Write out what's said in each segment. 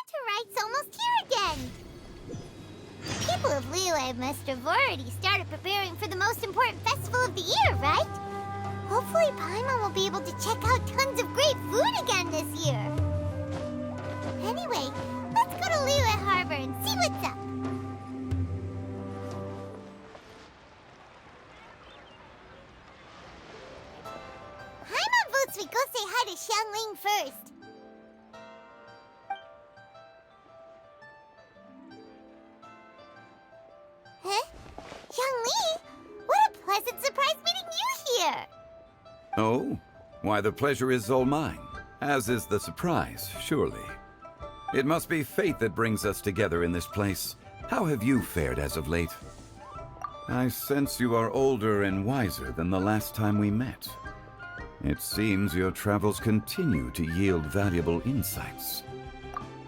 Dr. Rite's almost here again. People of Liyue must have already started preparing for the most important festival of the year, right? Hopefully Paimon will be able to check out tons of great food again this year. Anyway, let's go to Liyue Harbor and see what's up. Paimon votes we go say hi to Xiangling first. Huh? Xiangling? What a pleasant surprise meeting you here! Oh? Why, the pleasure is all mine, as is the surprise, surely. It must be fate that brings us together in this place. How have you fared as of late? I sense you are older and wiser than the last time we met. It seems your travels continue to yield valuable insights.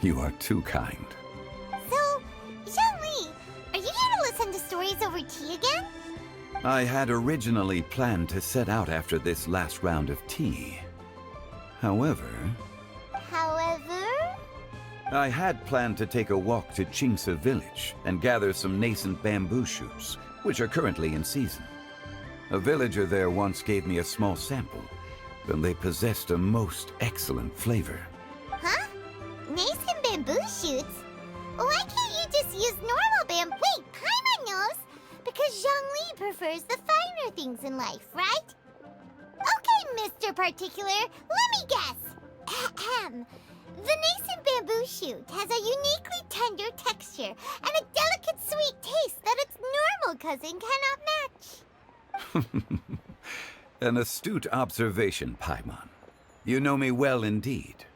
You are too kind. So, Xiangling, are you here to listen to stories over tea again? I had originally planned to set out after this last round of tea. However, I had planned to take a walk to Chimes village and gather some nascent bamboo shoots, which are currently in season. A villager there once gave me a small sample, and they possessed a most excellent flavor. Huh? Nascent bamboo shoots? Why can't you just use normal bamboo? Wait, Paimon knows! Because Zhongli prefers the finer things in life, right? Okay, Mr. Particular, let me guess. Ahem. The nascent bamboo shoot has a uniquely tender texture and a delicate sweet taste that its normal cousin cannot match. An astute observation, Paimon. You know me well indeed.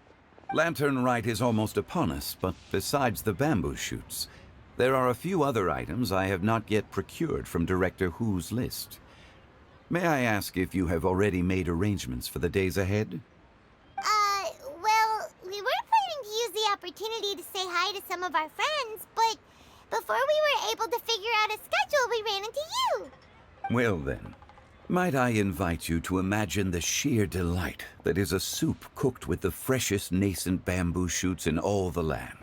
Lantern Rite is almost upon us, but besides the bamboo shoots, there are a few other items I have not yet procured from Director Hu's list. May I ask if you have already made arrangements for the days ahead? Well, we were planning to use the opportunity to say hi to some of our friends, but before we were able to figure out a schedule, we ran into you. Well then, might I invite you to imagine the sheer delight that is a soup cooked with the freshest nascent bamboo shoots in all the land.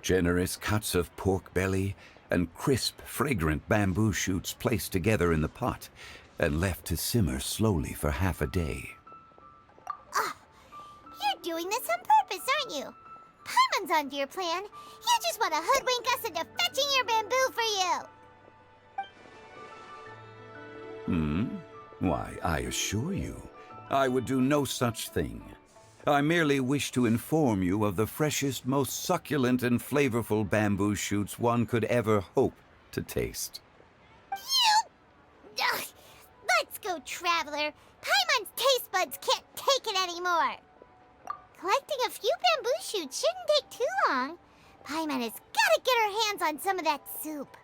Generous cuts of pork belly and crisp, fragrant bamboo shoots placed together in the pot and left to simmer slowly for half a day. You're doing this on purpose, aren't you? Paimon's onto your plan. You just want to hoodwink us into fetching your bamboo for you. Why, I assure you, I would do no such thing. I merely wish to inform you of the freshest, most succulent and flavorful bamboo shoots one could ever hope to taste. Ugh. Let's go, Traveler. Paimon's taste buds can't take it anymore. Collecting a few bamboo shoots shouldn't take too long. Paimon has got to get her hands on some of that soup.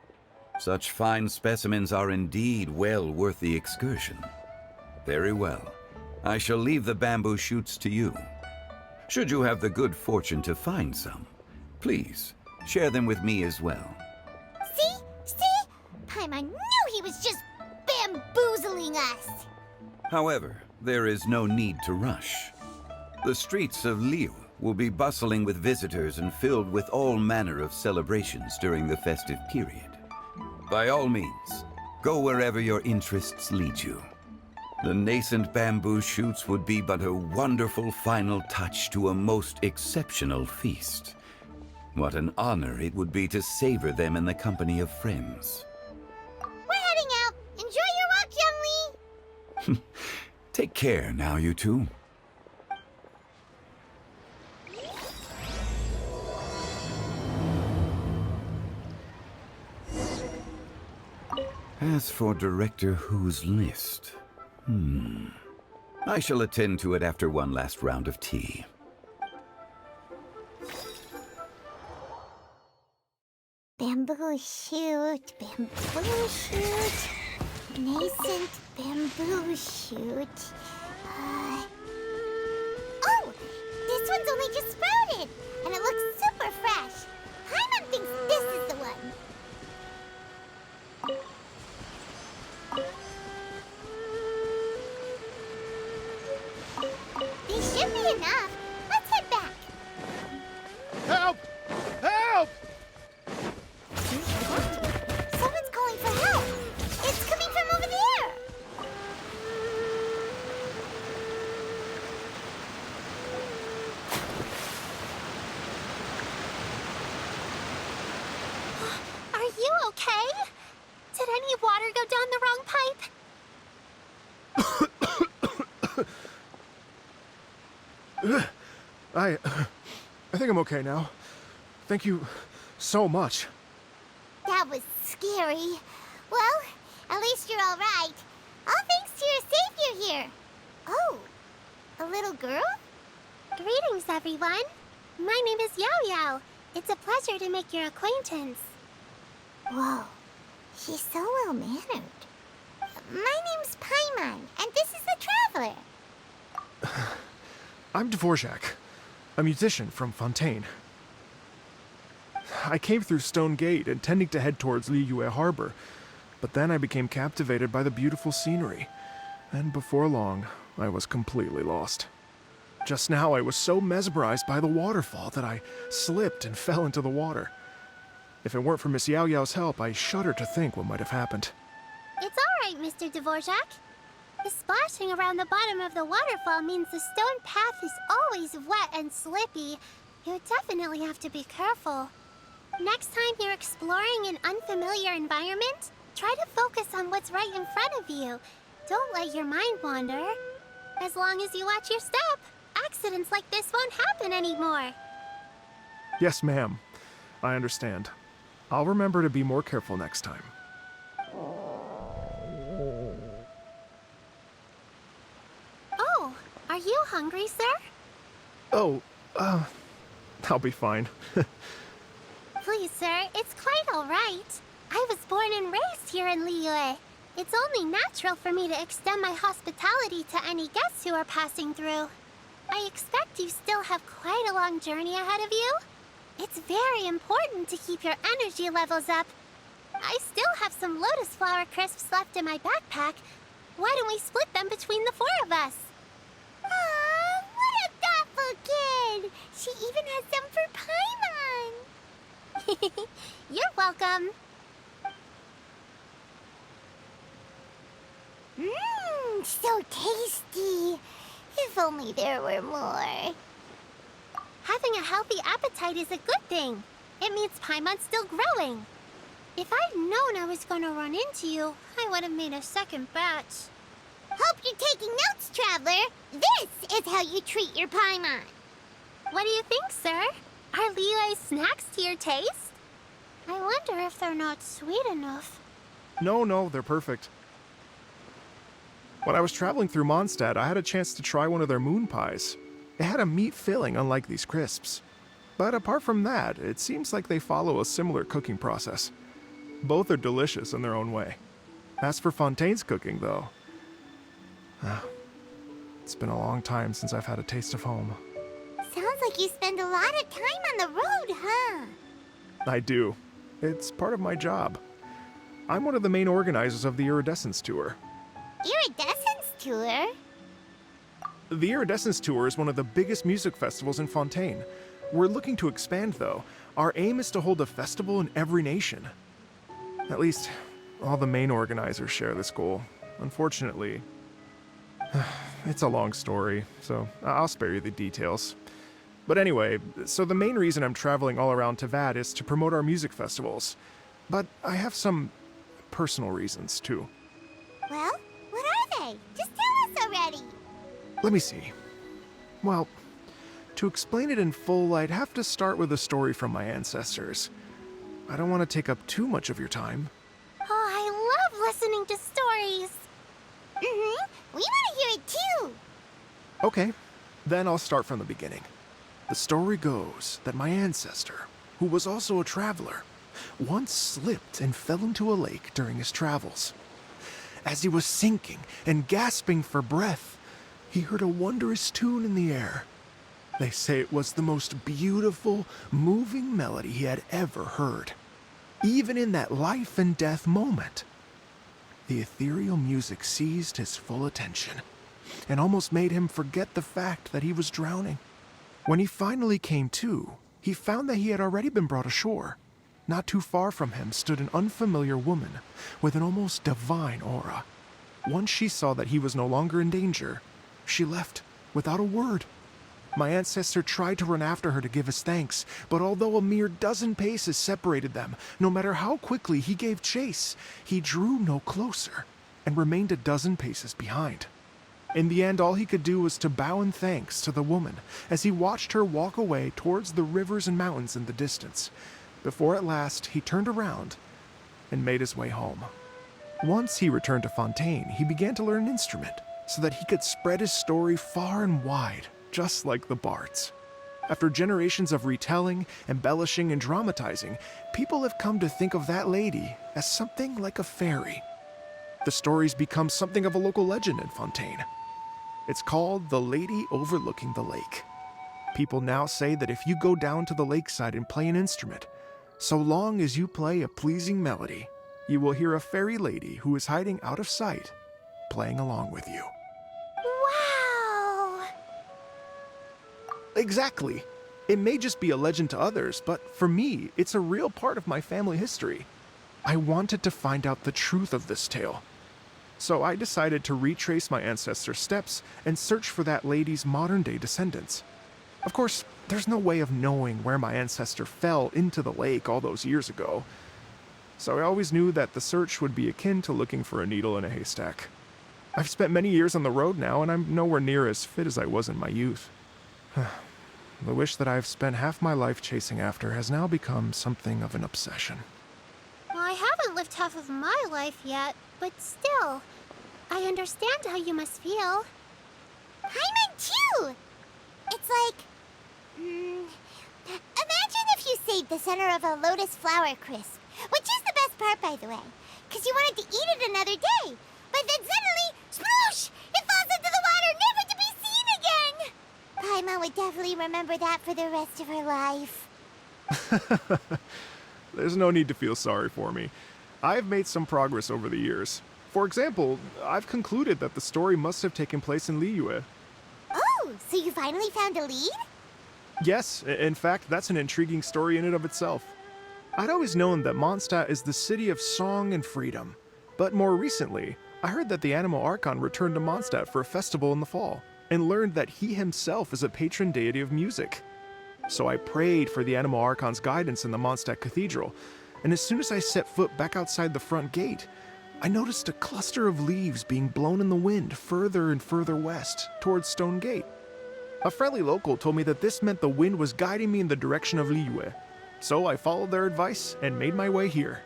Such fine specimens are indeed well worth the excursion. Very well. I shall leave the bamboo shoots to you. Should you have the good fortune to find some, please share them with me as well. See? Paimon knew he was just bamboozling us. However, there is no need to rush. The streets of Liyue will be bustling with visitors and filled with all manner of celebrations during the festive period. By all means, go wherever your interests lead you. The nascent bamboo shoots would be but a wonderful final touch to a most exceptional feast. What an honor it would be to savor them in the company of friends. We're heading out. Enjoy your walk, Young Lee. Take care now, you two. As for Director Hu's list, I shall attend to it after one last round of tea. Bamboo shoot, nascent bamboo shoot. Oh, this one's only just sprouted, and it looks super fresh. Paimon thinks this is the one. These should be enough. Let's head back. okay? Did any water go down the wrong pipe? I think I'm okay now. Thank you so much. That was scary. Well, at least you're all right. All thanks to your savior here. Oh, a little girl? Greetings, everyone. My name is Yao Yao. It's a pleasure to make your acquaintance. Whoa, she's so well-mannered. My name's Paimon, and this is the Traveler. I'm Dvorak, a musician from Fontaine. I came through Stone Gate intending to head towards Liyue Harbor, but then I became captivated by the beautiful scenery, and before long, I was completely lost. Just now, I was so mesmerized by the waterfall that I slipped and fell into the water. If it weren't for Miss Yao Yao's help, I shudder to think what might have happened. It's all right, Mr. Dvorak. The splashing around the bottom of the waterfall means the stone path is always wet and slippy. You definitely have to be careful. Next time you're exploring an unfamiliar environment, try to focus on what's right in front of you. Don't let your mind wander. As long as you watch your step, accidents like this won't happen anymore. Yes, ma'am. I understand. I'll remember to be more careful next time. Oh, are you hungry, sir? Oh, I'll be fine. Please, sir, it's quite all right. I was born and raised here in Liyue. It's only natural for me to extend my hospitality to any guests who are passing through. I expect you still have quite a long journey ahead of you. It's very important to keep your energy levels up. I still have some lotus flower crisps left in my backpack. Why don't we split them between the four of us? Aw, what a thoughtful kid! She even has some for Paimon! You're welcome. Mmm, so tasty. If only there were more. Having a healthy appetite is a good thing. It means Paimon's still growing. If I'd known I was gonna run into you, I would have made a second batch. Hope you're taking notes, Traveler. This is how you treat your Paimon. What do you think, sir? Are Liyue's snacks to your taste? I wonder if they're not sweet enough. No, they're perfect. When I was traveling through Mondstadt, I had a chance to try one of their moon pies. It had a meat filling, unlike these crisps. But apart from that, it seems like they follow a similar cooking process. Both are delicious in their own way. As for Fontaine's cooking, though, it's been a long time since I've had a taste of home. Sounds like you spend a lot of time on the road, huh? I do. It's part of my job. I'm one of the main organizers of the Iridescence Tour. Iridescence Tour? The Iridescence Tour is one of the biggest music festivals in Fontaine. We're looking to expand, though. Our aim is to hold a festival in every nation. At least, all the main organizers share this goal. Unfortunately, it's a long story, so I'll spare you the details. But anyway, so the main reason I'm traveling all around Tavad is to promote our music festivals. But I have some personal reasons, too. Well, what are they? Just tell us already. Let me see. Well, to explain it in full, I'd have to start with a story from my ancestors. I don't want to take up too much of your time. Oh, I love listening to stories. We want to hear it too. Okay, then I'll start from the beginning. The story goes that my ancestor, who was also a traveler, once slipped and fell into a lake during his travels. As he was sinking and gasping for breath, he heard a wondrous tune in the air. They say it was the most beautiful, moving melody he had ever heard. Even in that life and death moment, the ethereal music seized his full attention and almost made him forget the fact that he was drowning. When he finally came to, he found that he had already been brought ashore. Not too far from him stood an unfamiliar woman with an almost divine aura. Once she saw that he was no longer in danger, she left without a word. My ancestor tried to run after her to give his thanks, but although a mere dozen paces separated them, no matter how quickly he gave chase, he drew no closer and remained a dozen paces behind. In the end, all he could do was to bow in thanks to the woman as he watched her walk away towards the rivers and mountains in the distance, before at last he turned around and made his way home. Once he returned to Fontaine, he began to learn an instrument so that he could spread his story far and wide, just like the bards. After generations of retelling, embellishing, and dramatizing, people have come to think of that lady as something like a fairy. The story's become something of a local legend in Fontaine. It's called the Lady Overlooking the Lake. People now say that if you go down to the lakeside and play an instrument, so long as you play a pleasing melody, you will hear a fairy lady who is hiding out of sight, playing along with you. Wow! Exactly. It may just be a legend to others, but for me, it's a real part of my family history. I wanted to find out the truth of this tale. So I decided to retrace my ancestors' steps and search for that lady's modern-day descendants. Of course, there's no way of knowing where my ancestor fell into the lake all those years ago. So I always knew that the search would be akin to looking for a needle in a haystack. I've spent many years on the road now, and I'm nowhere near as fit as I was in my youth. The wish that I've spent half my life chasing after has now become something of an obsession. Well, I haven't lived half of my life yet, but still, I understand how you must feel. Paimon too! It's like... imagine if you saved the center of a lotus flower crisp, which is the best part, by the way, because you wanted to eat it another day, but then suddenly, sploosh! It falls into the water, never to be seen again! Paimon would definitely remember that for the rest of her life. There's no need to feel sorry for me. I've made some progress over the years. For example, I've concluded that the story must have taken place in Liyue. Oh, so you finally found a lead? Yes, in fact, that's an intriguing story in and of itself. I'd always known that Mondstadt is the city of song and freedom, but more recently, I heard that the Animal Archon returned to Mondstadt for a festival in the fall, and learned that he himself is a patron deity of music. So I prayed for the Animal Archon's guidance in the Mondstadt Cathedral, and as soon as I set foot back outside the front gate, I noticed a cluster of leaves being blown in the wind further and further west, towards Stone Gate. A friendly local told me that this meant the wind was guiding me in the direction of Liyue, so I followed their advice and made my way here.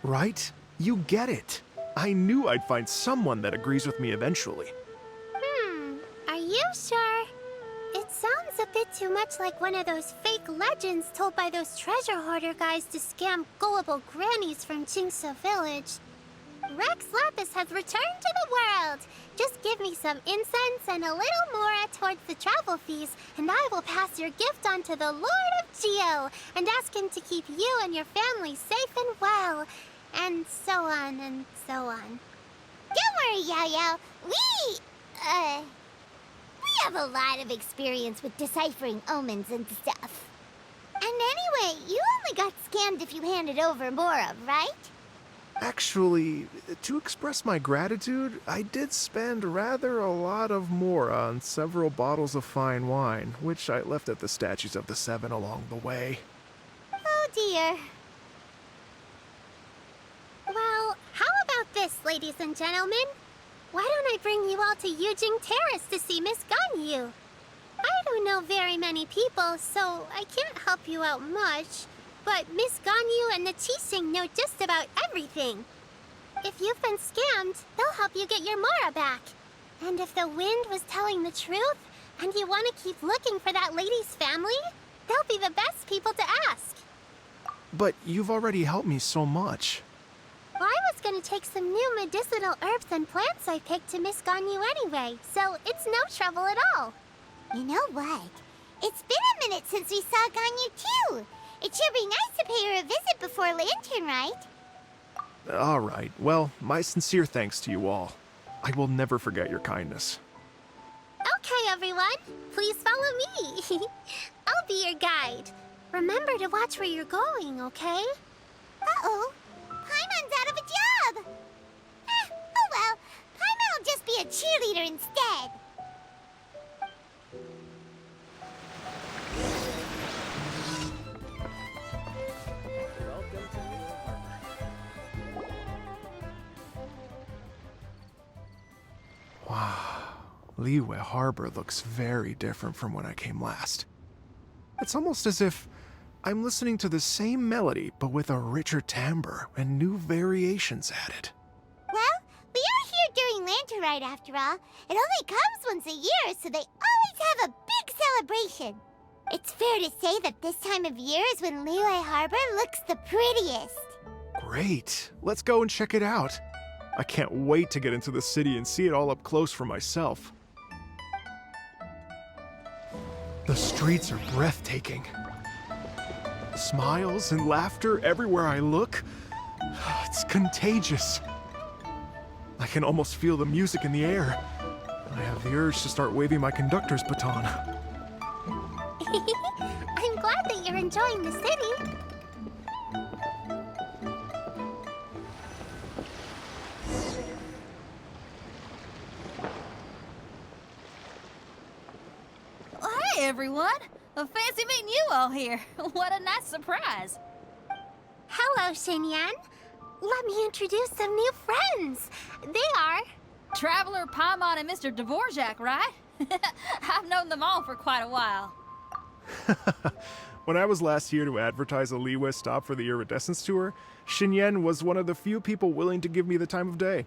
Right? You get it. I knew I'd find someone that agrees with me eventually. Are you sure? It sounds a bit too much like one of those fake legends told by those treasure hoarder guys to scam gullible grannies from Jingsa Village. Rex Lapis has returned to the world. Just give me some incense and a little more towards the travel fees, and I will pass your gift on to the Lord of Geo and ask him to keep you and your family safe and well, and so on and so on. Don't worry, Yao Yao. We have a lot of experience with deciphering omens and stuff. And anyway, you only got scammed if you handed over Mora, right? Actually, to express my gratitude, I did spend rather a lot of more on several bottles of fine wine, which I left at the Statues of the Seven along the way. Oh dear. Well, how about this, ladies and gentlemen? Why don't I bring you all to Yujing Terrace to see Miss Ganyu? I don't know very many people, so I can't help you out much. But Miss Ganyu and the Qixing know just about everything. If you've been scammed, they'll help you get your Mora back. And if the wind was telling the truth, and you want to keep looking for that lady's family, they'll be the best people to ask. But you've already helped me so much. Well, I was going to take some new medicinal herbs and plants I picked to Miss Ganyu anyway, so it's no trouble at all. You know what? It's been a minute since we saw Ganyu too. It should be nice to pay her a visit before Lantern, right? All right. Well, my sincere thanks to you all. I will never forget your kindness. Okay, everyone. Please follow me. I'll be your guide. Remember to watch where you're going, okay? Uh-oh. Paimon's out of a job. Oh well. Paimon will just be a cheerleader instead. Liyue Harbor looks very different from when I came last. It's almost as if I'm listening to the same melody, but with a richer timbre and new variations added. Well, we are here during Lantern Rite after all. It only comes once a year, so they always have a big celebration. It's fair to say that this time of year is when Liyue Harbor looks the prettiest. Great. Let's go and check it out. I can't wait to get into the city and see it all up close for myself. The streets are breathtaking. Smiles and laughter everywhere I look. It's contagious. I can almost feel the music in the air. I have the urge to start waving my conductor's baton. I'm glad that you're enjoying the city. Hey, everyone. Fancy meeting you all here. What a nice surprise. Hello, Xinyan. Let me introduce some new friends. They are... Traveler, Paimon, and Mr. Dvorak, right? I've known them all for quite a while. When I was last here to advertise a Liyue stop for the Iridescence tour, Xinyan was one of the few people willing to give me the time of day.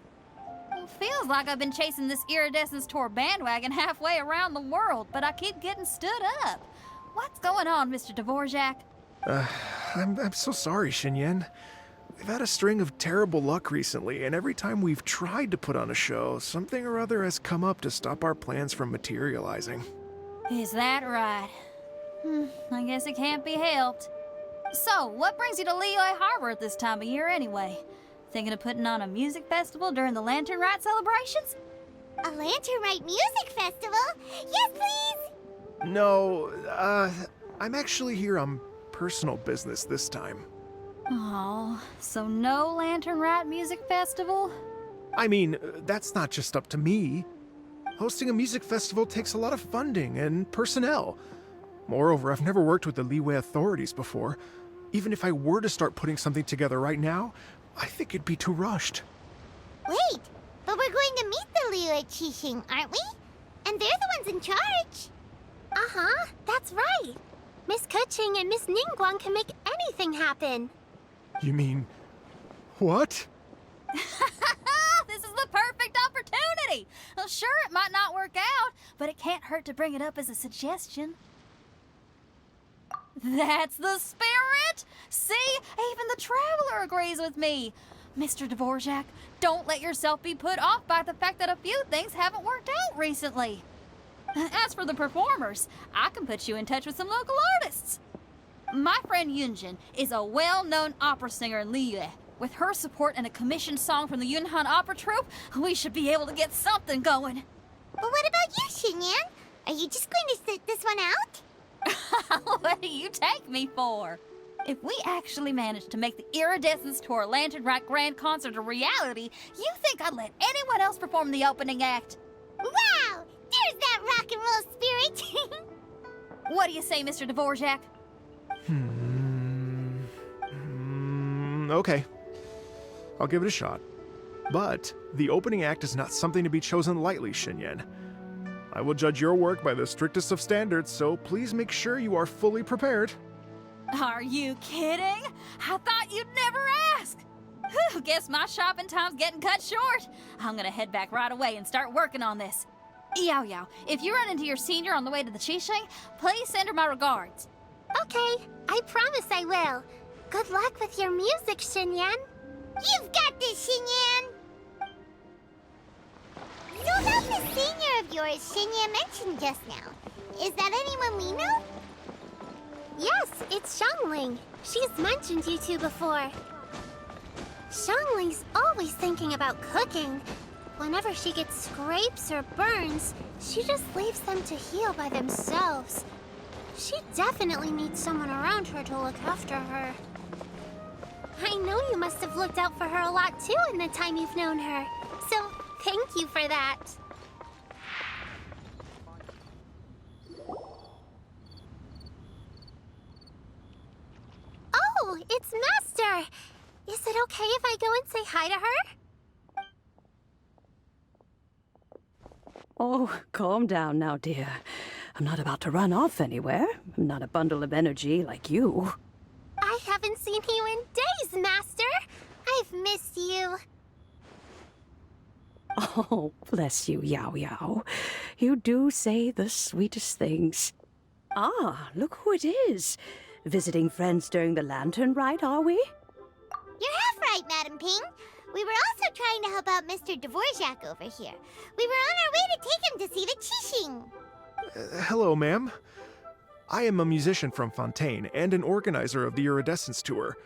Feels like I've been chasing this Iridescence tour bandwagon halfway around the world, but I keep getting stood up. What's going on, Mr. Dvorak? I'm so sorry, Xinyan. We've had a string of terrible luck recently, and every time we've tried to put on a show, something or other has come up to stop our plans from materializing. Is that right? I guess it can't be helped. So, what brings you to Liyue Harbor at this time of year anyway? Thinking of putting on a music festival during the Lantern Rite celebrations? A Lantern Rite music festival? Yes, please! No, I'm actually here on personal business this time. Oh, so no Lantern Rite music festival? I mean, that's not just up to me. Hosting a music festival takes a lot of funding and personnel. Moreover, I've never worked with the Liyue authorities before. Even if I were to start putting something together right now, I think it'd be too rushed. Wait, but we're going to meet the Liyue Qixing, aren't we? And they're the ones in charge. Uh-huh, that's right. Miss Keqing and Miss Ningguang can make anything happen. You mean... what? This is the perfect opportunity! Well, sure, it might not work out, but it can't hurt to bring it up as a suggestion. That's the spirit! See? Even the Traveler agrees with me. Mr. Dvorak, don't let yourself be put off by the fact that a few things haven't worked out recently. As for the performers, I can put you in touch with some local artists. My friend Yunjin is a well-known opera singer in Liyue. With her support and a commissioned song from the Yunhan Opera Troupe, we should be able to get something going. But what about you, Xinyan? Are you just going to sit this one out? What do you take me for? If we actually managed to make the Iridescence Tour Lantern Rite Grand Concert a reality, you think I'd let anyone else perform the opening act? Wow! There's that rock and roll spirit! What do you say, Mr. Dvorak? Okay. I'll give it a shot. But the opening act is not something to be chosen lightly, Xinyan. I will judge your work by the strictest of standards, so please make sure you are fully prepared. Are you kidding? I thought you'd never ask. Whew, guess my shopping time's getting cut short. I'm gonna head back right away and start working on this. Yao Yao, if you run into your senior on the way to the Qixing, please send her my regards. Okay, I promise I will. Good luck with your music, Xinyan. You've got this, Xinyan! So about the senior of yours Xinyan mentioned just now, is that anyone we know? Yes, it's Xiangling. She's mentioned you two before. Xiangling's always thinking about cooking. Whenever she gets scrapes or burns, she just leaves them to heal by themselves. She definitely needs someone around her to look after her. I know you must have looked out for her a lot too in the time you've known her. So, thank you for that. Oh, it's Master! Is it okay if I go and say hi to her? Oh, calm down now, dear. I'm not about to run off anywhere. I'm not a bundle of energy like you. I haven't seen you in days, Master. I've missed you. Oh, bless you, Yao Yao. You do say the sweetest things. Ah, look who it is. Visiting friends during the lantern rite, are we? You're half right, Madam Ping. We were also trying to help out Mr. Dvorak over here. We were on our way to take him to see the Qixing. Hello, ma'am. I am a musician from Fontaine and an organizer of the Iridescence Tour.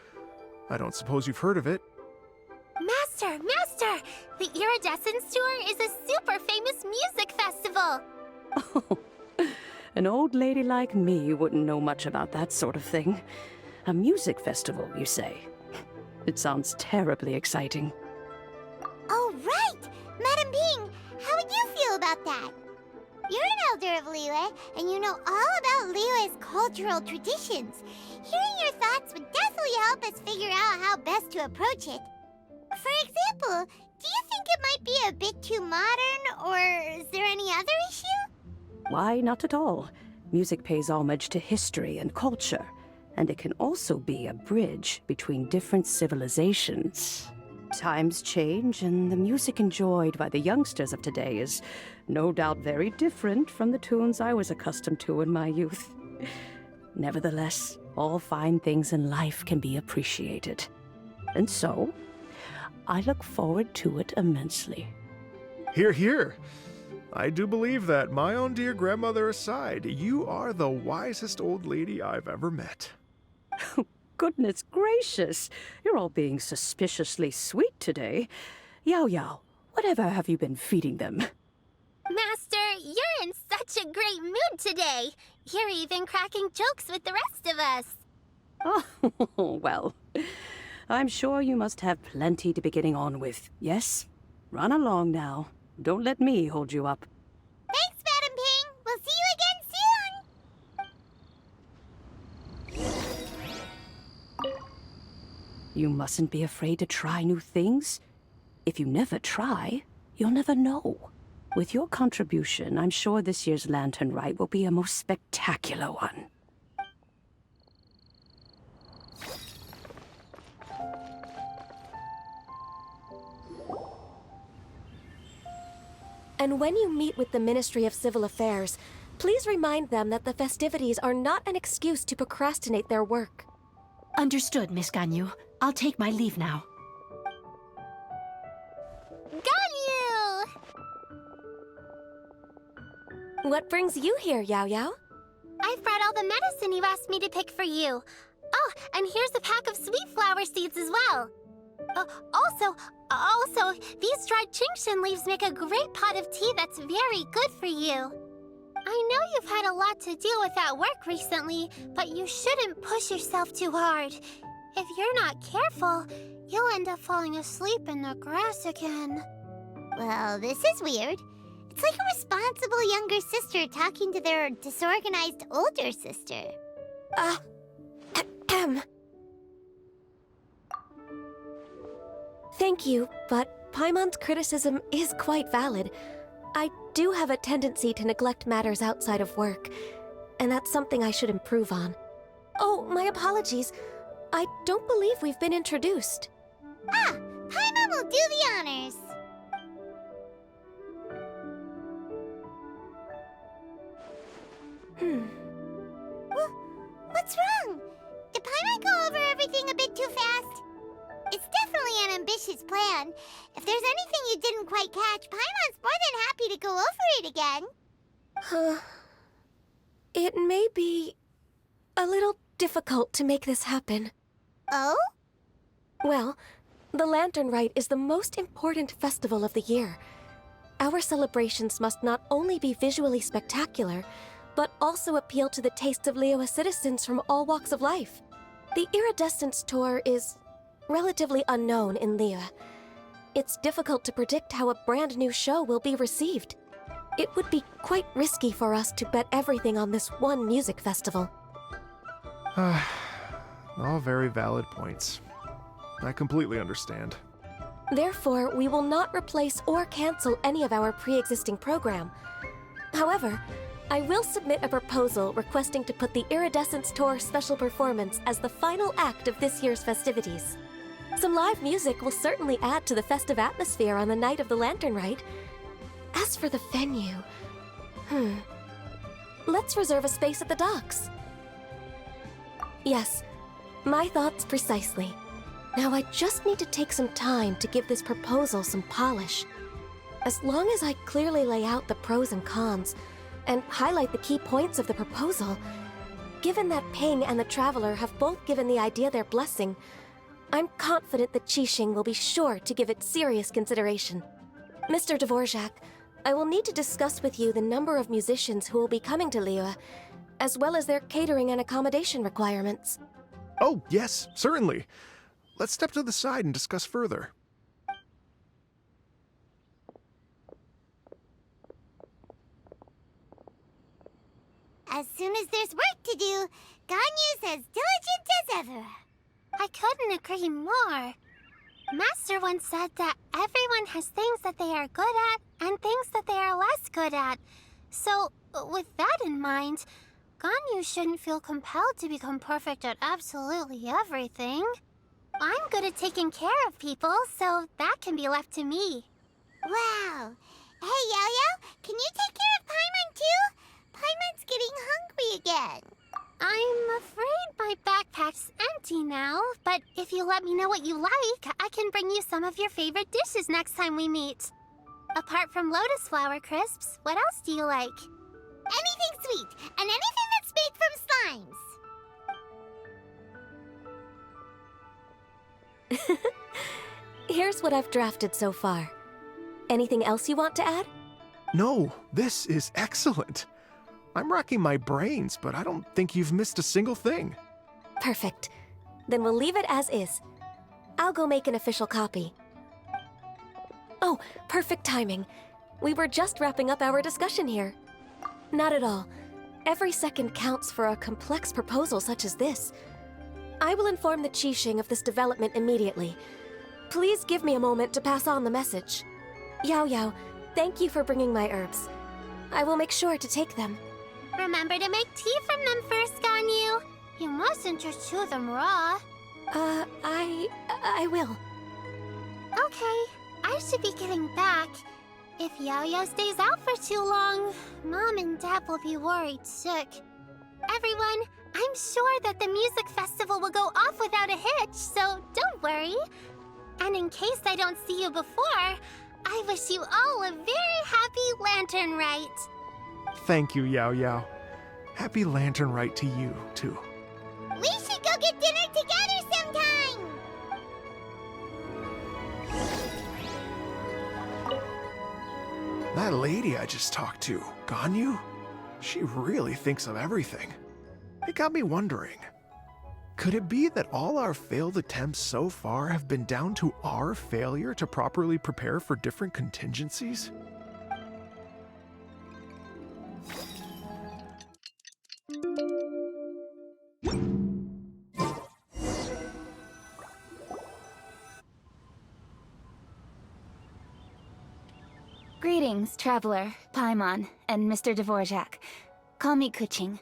I don't suppose you've heard of it. Master! The Iridescence Tour is a super famous music festival. Oh, an old lady like me wouldn't know much about that sort of thing. A music festival, you say? It sounds terribly exciting. Oh, right! Madam Ping, how would you feel about that? You're an elder of Liyue, and you know all about Liyue's cultural traditions. Hearing your thoughts would definitely help us figure out how best to approach it. For example, do you think it might be a bit too modern, or is there any other issue? Why, not at all. Music pays homage to history and culture, and it can also be a bridge between different civilizations. Times change, and the music enjoyed by the youngsters of today is no doubt very different from the tunes I was accustomed to in my youth. Nevertheless, all fine things in life can be appreciated. And so, I look forward to it immensely. Hear, hear. I do believe that, my own dear grandmother aside, you are the wisest old lady I've ever met. Goodness gracious, you're all being suspiciously sweet today. Yao Yao, whatever have you been feeding them? Master, you're in such a great mood today. You're even cracking jokes with the rest of us. Oh, well, I'm sure you must have plenty to be getting on with, yes? Run along now. Don't let me hold you up. Thanks, Madam Ping. We'll see you again soon. You mustn't be afraid to try new things. If you never try, you'll never know. With your contribution, I'm sure this year's Lantern Rite will be a most spectacular one. And when you meet with the Ministry of Civil Affairs, please remind them that the festivities are not an excuse to procrastinate their work. Understood, Miss Ganyu. I'll take my leave now. Ganyu! What brings you here, Yao Yao? I've brought all the medicine you asked me to pick for you. Oh, and here's a pack of sweet flower seeds as well. Also, these dried Chingshin leaves make a great pot of tea that's very good for you. I know you've had a lot to deal with at work recently, but you shouldn't push yourself too hard. If you're not careful, you'll end up falling asleep in the grass again. Well, this is weird. It's like a responsible younger sister talking to their disorganized older sister. Thank you, but Paimon's criticism is quite valid. I do have a tendency to neglect matters outside of work, and that's something I should improve on. Oh, my apologies. I don't believe we've been introduced. Ah, Paimon will do the honors. What's wrong? Did Paimon go over everything a bit too fast? It's definitely an ambitious plan. If there's anything you didn't quite catch, Paimon's more than happy to go over it again. It may be a little difficult to make this happen. Oh? Well, the Lantern Rite is the most important festival of the year. Our celebrations must not only be visually spectacular, but also appeal to the tastes of Liyue citizens from all walks of life. The Iridescence Tour is relatively unknown in Liyue. It's difficult to predict how a brand new show will be received. It would be quite risky for us to bet everything on this one music festival. All very valid points. I completely understand. Therefore, we will not replace or cancel any of our pre-existing program. However, I will submit a proposal requesting to put the Iridescence Tour special performance as the final act of this year's festivities. Some live music will certainly add to the festive atmosphere on the night of the Lantern Rite. As for the venue, let's reserve a space at the docks. Yes, my thoughts precisely. Now I just need to take some time to give this proposal some polish. As long as I clearly lay out the pros and cons, and highlight the key points of the proposal, given that Ping and the Traveler have both given the idea their blessing, I'm confident that Qixing will be sure to give it serious consideration. Mr. Dvorak, I will need to discuss with you the number of musicians who will be coming to Liyue, as well as their catering and accommodation requirements. Oh, yes, certainly. Let's step to the side and discuss further. As soon as there's work to do, Ganyu's as diligent as ever. I couldn't agree more. Master once said that everyone has things that they are good at and things that they are less good at. So, with that in mind, Ganyu shouldn't feel compelled to become perfect at absolutely everything. I'm good at taking care of people, so that can be left to me. Wow. Hey, Yo-Yo, can you take care of Paimon too? Paimon's getting hungry again. I'm afraid my backpack's empty now, but if you let me know what you like, I can bring you some of your favorite dishes next time we meet. Apart from lotus flower crisps, what else do you like? Anything sweet, and anything that's made from slimes. Here's what I've drafted so far. Anything else you want to add? No, this is excellent. I'm racking my brains, but I don't think you've missed a single thing. Perfect. Then we'll leave it as is. I'll go make an official copy. Oh, perfect timing. We were just wrapping up our discussion here. Not at all. Every second counts for a complex proposal such as this. I will inform the Qixing of this development immediately. Please give me a moment to pass on the message. Yao Yao, thank you for bringing my herbs. I will make sure to take them. Remember to make tea from them first, Ganyu. You mustn't just chew them raw. I will. Okay, I should be getting back. If Yao-Yao stays out for too long, Mom and Dad will be worried sick. Everyone, I'm sure that the music festival will go off without a hitch, so don't worry. And in case I don't see you before, I wish you all a very happy Lantern Rite. Thank you, Yao Yao. Happy Lantern Rite to you, too. We should go get dinner together sometime! That lady I just talked to, Ganyu, she really thinks of everything. It got me wondering, could it be that all our failed attempts so far have been down to our failure to properly prepare for different contingencies? Greetings, Traveler, Paimon, and Mr. Dvorak. Call me Kuching.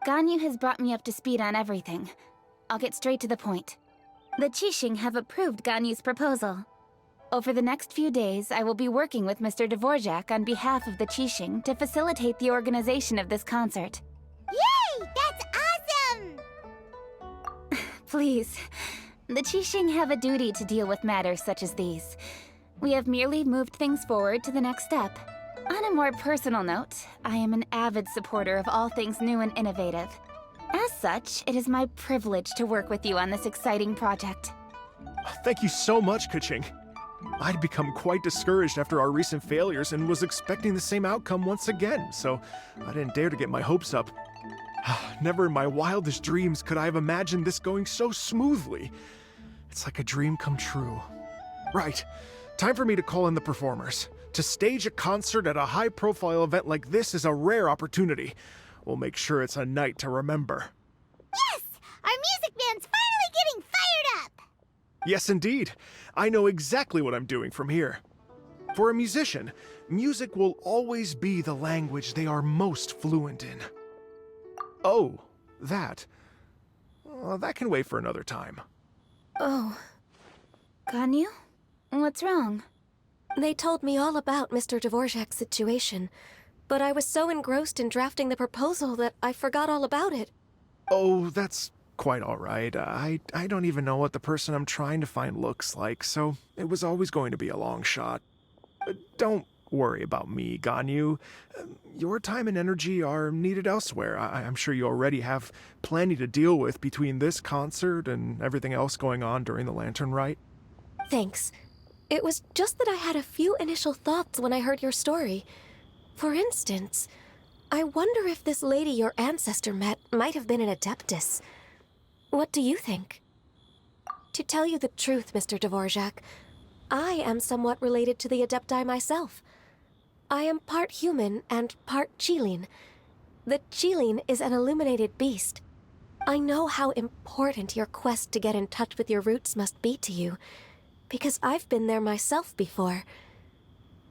Ganyu has brought me up to speed on everything. I'll get straight to the point. The Qixing have approved Ganyu's proposal. Over the next few days, I will be working with Mr. Dvorak on behalf of the Qixing to facilitate the organization of this concert. Yay! That's awesome! Please. The Qixing have a duty to deal with matters such as these. We have merely moved things forward to the next step. On a more personal note, I am an avid supporter of all things new and innovative. As such, it is my privilege to work with you on this exciting project. Thank you so much, Kuching. I'd become quite discouraged after our recent failures and was expecting the same outcome once again, so I didn't dare to get my hopes up. Never in my wildest dreams could I have imagined this going so smoothly. It's like a dream come true. Right. Time for me to call in the performers. To stage a concert at a high-profile event like this is a rare opportunity. We'll make sure it's a night to remember. Yes! Our music band's finally getting fired up! Yes, indeed. I know exactly what I'm doing from here. For a musician, music will always be the language they are most fluent in. Oh, that. That can wait for another time. Oh, Ganyu? What's wrong? they told me all about Mr. Dvorak's situation, but I was so engrossed in drafting the proposal that I forgot all about it. Oh, that's quite all right. I don't even know what the person I'm trying to find looks like, so it was always going to be a long shot. Don't worry about me, Ganyu. Your time and energy are needed elsewhere. I'm sure you already have plenty to deal with between this concert and everything else going on during the Lantern Rite. Thanks. It was just that I had a few initial thoughts when I heard your story. For instance, I wonder if this lady your ancestor met might have been an Adeptus. What do you think? To tell you the truth, Mr. Dvorak, I am somewhat related to the Adepti myself. I am part human and part Qilin. The Qilin is an illuminated beast. I know how important your quest to get in touch with your roots must be to you, because I've been there myself before,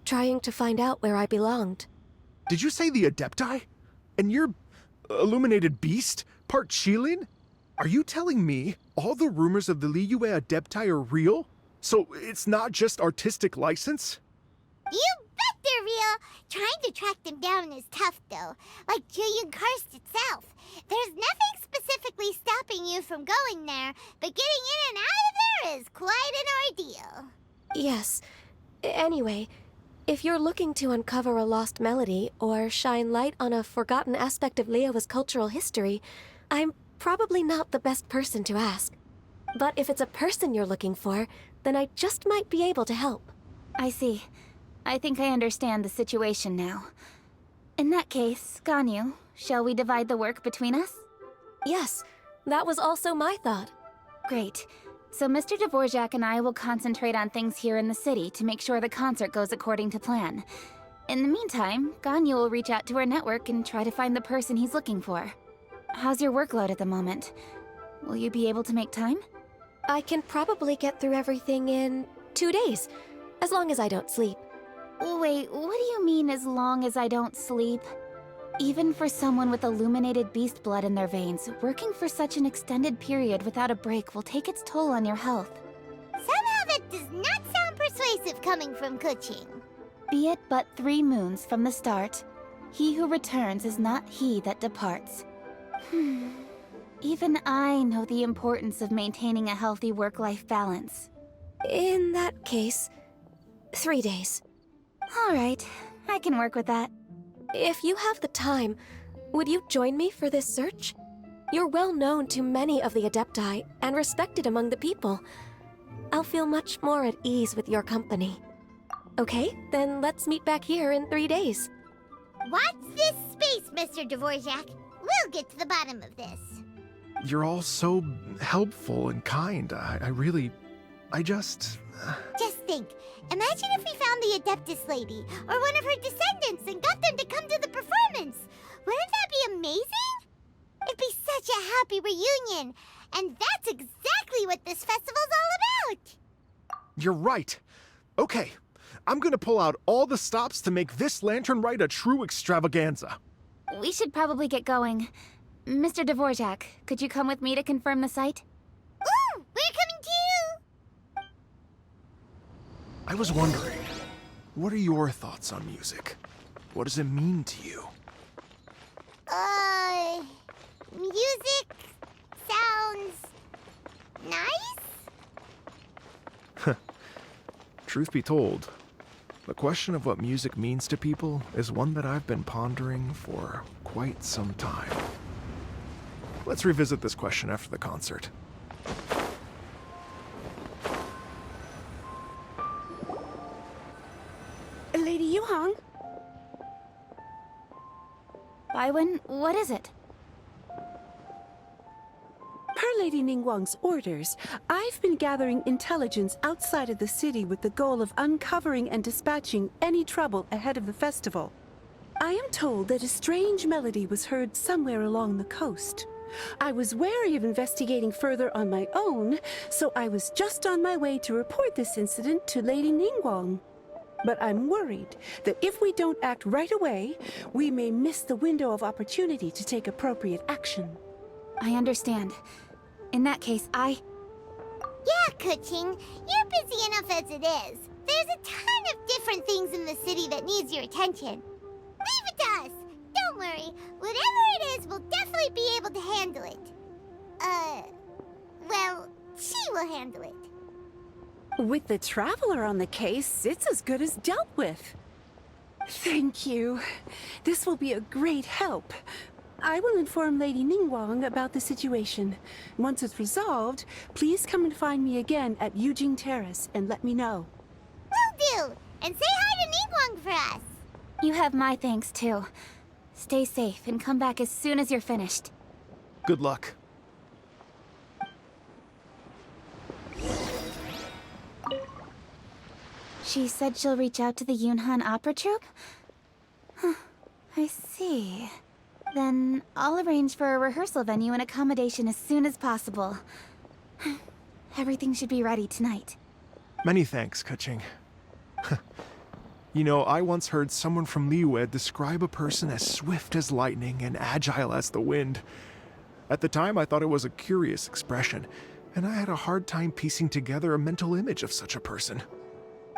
trying to find out where I belonged. Did you say the Adepti? And you're illuminated beast? Part Qilin? Are you telling me all the rumors of the Liyue Adepti are real? So it's not just artistic license? You bet they're real! Trying to track them down is tough, though. Like Julian Karst itself. There's nothing specifically stopping you from going there, but getting in and out of there is quite an ordeal. Yes. Anyway, if you're looking to uncover a lost melody or shine light on a forgotten aspect of Liyue's cultural history, I'm probably not the best person to ask. But if it's a person you're looking for, then I just might be able to help. I see. I think I understand the situation now. In that case, Ganyu, shall we divide the work between us? Yes, that was also my thought. Great. So Mr. Dvorak and I will concentrate on things here in the city to make sure the concert goes according to plan. In the meantime, Ganyu will reach out to her network and try to find the person he's looking for. How's your workload at the moment? Will you be able to make time? I can probably get through everything in 2 days, as long as I don't sleep. Wait, what do you mean as long as I don't sleep? Even for someone with illuminated beast blood in their veins, working for such an extended period without a break will take its toll on your health. Somehow that does not sound persuasive coming from Kuching. Be it but 3 moons from the start, he who returns is not he that departs. Even I know the importance of maintaining a healthy work-life balance. In that case, 3 days. All right, I can work with that. If you have the time, would you join me for this search? You're well known to many of the Adepti and respected among the people. I'll feel much more at ease with your company. Okay, then let's meet back here in 3 days. Watch this space, Mr. Dvorak. We'll get to the bottom of this. You're all so helpful and kind. I just... Just think, imagine if we found the Adeptus lady, or one of her descendants, and got them to come to the performance. Wouldn't that be amazing? It'd be such a happy reunion, and that's exactly what this festival's all about. You're right. Okay, I'm gonna pull out all the stops to make this Lantern Rite a true extravaganza. We should probably get going. Mr. Dvorak, could you come with me to confirm the site? Ooh, we're coming too! I was wondering, what are your thoughts on music? What does it mean to you? Music sounds nice? Truth be told, the question of what music means to people is one that I've been pondering for quite some time. Let's revisit this question after the concert. Lady Yuhang? Baiwen, what is it? Per Lady Ningguang's orders, I've been gathering intelligence outside of the city with the goal of uncovering and dispatching any trouble ahead of the festival. I am told that a strange melody was heard somewhere along the coast. I was wary of investigating further on my own, so I was just on my way to report this incident to Lady Ningguang. But I'm worried that if we don't act right away, we may miss the window of opportunity to take appropriate action. I understand. In that case, Yeah, Kuching, you're busy enough as it is. There's a ton of different things in the city that needs your attention. Leave it to us. Don't worry. Whatever it is, we'll definitely be able to handle it. Well, she will handle it. With the Traveler on the case, it's as good as dealt with. Thank you. This will be a great help. I will inform Lady Ningguang about the situation. Once it's resolved, please come and find me again at Yujing Terrace and let me know. Will do. And say hi to Ningguang for us. you have my thanks too. Stay safe and come back as soon as you're finished. Good luck. She said she'll reach out to the Yunhan Opera Troupe? Huh, I see. Then I'll arrange for a rehearsal venue and accommodation as soon as possible. Everything should be ready tonight. Many thanks, Kuching. You know, I once heard someone from Liyue describe a person as swift as lightning and agile as the wind. At the time, I thought it was a curious expression, and I had a hard time piecing together a mental image of such a person.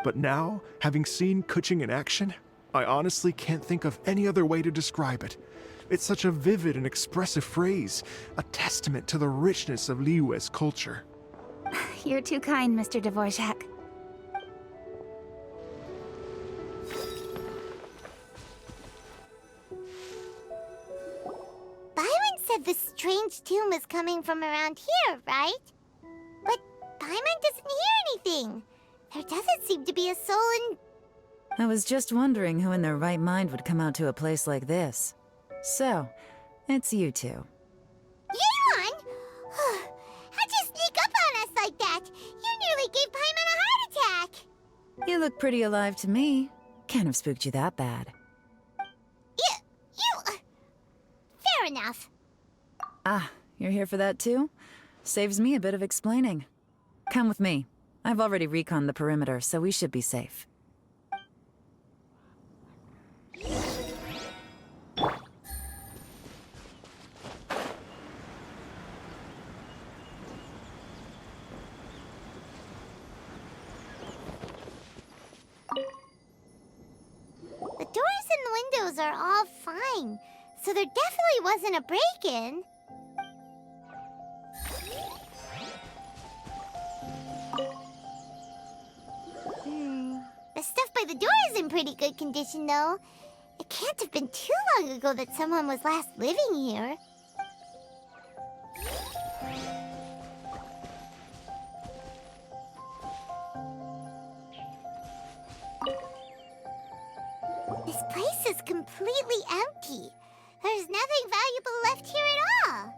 But now, having seen Kuching in action, I honestly can't think of any other way to describe it. It's such a vivid and expressive phrase, a testament to the richness of Liyue's culture. You're too kind, Mr. Dvorak. Byron said the strange tune was coming from around here, right? But Paimon doesn't hear anything. There doesn't seem to be a soul in... I was just wondering who in their right mind would come out to a place like this. So, it's you two. Yeon! How'd you sneak up on us like that? You nearly gave Paimon a heart attack! You look pretty alive to me. Can't have spooked you that bad. Fair enough. Ah, you're here for that too? Saves me a bit of explaining. Come with me. I've already reconned the perimeter, so we should be safe. The doors and the windows are all fine, so there definitely wasn't a break-in. The stuff by the door is in pretty good condition, though. It can't have been too long ago that someone was last living here. This place is completely empty. There's nothing valuable left here at all.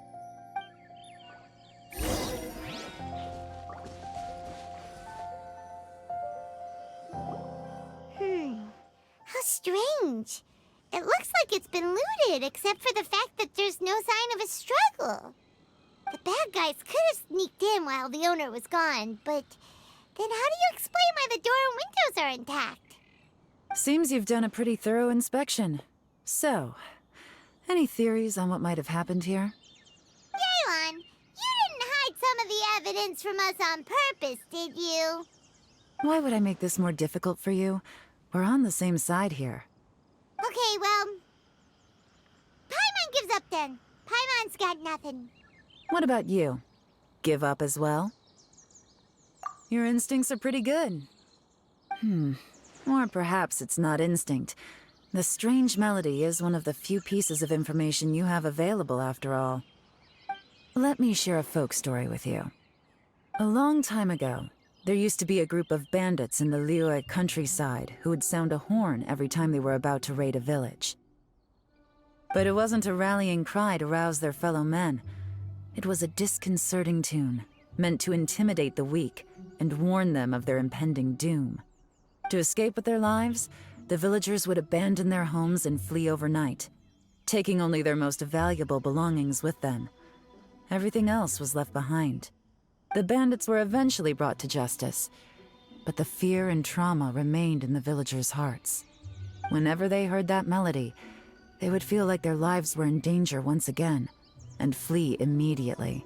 How strange. It looks like it's been looted, except for the fact that there's no sign of a struggle. The bad guys could have sneaked in while the owner was gone, but then how do you explain why the door and windows are intact? Seems you've done a pretty thorough inspection. So, any theories on what might have happened here? Yeon, you didn't hide some of the evidence from us on purpose, did you? Why would I make this more difficult for you? We're on the same side here. Okay, well... Paimon gives up then. Paimon's got nothing. What about you? Give up as well? Your instincts are pretty good. Or perhaps it's not instinct. The strange melody is one of the few pieces of information you have available, after all. Let me share a folk story with you. A long time ago, there used to be a group of bandits in the Liyue countryside who would sound a horn every time they were about to raid a village. But it wasn't a rallying cry to rouse their fellow men. It was a disconcerting tune, meant to intimidate the weak and warn them of their impending doom. To escape with their lives, the villagers would abandon their homes and flee overnight, taking only their most valuable belongings with them. Everything else was left behind. The bandits were eventually brought to justice, but the fear and trauma remained in the villagers' hearts. Whenever they heard that melody, they would feel like their lives were in danger once again, and flee immediately.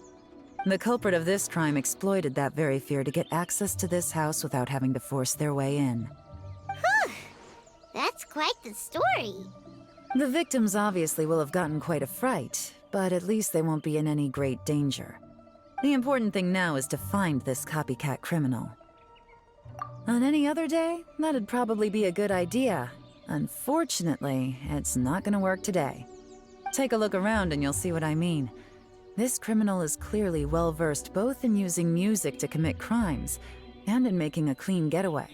The culprit of this crime exploited that very fear to get access to this house without having to force their way in. Whew! That's quite the story. The victims obviously will have gotten quite a fright, but at least they won't be in any great danger. The important thing now is to find this copycat criminal. On any other day, that'd probably be a good idea. Unfortunately, it's not gonna work today. Take a look around and you'll see what I mean. This criminal is clearly well-versed both in using music to commit crimes and in making a clean getaway.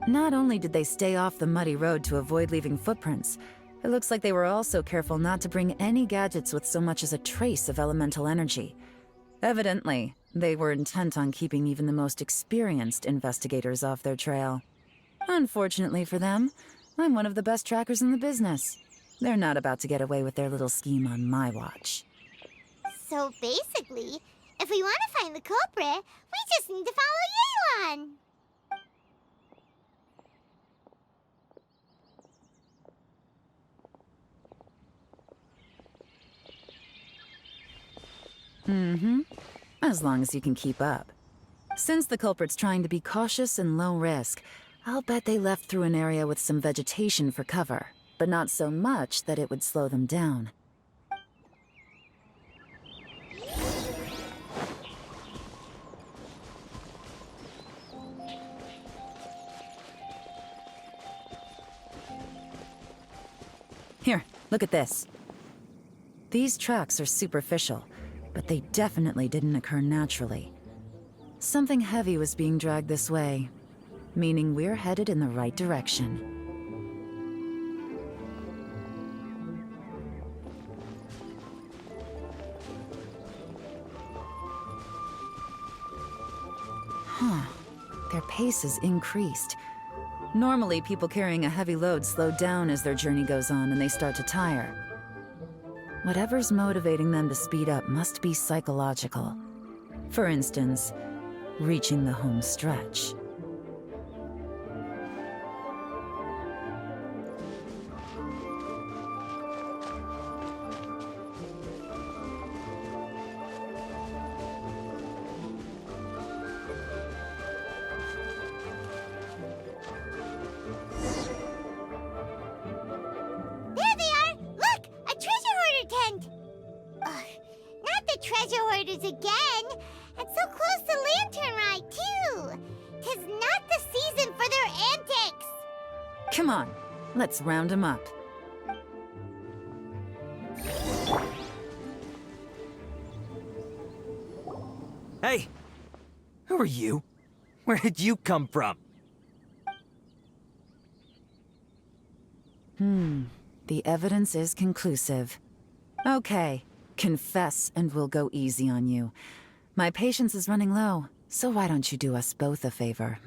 Not only did they stay off the muddy road to avoid leaving footprints, it looks like they were also careful not to bring any gadgets with so much as a trace of elemental energy. Evidently, they were intent on keeping even the most experienced investigators off their trail. Unfortunately for them, I'm one of the best trackers in the business. They're not about to get away with their little scheme on my watch. So basically, if we want to find the culprit, we just need to follow Yelan. As long as you can keep up. Since the culprit's trying to be cautious and low risk, I'll bet they left through an area with some vegetation for cover, but not so much that it would slow them down. Here, look at this. These tracks are superficial, but they definitely didn't occur naturally. Something heavy was being dragged this way, meaning we're headed in the right direction. Their pace has increased. Normally, people carrying a heavy load slow down as their journey goes on and they start to tire. Whatever's motivating them to speed up must be psychological. For instance, reaching the home stretch. There they are! Look! A treasure hoarder tent! Ugh, not the treasure hoarders again! And so close to Lantern Rite, too! 'Tis not the season for their antics! Come on, let's round them up. Hey! Who are you? Where did you come from? The evidence is conclusive. Okay, confess and we'll go easy on you. My patience is running low, so why don't you do us both a favor,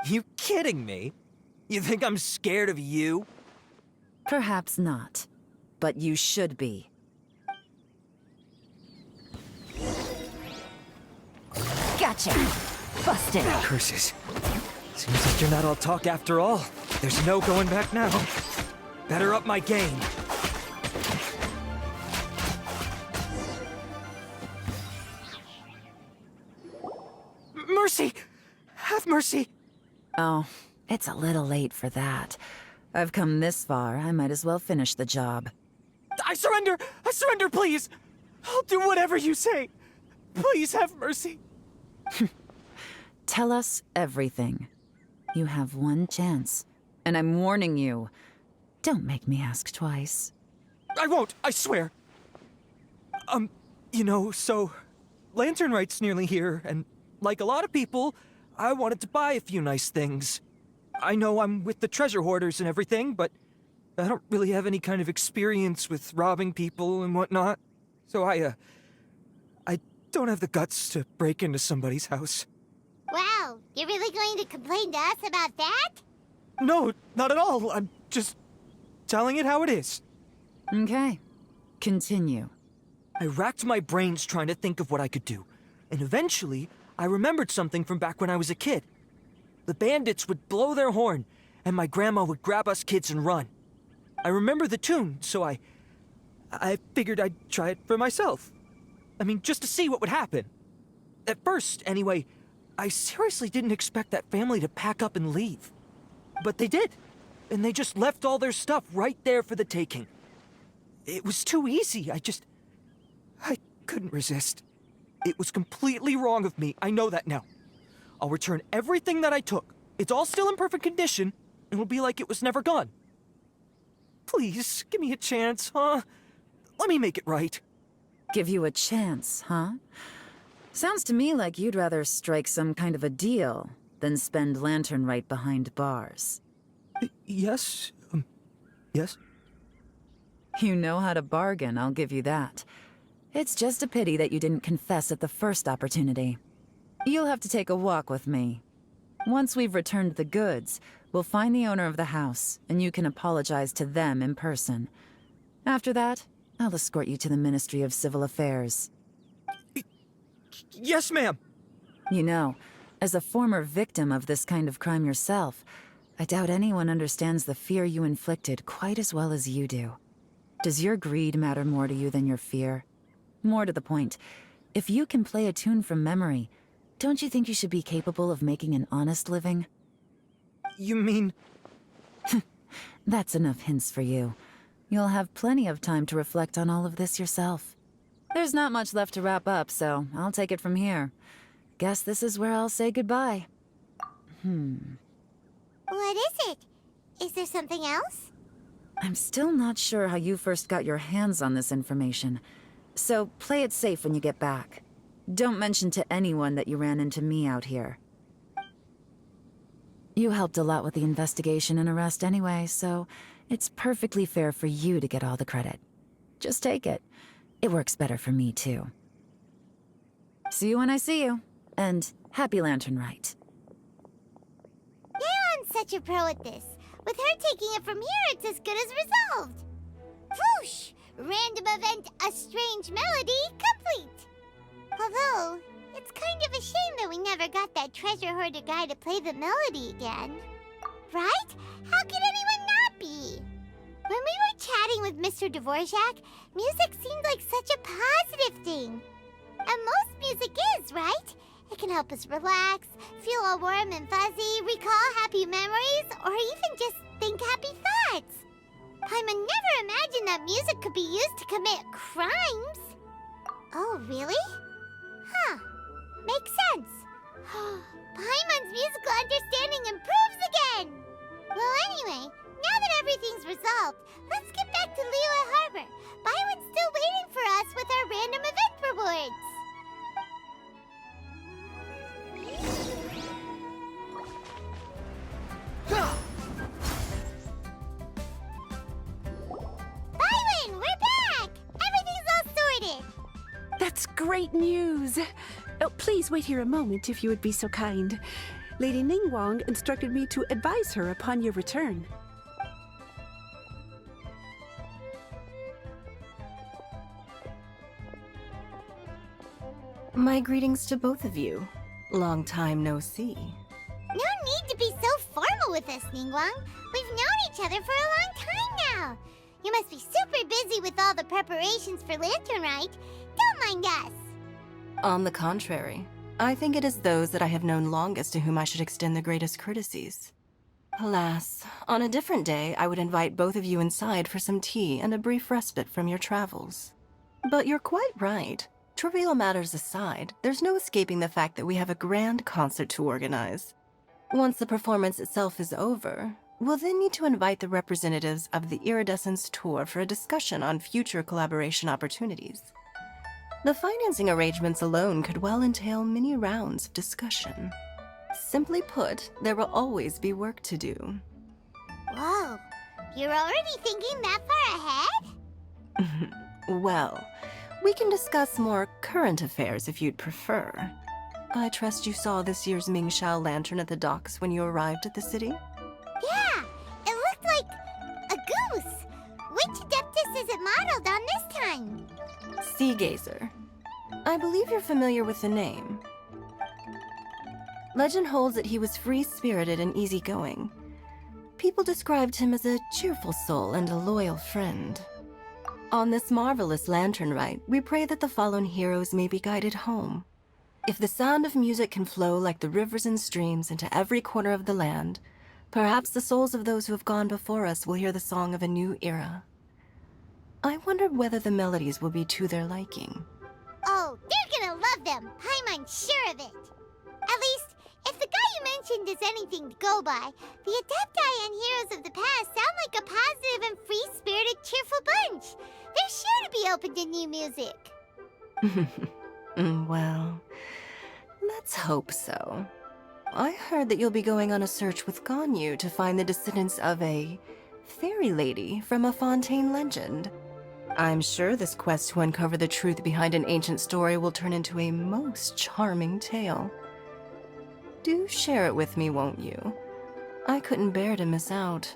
You kidding me? You think I'm scared of you? Perhaps not, but you should be. Gotcha! Busted! Curses. Seems like you're not all talk after all. There's no going back now. Better up my game. Mercy! Have mercy! Oh, it's a little late for that. I've come this far, I might as well finish the job. I surrender! I surrender, please! I'll do whatever you say. Please have mercy. Tell us everything. You have one chance, and I'm warning you. Don't make me ask twice. I won't, I swear. So Lantern Rite's nearly here, and like a lot of people, I wanted to buy a few nice things. I know I'm with the treasure hoarders and everything, but I don't really have any kind of experience with robbing people and whatnot. So I don't have the guts to break into somebody's house. Wow, you're really going to complain to us about that? No, not at all. I'm just telling it how it is. Okay, continue. I racked my brains trying to think of what I could do, and eventually, I remembered something from back when I was a kid. The bandits would blow their horn, and my grandma would grab us kids and run. I remember the tune, so I figured I'd try it for myself. I mean, just to see what would happen. At first, anyway, I seriously didn't expect that family to pack up and leave. But they did, and they just left all their stuff right there for the taking. It was too easy, I couldn't resist. It was completely wrong of me, I know that now. I'll return everything that I took. It's all still in perfect condition, and it'll be like it was never gone. Please, give me a chance, huh? Let me make it right. Give you a chance, huh? Sounds to me like you'd rather strike some kind of a deal than spend Lantern Rite behind bars. Yes? Yes? You know how to bargain, I'll give you that. It's just a pity that you didn't confess at the first opportunity. You'll have to take a walk with me. Once we've returned the goods, we'll find the owner of the house, and you can apologize to them in person. After that, I'll escort you to the Ministry of Civil Affairs. Yes, ma'am! You know, as a former victim of this kind of crime yourself, I doubt anyone understands the fear you inflicted quite as well as you do. Does your greed matter more to you than your fear? More to the point, if you can play a tune from memory, don't you think you should be capable of making an honest living? You mean... That's enough hints for you. You'll have plenty of time to reflect on all of this yourself. There's not much left to wrap up, so I'll take it from here. Guess this is where I'll say goodbye. What is it? Is there something else? I'm still not sure how you first got your hands on this information, so play it safe when you get back. Don't mention to anyone that you ran into me out here. You helped a lot with the investigation and arrest anyway, so it's perfectly fair for you to get all the credit. Just take it. It works better for me, too. See you when I see you, and happy Lantern Rite. Leon's such a pro at this. With her taking it from here, it's as good as resolved. Whoosh! Random event, a strange melody, complete! Although, it's kind of a shame that we never got that treasure hoarder guy to play the melody again. Right? How could anyone not be? When we were chatting with Mr. Dvorak, music seemed like such a positive thing. And most music is, right? It can help us relax, feel all warm and fuzzy, recall happy memories, or even just think happy thoughts. Paimon never imagined that music could be used to commit crimes. Oh, really? Huh. Makes sense. Paimon's musical understanding improves again! Well, anyway, now that everything's resolved, let's get back to Liyue Harbor. Byron's still waiting for us with our random event rewards. Byron, we're back! Everything's all sorted! That's great news! Oh, please wait here a moment if you would be so kind. Lady Ningguang instructed me to advise her upon your return. My greetings to both of you. Long time no see. No need to be so formal with us, Ningguang. We've known each other for a long time now. You must be super busy with all the preparations for Lantern Rite. Don't mind us. On the contrary, I think it is those that I have known longest to whom I should extend the greatest courtesies. Alas, on a different day, I would invite both of you inside for some tea and a brief respite from your travels. But you're quite right. Trivial matters aside, there's no escaping the fact that we have a grand concert to organize. Once the performance itself is over, we'll then need to invite the representatives of the Iridescence Tour for a discussion on future collaboration opportunities. The financing arrangements alone could well entail many rounds of discussion. Simply put, there will always be work to do. Whoa, you're already thinking that far ahead? Well, we can discuss more current affairs if you'd prefer. I trust you saw this year's Mingxiao lantern at the docks when you arrived at the city? Yeah, it looked like a goose. Which Adeptus is it modeled on this time? Sea Gazer. I believe you're familiar with the name. Legend holds that he was free-spirited and easygoing. People described him as a cheerful soul and a loyal friend. On this marvelous lantern rite, we pray that the fallen heroes may be guided home. If the sound of music can flow like the rivers and streams into every corner of the land, perhaps the souls of those who have gone before us will hear the song of a new era. I wondered whether the melodies will be to their liking. Oh, they're gonna love them. Paimon's sure of it. At least, if the guy you mentioned is anything to go by, the Adepti and Heroes of the Past sound like a positive and free-spirited, cheerful bunch. They're sure to be open to new music. Well, let's hope so. I heard that you'll be going on a search with Ganyu to find the descendants of a fairy lady from a Fontaine legend. I'm sure this quest to uncover the truth behind an ancient story will turn into a most charming tale. Do share it with me, won't you? I couldn't bear to miss out.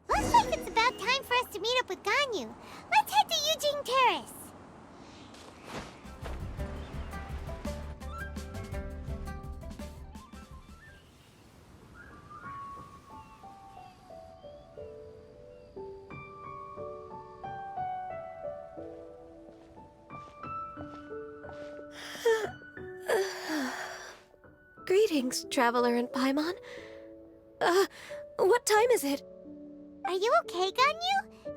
Looks like it's about time for us to meet up with Ganyu. Let's head to Eugene Terrace. Greetings, Traveler and Paimon. What time is it? Are you okay, Ganyu?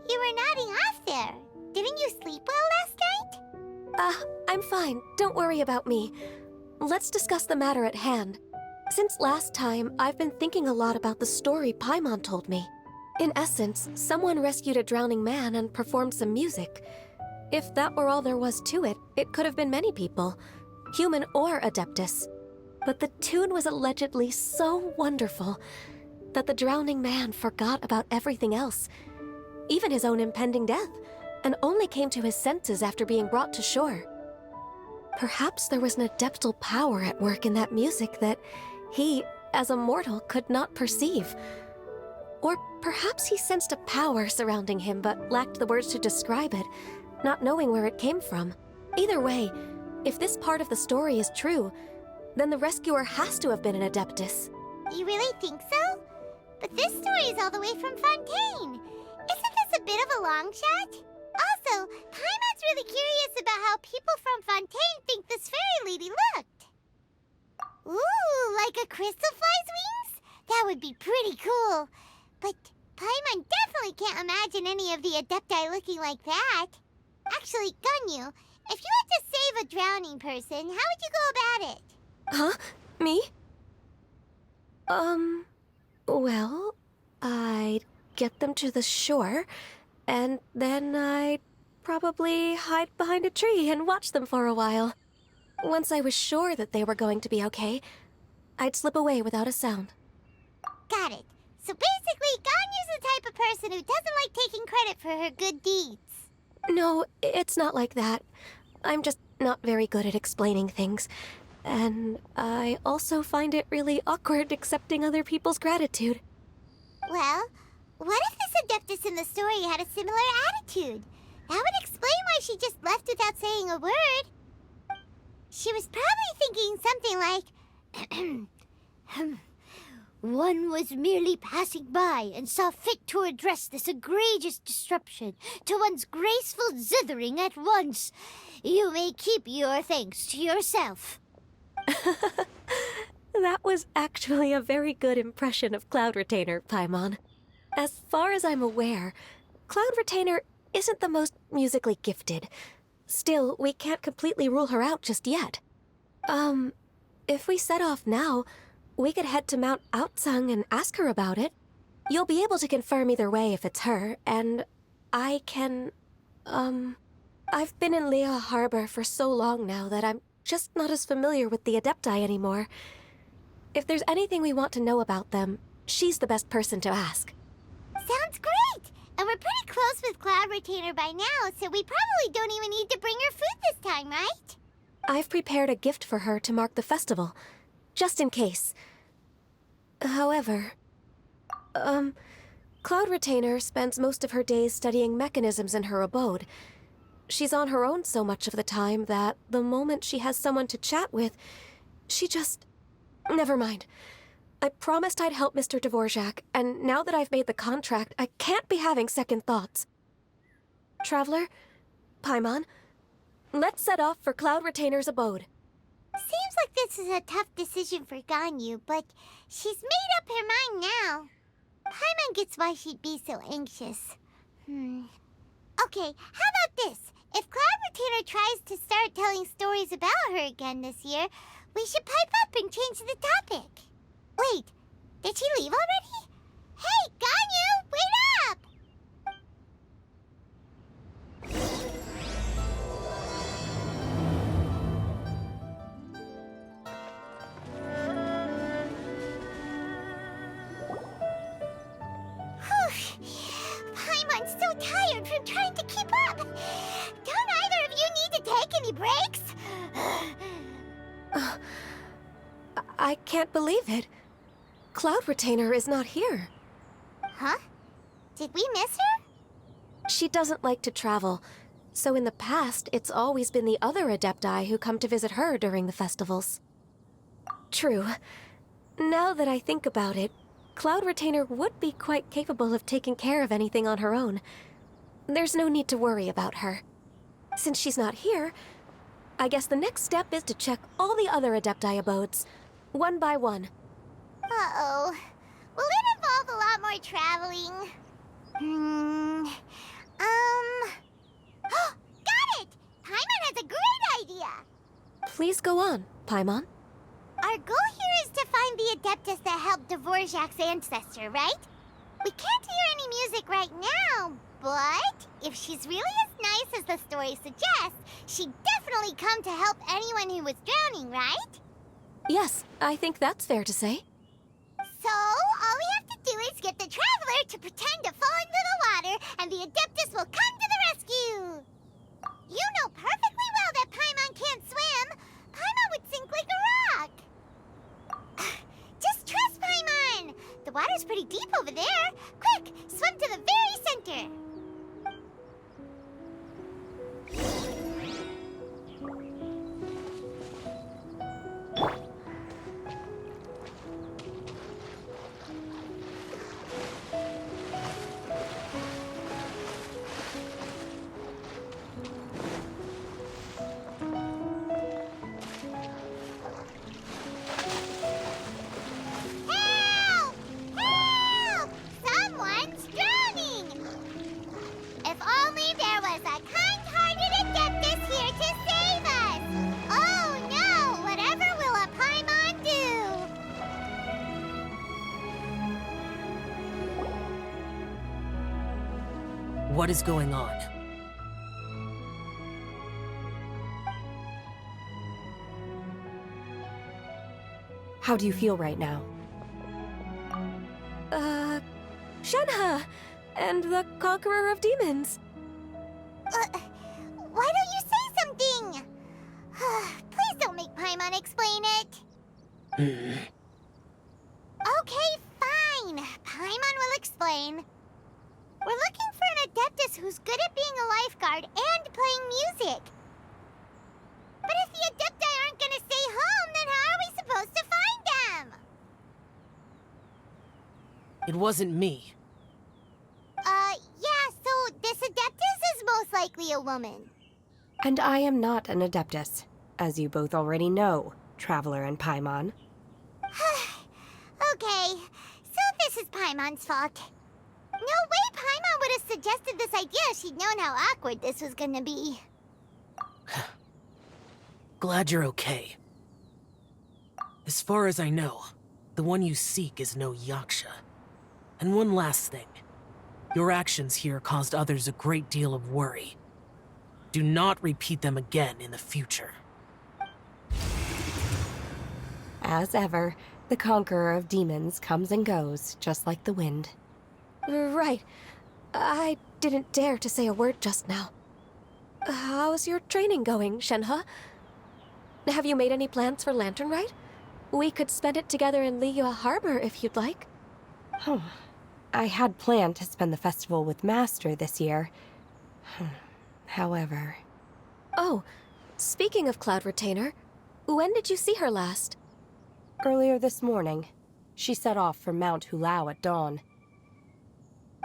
You were nodding off there. Didn't you sleep well last night? I'm fine. Don't worry about me. Let's discuss the matter at hand. Since last time, I've been thinking a lot about the story Paimon told me. In essence, someone rescued a drowning man and performed some music. If that were all there was to it, it could have been many people, human or Adeptus. But the tune was allegedly so wonderful that the drowning man forgot about everything else, even his own impending death, and only came to his senses after being brought to shore. Perhaps there was an adeptal power at work in that music that he, as a mortal, could not perceive. Or perhaps he sensed a power surrounding him but lacked the words to describe it, not knowing where it came from. Either way, if this part of the story is true, then the rescuer has to have been an Adeptus. You really think so? But this story is all the way from Fontaine. Isn't this a bit of a long shot? Also, Paimon's really curious about how people from Fontaine think this fairy lady looked. Ooh, like a crystal fly's wings? That would be pretty cool. But Paimon definitely can't imagine any of the Adepti looking like that. Actually, Ganyu, if you had to save a drowning person, how would you go about it? Huh? Me? Well, I'd get them to the shore, and then I'd probably hide behind a tree and watch them for a while. Once I was sure that they were going to be okay, I'd slip away without a sound. Got it. So basically, Ganyu's the type of person who doesn't like taking credit for her good deeds. No, it's not like that. I'm just not very good at explaining things. And I also find it really awkward accepting other people's gratitude. Well, what if this Adeptus in the story had a similar attitude? That would explain why she just left without saying a word. She was probably thinking something like, one was merely passing by and saw fit to address this egregious disruption to one's graceful zithering at once. You may keep your thanks to yourself. That was actually a very good impression of Cloud Retainer, Paimon. As far as I'm aware, Cloud Retainer isn't the most musically gifted. Still, we can't completely rule her out just yet. If we set off now, we could head to Mount Outsung and ask her about it. You'll be able to confirm either way if it's her, and I can, I've been in Lea Harbor for so long now that I'm just not as familiar with the Adepti anymore. If there's anything we want to know about them, she's the best person to ask. Sounds Sounds great! And we're pretty close with Cloud Retainer by now, so we probably don't even need to bring her food this time, right? I've prepared a gift for her to mark the festival, just in case. However, Cloud Retainer spends most of her days studying mechanisms in her abode. She's on her own so much of the time that the moment she has someone to chat with, she just... Never mind. I promised I'd help Mr. Dvorak, and now that I've made the contract, I can't be having second thoughts. Traveler, Paimon, let's set off for Cloud Retainer's abode. Seems like this is a tough decision for Ganyu, but she's made up her mind now. Paimon gets why she'd be so anxious. Okay, how about this? If Cloud Retainer tries to start telling stories about her again this year, we should pipe up and change the topic. Wait, did she leave already? Hey, Ganyu, wait up! Paimon's so tired from trying to keep up. Don't either of you need to take any breaks? I can't believe it. Cloud Retainer is not here. Huh? Did we miss her? She doesn't like to travel, so in the past, it's always been the other Adepti who come to visit her during the festivals. True. Now that I think about it, Cloud Retainer would be quite capable of taking care of anything on her own. There's no need to worry about her. Since she's not here, I guess the next step is to check all the other Adepti abodes, one by one. Uh-oh. Will it involve a lot more traveling? Got it! Paimon has a great idea! Please go on, Paimon. Our goal here is to find the Adeptus that helped Dvorak's ancestor, right? We can't hear any music right now, but if she's really as nice as the story suggests, she'd definitely come to help anyone who was drowning, right? Yes, I think that's fair to say. So, all we have to do is get the Traveler to pretend to fall into the water, and the Adeptus will come to the rescue! You know perfectly well that Paimon can't swim! Paimon would sink like a rock! Just trust Paimon! The water's pretty deep over there! Quick, swim to the very center! Help! Help! Someone's drowning! If only there was a kind-hearted Adeptus here to save us! Oh no! Whatever will a Paimon do? What is going on? How do you feel right now? Shenhe! And the Conqueror of Demons! Why don't you say something? Please don't make Paimon explain it. Okay, fine. Paimon will explain. We're looking for an Adeptus who's good at being a lifeguard and playing music. But if the Adepti aren't gonna stay home, then how are we supposed to find them? It wasn't me. Yeah, so this Adeptus is most likely a woman. And I am not an Adeptus, as you both already know, Traveler and Paimon. Okay, so this is Paimon's fault. No way Paimon would have suggested this idea if she'd known how awkward this was gonna be. Glad you're okay. As far as I know, the one you seek is no Yaksha. And one last thing. Your actions here caused others a great deal of worry. Do not repeat them again in the future. As ever, the Conqueror of Demons comes and goes, just like the wind. Right. I didn't dare to say a word just now. How's your training going, Shenhe? Have you made any plans for Lantern Rite? We could spend it together in Liyue Harbor if you'd like. I had planned to spend the festival with Master this year. However... Oh, speaking of Cloud Retainer, when did you see her last? Earlier this morning, she set off for Mount Hulao at dawn.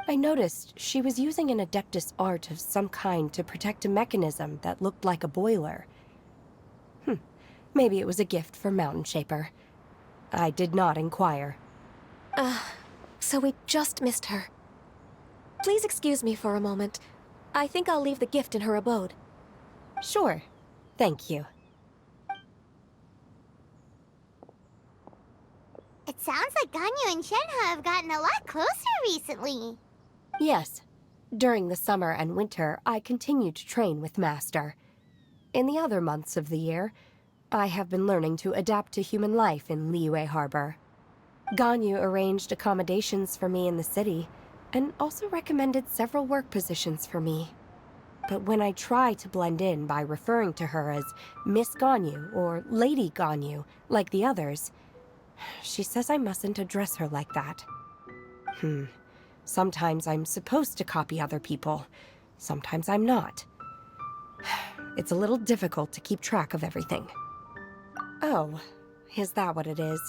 I noticed she was using an Adeptus art of some kind to protect a mechanism that looked like a boiler. Maybe it was a gift for Mountain Shaper. I did not inquire. So we just missed her. Please excuse me for a moment. I think I'll leave the gift in her abode. Sure. Thank you. It sounds like Ganyu and Shenhe have gotten a lot closer recently. Yes. During the summer and winter, I continued to train with Master. In the other months of the year, I have been learning to adapt to human life in Liyue Harbor. Ganyu arranged accommodations for me in the city, and also recommended several work positions for me. But when I try to blend in by referring to her as Miss Ganyu or Lady Ganyu, like the others, she says I mustn't address her like that. Sometimes I'm supposed to copy other people, sometimes I'm not. It's a little difficult to keep track of everything. Oh, is that what it is?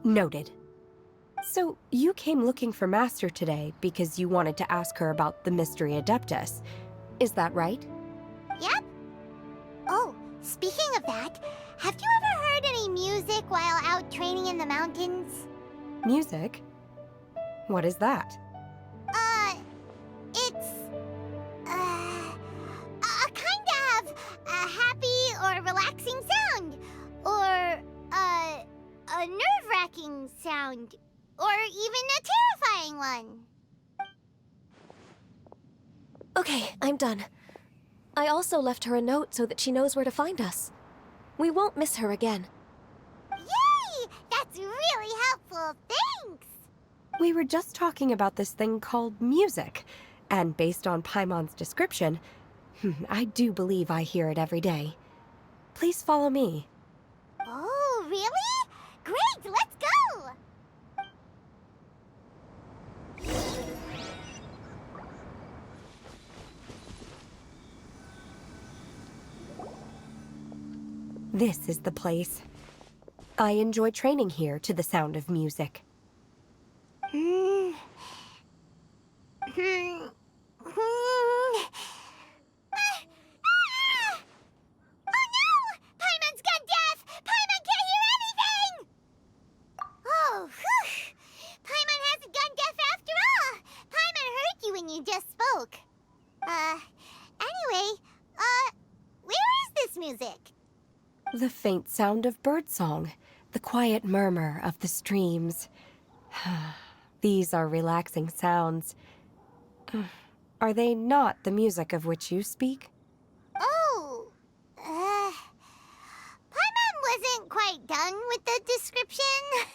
Noted. So, you came looking for Master today because you wanted to ask her about the Mystery Adeptus. Is that right? Yep. Oh, speaking of that, have you ever heard any music while out training in the mountains? Music? What is that? It's... a kind of a happy or relaxing sound. Or, a nerve-wracking sound. Or even a terrifying one. Okay, I'm done. I also left her a note so that she knows where to find us. We won't miss her again. Yay! That's really helpful. Thanks! We were just talking about this thing called music, and based on Paimon's description, I do believe I hear it every day. Please follow me. Oh, really? Great, let's go! This is the place. I enjoy training here to the sound of music. Oh no! Paimon's gone deaf! Paimon can't hear anything! Oh, whew! Paimon hasn't gone deaf after all! Paimon heard you when you just spoke. Anyway, where is this music? The faint sound of birdsong, the quiet murmur of the streams. These are relaxing sounds. Are they not the music of which you speak? Oh, Paimon wasn't quite done with the description.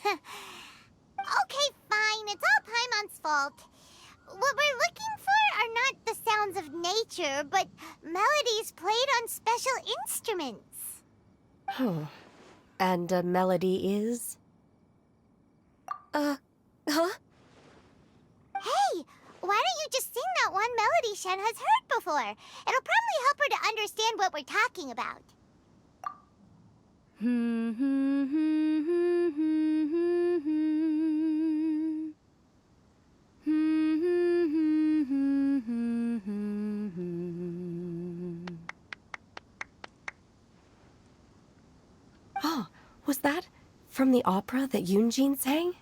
Okay, fine, it's all Paimon's fault. What we're looking for are not the sounds of nature, but melodies played on special instruments. And a melody is? Huh? Hey, why don't you just sing that one melody Shen has heard before? It'll probably help her to understand what we're talking about. Oh, was that from the opera that Yunjin sang?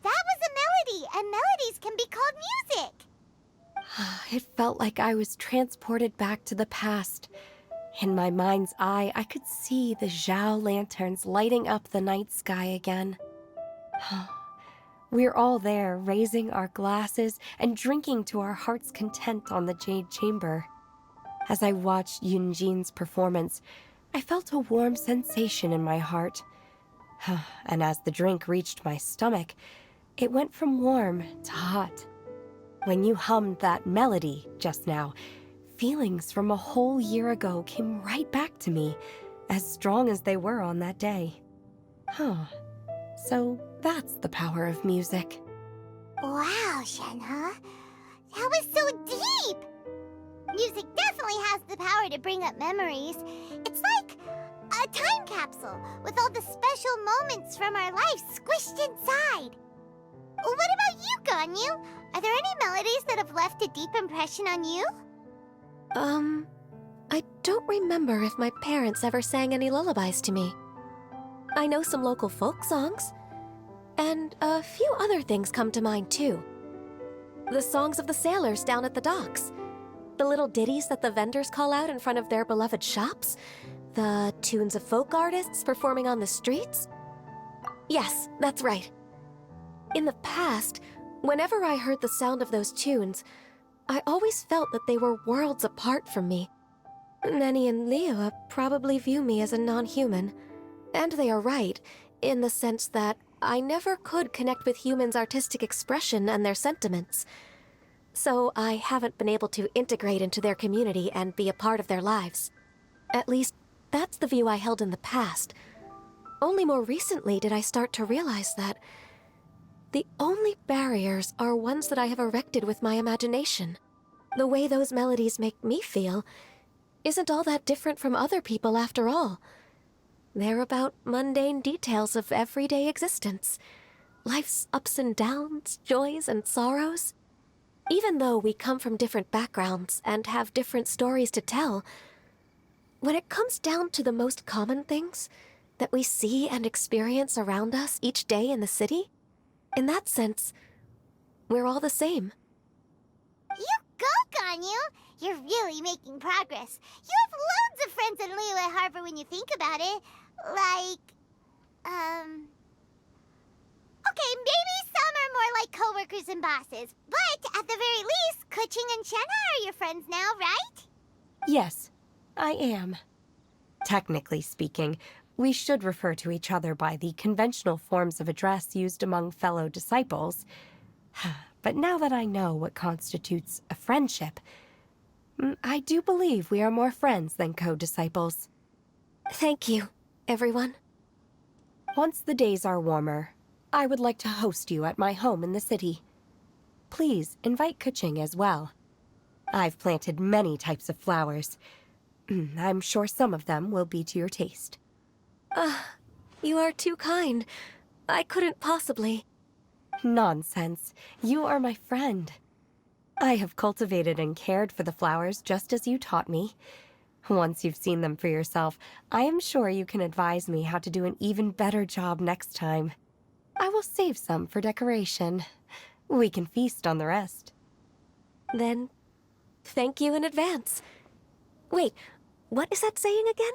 That was a melody, and melodies can be called music. It felt like I was transported back to the past. In my mind's eye, I could see the Zhao lanterns lighting up the night sky again. We're all there, raising our glasses and drinking to our heart's content on the Jade Chamber. As I watched Yunjin's performance, I felt a warm sensation in my heart. And as the drink reached my stomach, It went from warm to hot. When you hummed that melody just now, feelings from a whole year ago came right back to me, as strong as they were on that day. Huh. So that's the power of music. Wow, Shenhe. That was so deep! Music definitely has the power to bring up memories. It's like a time capsule with all the special moments from our lives squished inside. What about you, Ganyu? Are there any melodies that have left a deep impression on you? I don't remember if my parents ever sang any lullabies to me. I know some local folk songs, and a few other things come to mind too. The songs of the sailors down at the docks, the little ditties that the vendors call out in front of their beloved shops, the tunes of folk artists performing on the streets. Yes, that's right. In the past, whenever I heard the sound of those tunes, I always felt that they were worlds apart from me. Nenny and Liyue probably view me as a non-human, and they are right, in the sense that I never could connect with humans' artistic expression and their sentiments. So I haven't been able to integrate into their community and be a part of their lives. At least, that's the view I held in the past. Only more recently did I start to realize that the only barriers are ones that I have erected with my imagination. The way those melodies make me feel isn't all that different from other people after all. They're about mundane details of everyday existence. Life's ups and downs, joys and sorrows. Even though we come from different backgrounds and have different stories to tell, when it comes down to the most common things that we see and experience around us each day in the city, in that sense, we're all the same. You go, Ganyu! You're really making progress. You have loads of friends in Liyue Harbor when you think about it. Okay, maybe some are more like coworkers and bosses, but at the very least, Keqing and Shenhe are your friends now, right? Yes, I am. Technically speaking, we should refer to each other by the conventional forms of address used among fellow disciples. But now that I know what constitutes a friendship, I do believe we are more friends than co-disciples. Thank you, everyone. Once the days are warmer, I would like to host you at my home in the city. Please invite Keqing as well. I've planted many types of flowers. I'm sure some of them will be to your taste. You are too kind. I couldn't possibly. Nonsense. You are my friend. I have cultivated and cared for the flowers just as you taught me. Once you've seen them for yourself, I am sure you can advise me how to do an even better job next time. I will save some for decoration. We can feast on the rest. Then, thank you in advance. Wait, what is that saying again?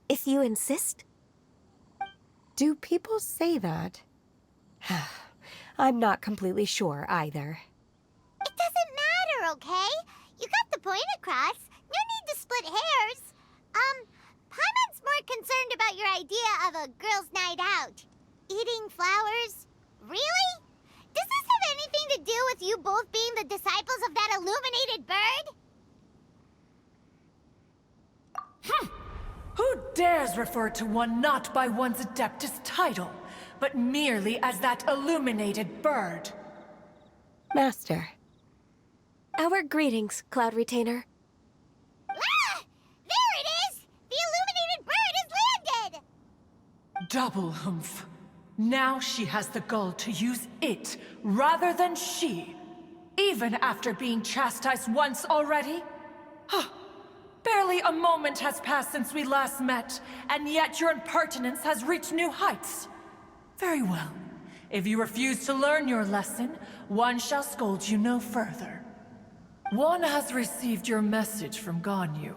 If you insist? Do people say that? I'm not completely sure either. It doesn't matter, okay? You got the point across. No need to split hairs. Paimon's more concerned about your idea of a girls' night out. Eating flowers? Really? Does this have anything to do with you both being the disciples of that illuminated bird? Who dares refer to one not by one's Adeptus title, but merely as that illuminated bird? Master. Our greetings, Cloud Retainer. Ah! There it is! The illuminated bird has landed! Double humph. Now she has the gall to use it rather than she, even after being chastised once already? Barely a moment has passed since we last met, and yet your impertinence has reached new heights. Very well. If you refuse to learn your lesson, one shall scold you no further. One has received your message from Ganyu.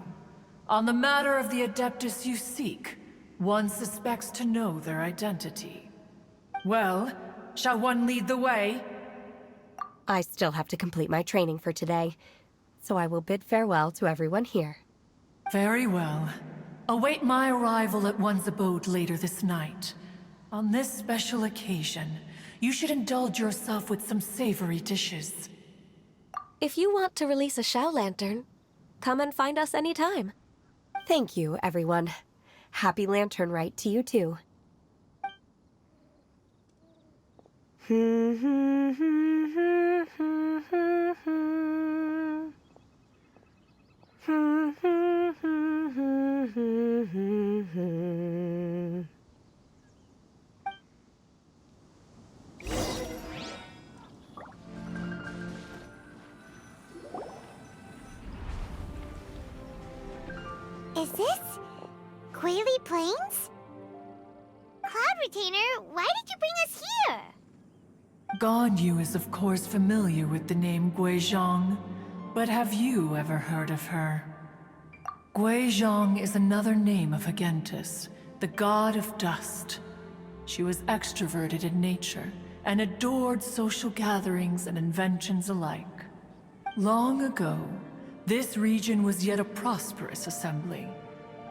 On the matter of the Adeptus you seek, one suspects to know their identity. Well, shall one lead the way? I still have to complete my training for today, so I will bid farewell to everyone here. Very well. Await my arrival at one's abode later this night. On this special occasion, you should indulge yourself with some savory dishes. If you want to release a Shao Lantern, come and find us anytime. Thank you, everyone. Happy Lantern Rite to you too. Is this Quaily Plains? Cloud Retainer, why did you bring us here? Ganyu is of course familiar with the name Guizhong, but have you ever heard of her? Guizhong is another name of Agentis, the god of dust. She was extroverted in nature and adored social gatherings and inventions alike. Long ago, this region was yet a prosperous assembly.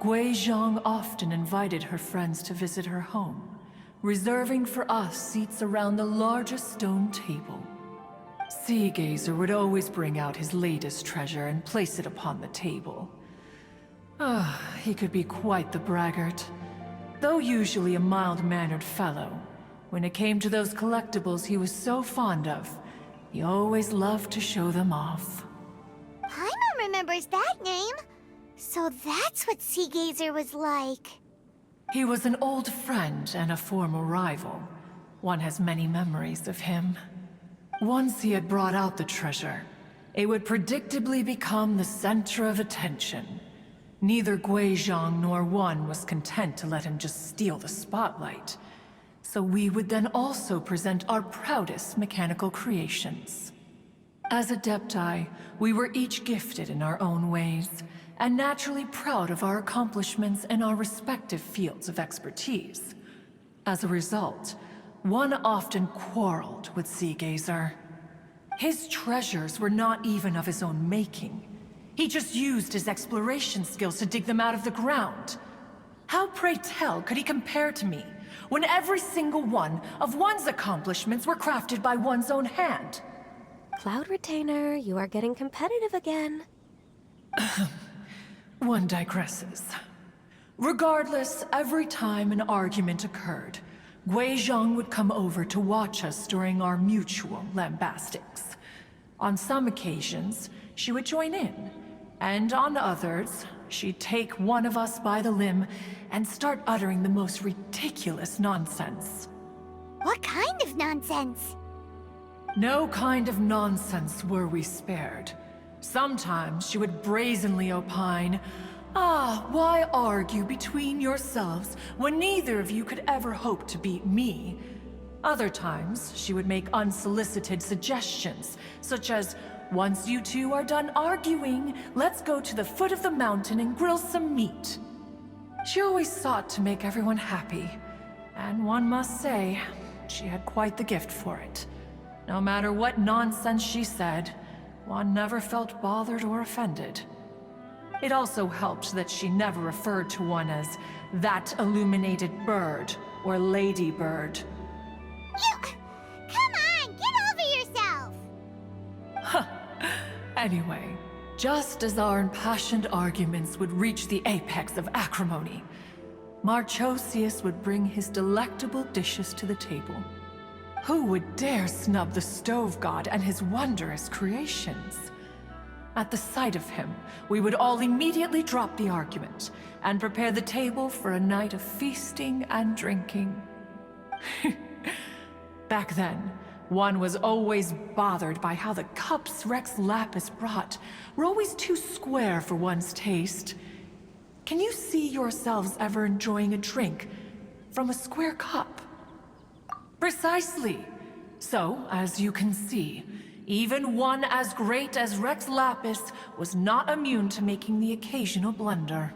Guizhong often invited her friends to visit her home, reserving for us seats around the largest stone table. Sea Gazer would always bring out his latest treasure and place it upon the table. He could be quite the braggart. Though usually a mild-mannered fellow, when it came to those collectibles he was so fond of, he always loved to show them off. Paimon remembers that name. So that's what Sea Gazer was like. He was an old friend and a former rival. One has many memories of him. Once he had brought out the treasure, it would predictably become the center of attention. Neither Guizhong nor One was content to let him just steal the spotlight. So we would then also present our proudest mechanical creations. As Adepti, we were each gifted in our own ways, and naturally proud of our accomplishments in our respective fields of expertise. As a result, One often quarreled with Sea Gazer. His treasures were not even of his own making. He just used his exploration skills to dig them out of the ground. How, pray tell, could he compare to me, when every single one of One's accomplishments were crafted by one's own hand? Cloud Retainer, you are getting competitive again. One digresses. Regardless, every time an argument occurred, Guizhong would come over to watch us during our mutual lambastics. On some occasions, she would join in, and on others, she'd take one of us by the limb and start uttering the most ridiculous nonsense. What kind of nonsense? No kind of nonsense were we spared. Sometimes she would brazenly opine, why argue between yourselves when neither of you could ever hope to beat me? Other times, she would make unsolicited suggestions, such as, once you two are done arguing, let's go to the foot of the mountain and grill some meat. She always sought to make everyone happy, and one must say, she had quite the gift for it. No matter what nonsense she said, One never felt bothered or offended. It also helped that she never referred to One as that illuminated bird or lady bird. Come on, get over yourself! Anyway, just as our impassioned arguments would reach the apex of acrimony, Marchosius would bring his delectable dishes to the table. Who would dare snub the stove god and his wondrous creations? At the sight of him, we would all immediately drop the argument and prepare the table for a night of feasting and drinking. Back then, One was always bothered by how the cups Rex Lapis brought were always too square for one's taste. Can you see yourselves ever enjoying a drink from a square cup? Precisely. So, as you can see, even one as great as Rex Lapis was not immune to making the occasional blunder.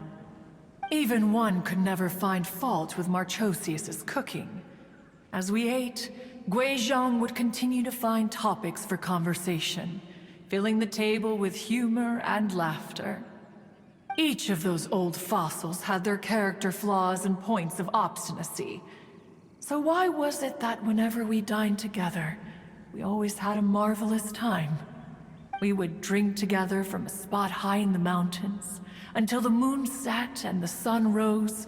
Even One could never find fault with Marchosius's cooking. As we ate, Guizhong would continue to find topics for conversation, filling the table with humor and laughter. Each of those old fossils had their character flaws and points of obstinacy. So why was it that whenever we dined together, we always had a marvelous time? We would drink together from a spot high in the mountains, until the moon set and the sun rose,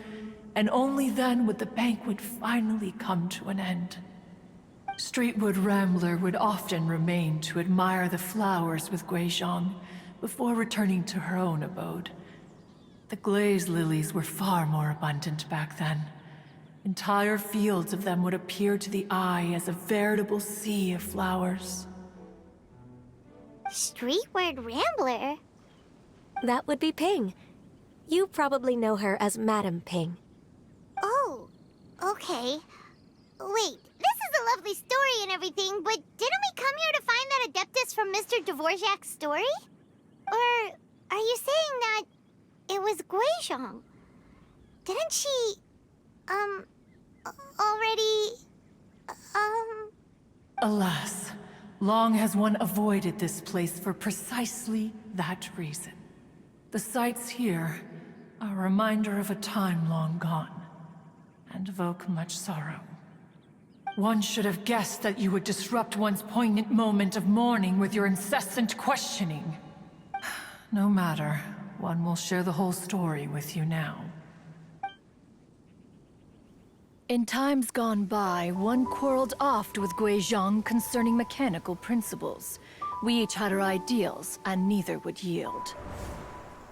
and only then would the banquet finally come to an end. Streetwood Rambler would often remain to admire the flowers with Guizhong before returning to her own abode. The glaze lilies were far more abundant back then. Entire fields of them would appear to the eye as a veritable sea of flowers. Streetward Rambler? That would be Ping. You probably know her as Madam Ping. Oh, okay. Wait, this is a lovely story and everything, but didn't we come here to find that Adeptus from Mr. Dvorak's story? Or are you saying that it was Guizhong? Didn't she, already, Alas, long has one avoided this place for precisely that reason. The sights here are a reminder of a time long gone, and evoke much sorrow. One should have guessed that you would disrupt one's poignant moment of mourning with your incessant questioning. No matter, one will share the whole story with you now. In times gone by, one quarreled oft with Guizhong concerning mechanical principles. We each had our ideals, and neither would yield.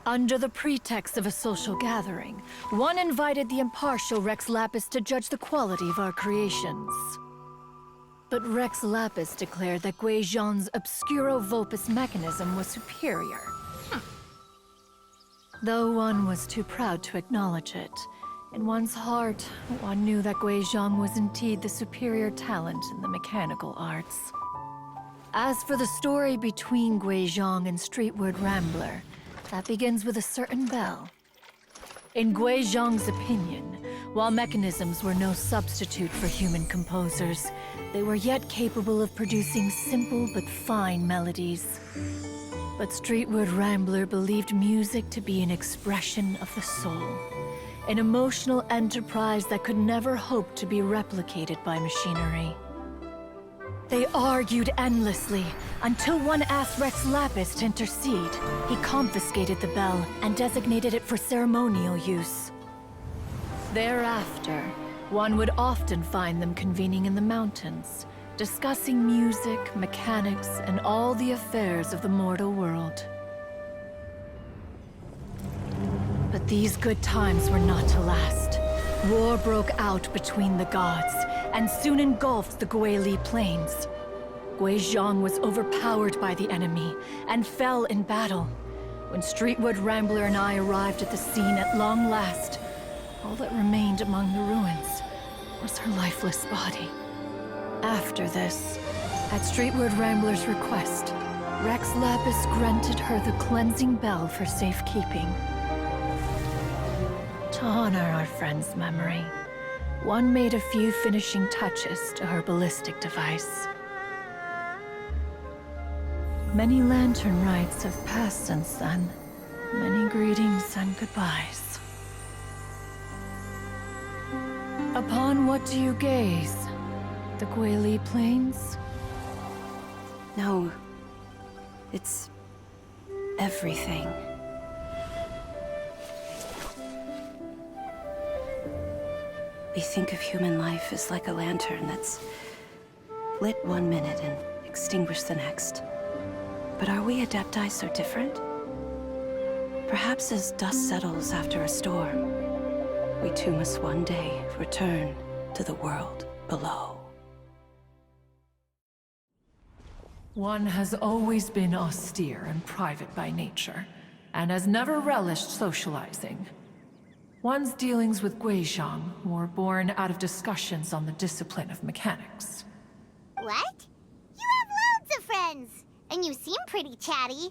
Under the pretext of a social gathering, one invited the impartial Rex Lapis to judge the quality of our creations. But Rex Lapis declared that Guizhong's Obscuro Vulpus mechanism was superior. Though one was too proud to acknowledge it, in one's heart, one knew that Guizhong was indeed the superior talent in the mechanical arts. As for the story between Guizhong and Streetward Rambler, that begins with a certain bell. In Guizhong's opinion, while mechanisms were no substitute for human composers, they were yet capable of producing simple but fine melodies. But Streetward Rambler believed music to be an expression of the soul, an emotional enterprise that could never hope to be replicated by machinery. They argued endlessly, until one asked Rex Lapis to intercede. He confiscated the bell and designated it for ceremonial use. Thereafter, one would often find them convening in the mountains, discussing music, mechanics, and all the affairs of the mortal world. But these good times were not to last. War broke out between the gods, and soon engulfed the Guili plains. Guizhong was overpowered by the enemy, and fell in battle. When Streetwood Rambler and I arrived at the scene at long last, all that remained among the ruins was her lifeless body. After this, at Streetwood Rambler's request, Rex Lapis granted her the cleansing bell for safekeeping. To honor our friend's memory, one made a few finishing touches to her ballistic device. Many lantern rites have passed since then. Many greetings and goodbyes. Upon what do you gaze? The Guili Plains? No. It's everything. We think of human life as like a lantern that's lit one minute and extinguished the next. But are we Adepti so different? Perhaps as dust settles after a storm, we too must one day return to the world below. One has always been austere and private by nature, and has never relished socializing. One's dealings with Guizhong were born out of discussions on the discipline of mechanics. What? You have loads of friends, and you seem pretty chatty.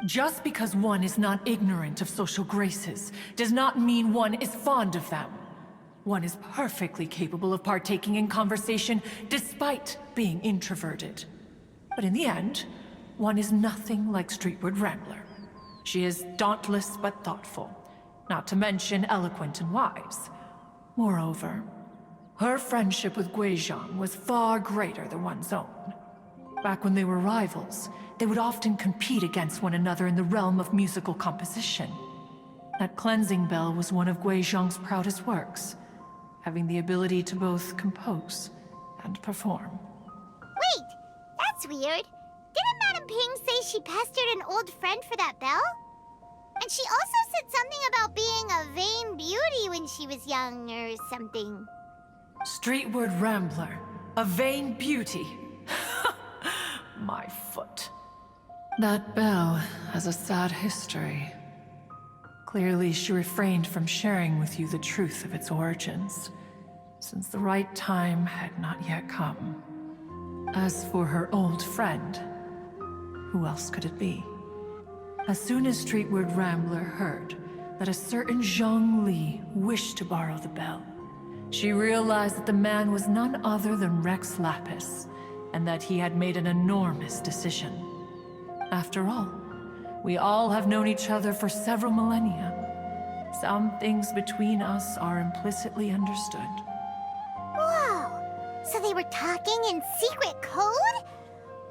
Just because one is not ignorant of social graces does not mean one is fond of them. One is perfectly capable of partaking in conversation despite being introverted. But in the end, one is nothing like Streetward Rambler. She is dauntless but thoughtful, not to mention eloquent and wise. Moreover, Her friendship with Guizhong was far greater than one's own. Back when they were rivals, they would often compete against one another in the realm of musical composition. That cleansing bell was one of Guizhong's proudest works, having the ability to both compose and perform. Wait, that's weird. Didn't Madame Ping say she pestered an old friend for that bell? And she also said something about being a vain beauty when she was young or something. Streetward Rambler, a vain beauty. My foot. That bell has a sad history. Clearly, she refrained from sharing with you the truth of its origins, since the right time had not yet come. As for her old friend, who else could it be? As soon as Streetward Rambler heard that a certain Zhang Li wished to borrow the bell, she realized that the man was none other than Rex Lapis, and that he had made an enormous decision. After all, we all have known each other for several millennia. Some things between us are implicitly understood. Whoa! So they were talking in secret code?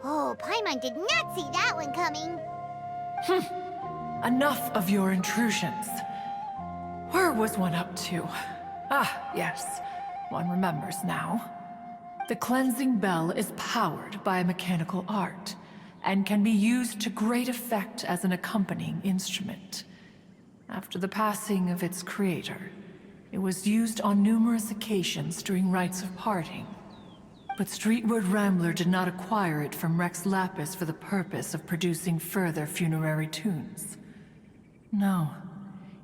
Oh, Paimon did not see that one coming. Enough of your intrusions. Where was one up to? Ah, yes. One remembers now. The cleansing bell is powered by a mechanical art, and can be used to great effect as an accompanying instrument. After the passing of its creator, it was used on numerous occasions during rites of parting. But Streetward Rambler did not acquire it from Rex Lapis for the purpose of producing further funerary tunes. No.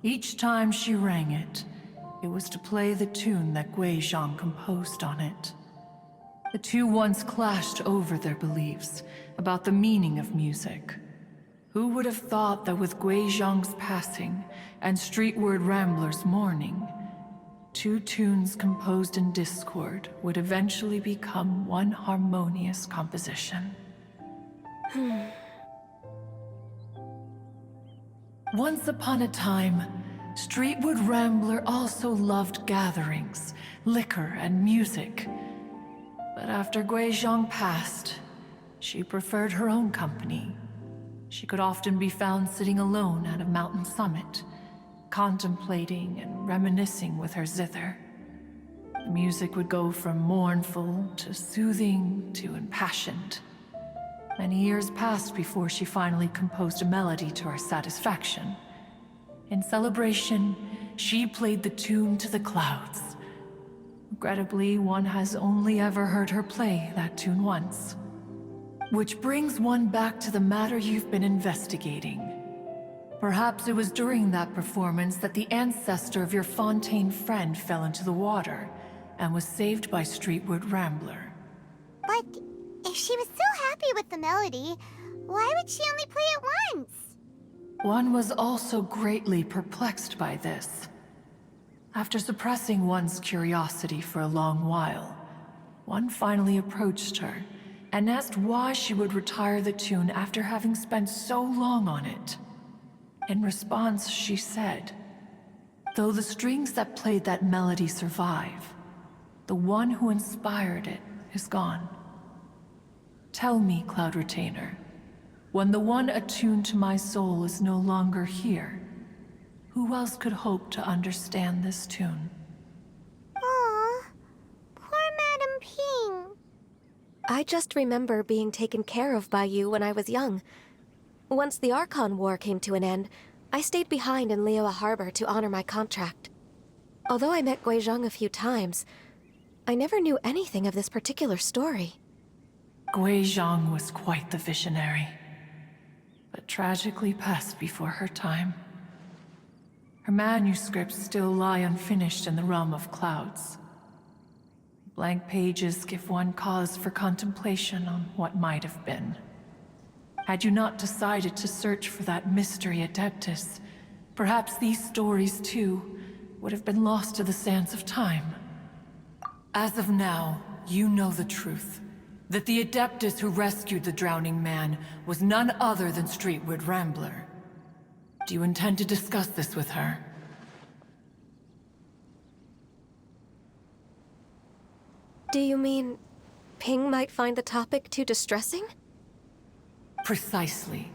Each time she rang it, it was to play the tune that Guizhong composed on it. The two once clashed over their beliefs about the meaning of music. Who would have thought that with Guizhong's passing and Streetward Rambler's mourning, two tunes composed in discord would eventually become one harmonious composition? Once upon a time, Streetward Rambler also loved gatherings, liquor, and music. But after Guizhong passed, she preferred her own company. She could often be found sitting alone at a mountain summit, contemplating and reminiscing with her zither. The music would go from mournful to soothing to impassioned. Many years passed before she finally composed a melody to her satisfaction. In celebration, she played the tune to the clouds. Regrettably, one has only ever heard her play that tune once. Which brings one back to the matter you've been investigating. Perhaps it was during that performance that the ancestor of your Fontaine friend fell into the water and was saved by Streetward Rambler. But if she was so happy with the melody, why would she only play it once? One was also greatly perplexed by this. After suppressing one's curiosity for a long while, one finally approached her and asked why she would retire the tune after having spent so long on it. In response, she said, "Though the strings that played that melody survive, the one who inspired it is gone. Tell me, Cloud Retainer, when the one attuned to my soul is no longer here, who else could hope to understand this tune?" Aw, poor Madame Ping. I just remember being taken care of by you when I was young. Once the Archon War came to an end, I stayed behind in Liyue Harbor to honor my contract. Although I met Guizhong a few times, I never knew anything of this particular story. Guizhong was quite the visionary, but tragically passed before her time. Her manuscripts still lie unfinished in the realm of clouds. Blank pages give one cause for contemplation on what might have been. Had you not decided to search for that mystery Adeptus, perhaps these stories, too, would have been lost to the sands of time. As of now, you know the truth. That the Adeptus who rescued the drowning man was none other than Streetward Rambler. Do you intend to discuss this with her? Do you mean Ping might find the topic too distressing? Precisely.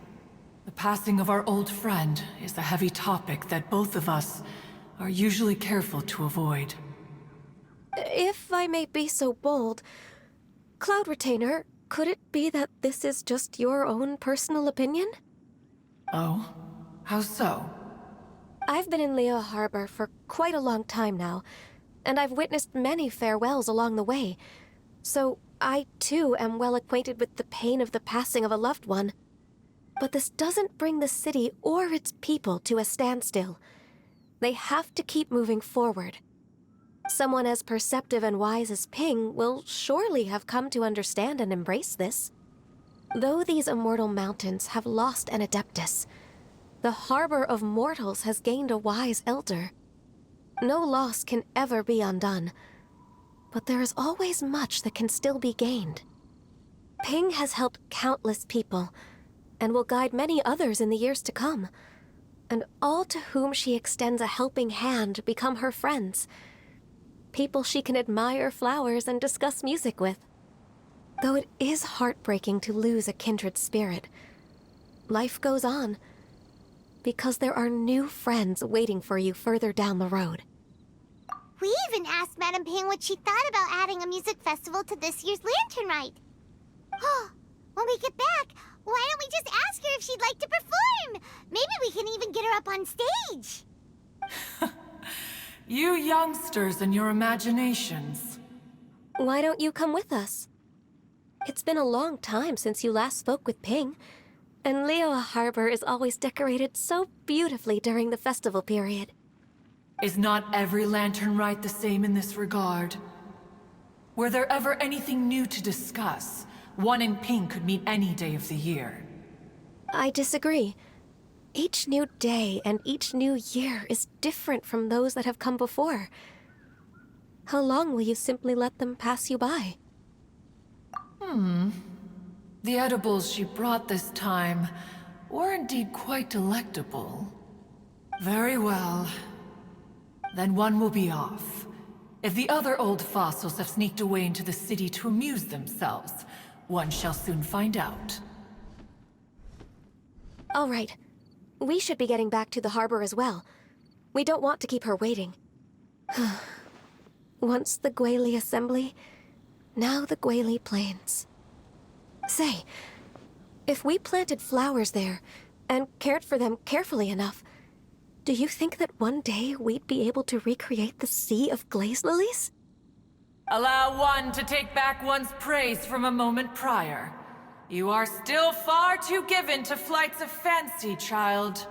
The passing of our old friend is a heavy topic that both of us are usually careful to avoid. If I may be so bold, Cloud Retainer, could it be that this is just your own personal opinion? Oh? How so? I've been in Liyue Harbor for quite a long time now, and I've witnessed many farewells along the way, so I too am well acquainted with the pain of the passing of a loved one. But this doesn't bring the city or its people to a standstill. They have to keep moving forward. Someone as perceptive and wise as Ping will surely have come to understand and embrace this. Though these immortal mountains have lost an Adeptus, the harbor of mortals has gained a wise elder. No loss can ever be undone, but there is always much that can still be gained. Ping has helped countless people, and will guide many others in the years to come. And all to whom she extends a helping hand become her friends. People she can admire flowers and discuss music with. Though it is heartbreaking to lose a kindred spirit, life goes on, because there are new friends waiting for you further down the road. We even asked Madame Ping what she thought about adding a music festival to this year's Lantern Rite. Oh, when we get back, why don't we just ask her if she'd like to perform? Maybe we can even get her up on stage. You youngsters and your imaginations. Why don't you come with us? It's been a long time since you last spoke with Ping, and Liyue Harbor is always decorated so beautifully during the festival period. Is not every Lantern Rite the same in this regard? Were there ever anything new to discuss? One in Ping could meet any day of the year. I disagree. Each new day and each new year is different from those that have come before. How long will you simply let them pass you by? The edibles she brought this time were indeed quite delectable. Very well. Then one will be off. If the other old fossils have sneaked away into the city to amuse themselves, one shall soon find out. All right. We should be getting back to the harbor as well. We don't want to keep her waiting. Once the Guili Assembly, now the Guili Plains. Say, if we planted flowers there, and cared for them carefully enough, do you think that one day we'd be able to recreate the Sea of Glaze Lilies? Allow one to take back one's praise from a moment prior. You are still far too given to flights of fancy, child.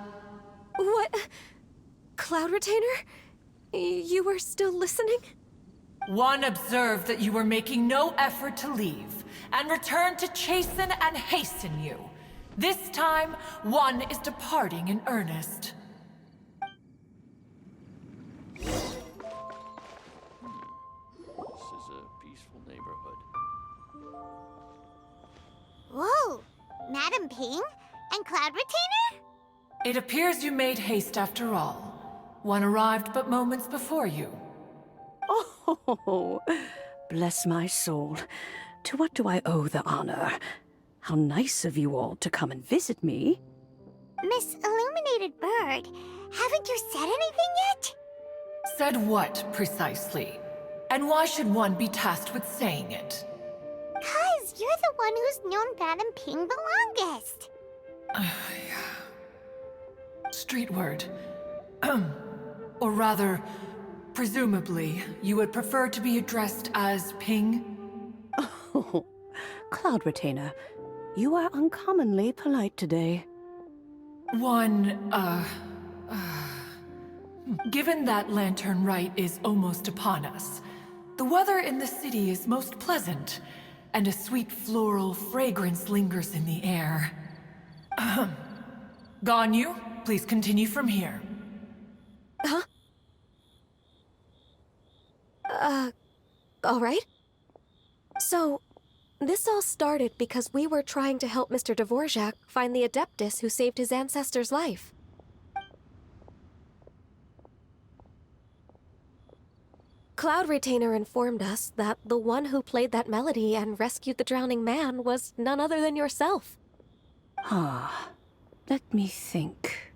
What? Cloud Retainer? You were still listening? One observed that you were making no effort to leave, and returned to chasten and hasten you. This time, one is departing in earnest. This is a peaceful neighborhood. Whoa! Madame Ping? And Cloud Retainer? It appears you made haste after all. One arrived but moments before you. Oh, bless my soul. To what do I owe the honor? How nice of you all to come and visit me. Miss Illuminated Bird, haven't you said anything yet? Said what, precisely? And why should one be tasked with saying it? 'Cause you're the one who's known Madame Ping the longest. Street word. Or rather, presumably, you would prefer to be addressed as Ping? Oh, Cloud Retainer, you are uncommonly polite today. Given that Lantern Rite is almost upon us, the weather in the city is most pleasant, and a sweet floral fragrance lingers in the air. Ganyu, please continue from here. Huh? All right. So, this all started because we were trying to help Mr. Dvorak find the Adeptus who saved his ancestor's life. Cloud Retainer informed us that the one who played that melody and rescued the drowning man was none other than yourself. Ah, let me think.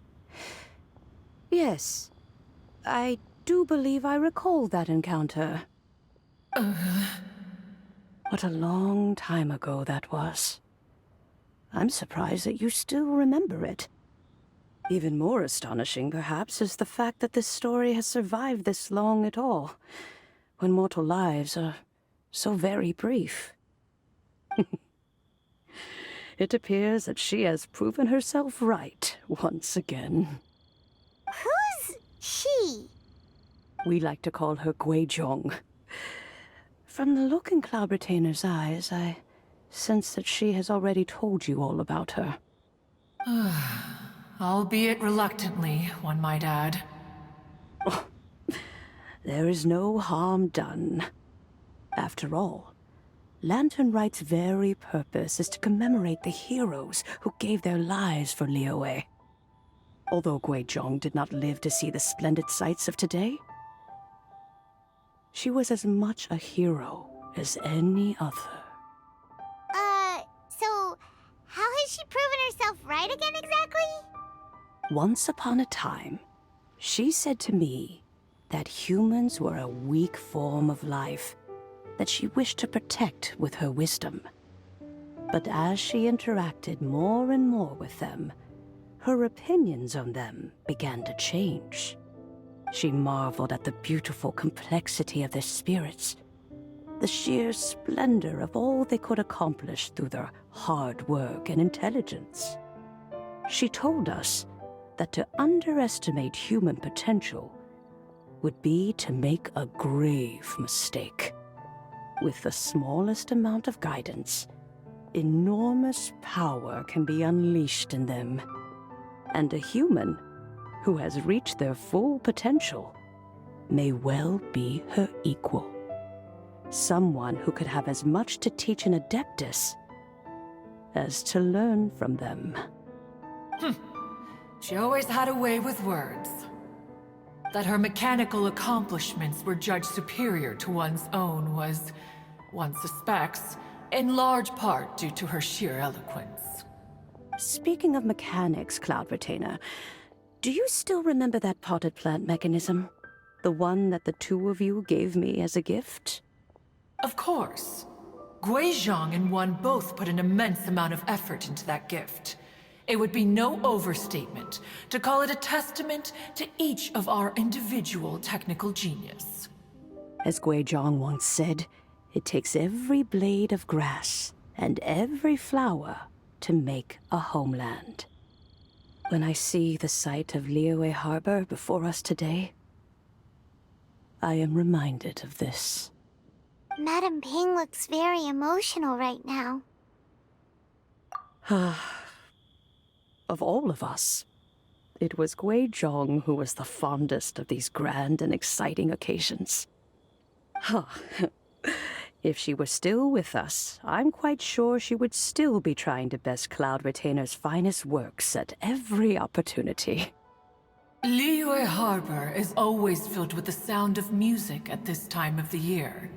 Yes, I do believe I recall that encounter. What a long time ago that was. I'm surprised that you still remember it. Even more astonishing, perhaps, is the fact that this story has survived this long at all, when mortal lives are so very brief. It appears that she has proven herself right once again. Who's she? We like to call her Guizhong. From the look in Cloud Retainer's eyes, I sense that she has already told you all about her. Albeit reluctantly, one might add. Oh, there is no harm done. After all, Lantern Rite's very purpose is to commemorate the heroes who gave their lives for Liyue. Although Guizhong did not live to see the splendid sights of today, she was as much a hero as any other. So how has she proven herself right again exactly? Once upon a time, she said to me that humans were a weak form of life that she wished to protect with her wisdom. But as she interacted more and more with them, her opinions on them began to change. She marveled at the beautiful complexity of their spirits, the sheer splendor of all they could accomplish through their hard work and intelligence. She told us that to underestimate human potential would be to make a grave mistake. With the smallest amount of guidance, enormous power can be unleashed in them. And a human who has reached their full potential may well be her equal. Someone who could have as much to teach an Adeptus as to learn from them. She always had a way with words. That her mechanical accomplishments were judged superior to one's own was, one suspects, in large part due to her sheer eloquence. Speaking of mechanics, Cloud Retainer, do you still remember that potted plant mechanism? The one that the two of you gave me as a gift? Of course. Guizhong and one both put an immense amount of effort into that gift. It would be no overstatement to call it a testament to each of our individual technical genius. As Guizhong once said, it takes every blade of grass and every flower to make a homeland. When I see the sight of Liyue Harbor before us today, I am reminded of this. Madame Ping looks very emotional right now. Of all of us, it was Guizhong who was the fondest of these grand and exciting occasions. If she were still with us, I'm quite sure she would still be trying to best Cloud Retainer's finest works at every opportunity. Liyue Harbor is always filled with the sound of music at this time of the year.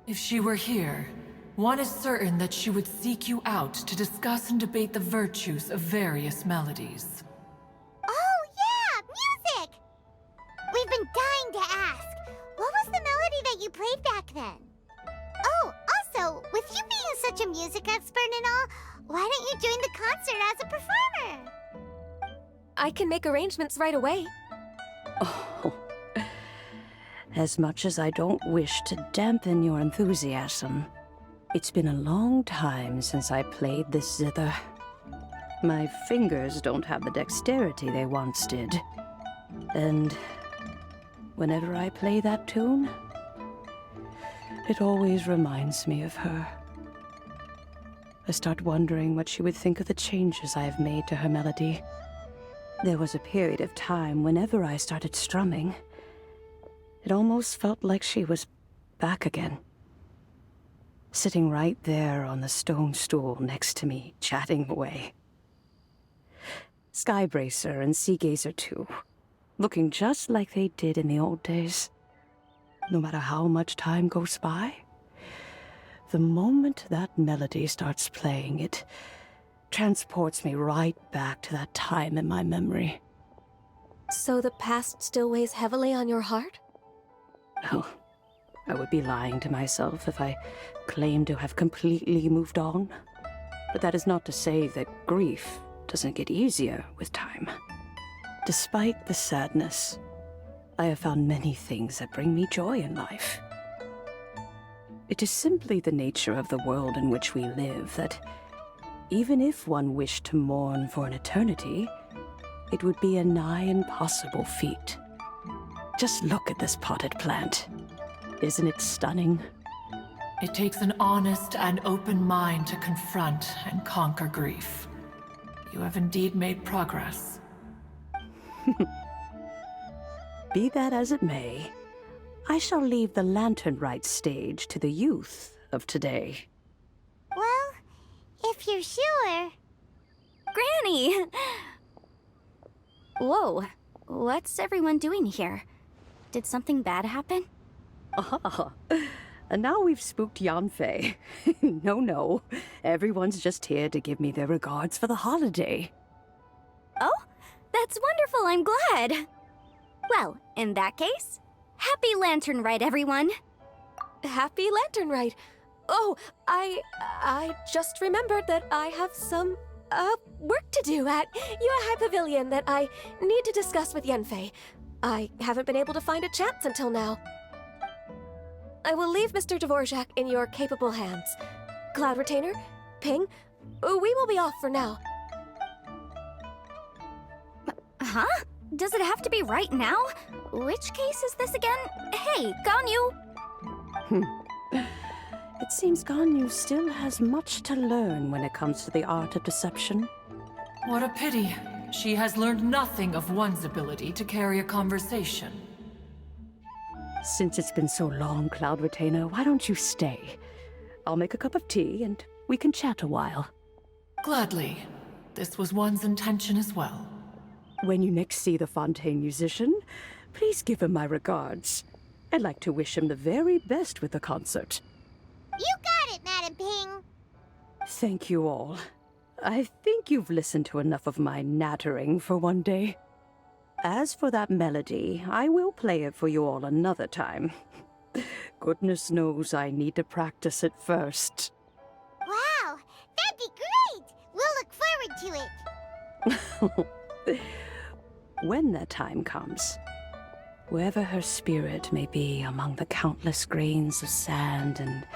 If she were here, one is certain that she would seek you out to discuss and debate the virtues of various melodies. Oh, yeah! Music! We've been dying to ask. What was the melody that you played back then? Oh, also, with you being such a music expert and all, why don't you join the concert as a performer? I can make arrangements right away. Oh, as much as I don't wish to dampen your enthusiasm, it's been a long time since I played this zither. My fingers don't have the dexterity they once did. And whenever I play that tune, it always reminds me of her. I start wondering what she would think of the changes I have made to her melody. There was a period of time whenever I started strumming, it almost felt like she was back again. Sitting right there on the stone stool next to me, chatting away. Skybracer and Seagazer too, looking just like they did in the old days. no matter how much time goes by, the moment that melody starts playing, it transports me right back to that time in my memory. So the past still weighs heavily on your heart? Oh, I would be lying to myself if I claimed to have completely moved on. But that is not to say that grief doesn't get easier with time. Despite the sadness, I have found many things that bring me joy in life. It is simply the nature of the world in which we live that even if one wished to mourn for an eternity, it would be a nigh impossible feat. Just look at this potted plant. Isn't it stunning? It takes an honest and open mind to confront and conquer grief. You have indeed made progress. Be that as it may, I shall leave the Lantern Rite stage to the youth of today. Well, if you're sure. Granny! Whoa, what's everyone doing here? Did something bad happen? Ah, and now we've spooked Yanfei. No, everyone's just here to give me their regards for the holiday. Oh, that's wonderful, I'm glad. Well, in that case, happy Lantern Rite, everyone. Happy Lantern Rite. Oh, I just remembered that I have some, work to do at Yuehai Pavilion that I need to discuss with Yanfei. I haven't been able to find a chance until now. I will leave Mr. Dvorak in your capable hands. Cloud Retainer, Ping, we will be off for now. Huh? Does it have to be right now? Which case is this again? Hey, Ganyu! It seems Ganyu still has much to learn when it comes to the art of deception. What a pity. She has learned nothing of one's ability to carry a conversation. Since it's been so long, Cloud Retainer, why don't you stay? I'll make a cup of tea and we can chat a while. Gladly. This was one's intention as well. When you next see the Fontaine musician, please give him my regards. I'd like to wish him the very best with the concert. You got it, Madam Ping. Thank you all. I think you've listened to enough of my nattering for one day. As for that melody, I will play it for you all another time. Goodness knows I need to practice it first. Wow, that'd be great! We'll look forward to it. When that time comes, wherever her spirit may be among the countless grains of sand and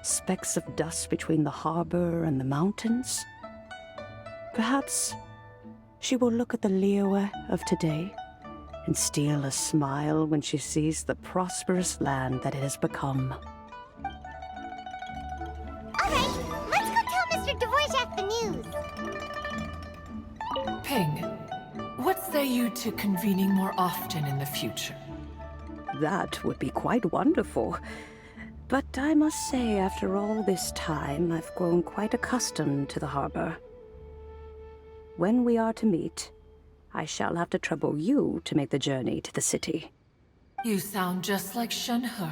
specks of dust between the harbor and the mountains, perhaps she will look at the Liyue of today and steal a smile when she sees the prosperous land that it has become. All right, let's go tell Mr. Dvorak the news. Ping, what say you to convening more often in the future? That would be quite wonderful. But I must say, after all this time, I've grown quite accustomed to the harbor. When we are to meet, I shall have to trouble you to make the journey to the city. You sound just like Shenhe.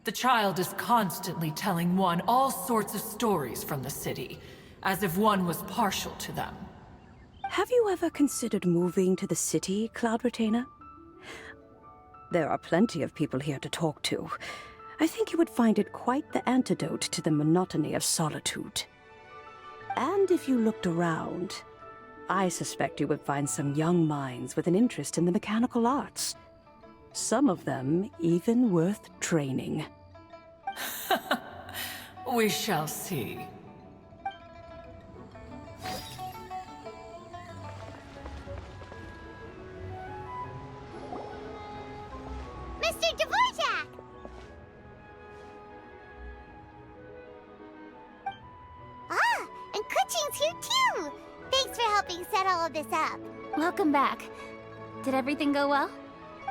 The child is constantly telling one all sorts of stories from the city, as if one was partial to them. Have you ever considered moving to the city, Cloud Retainer? There are plenty of people here to talk to. I think you would find it quite the antidote to the monotony of solitude. And if you looked around, I suspect you would find some young minds with an interest in the mechanical arts. Some of them even worth training. We shall see. Mr. Dvorak! Ah, and Kuchin's here too! Thanks for helping set all of this up. Welcome back. Did everything go well?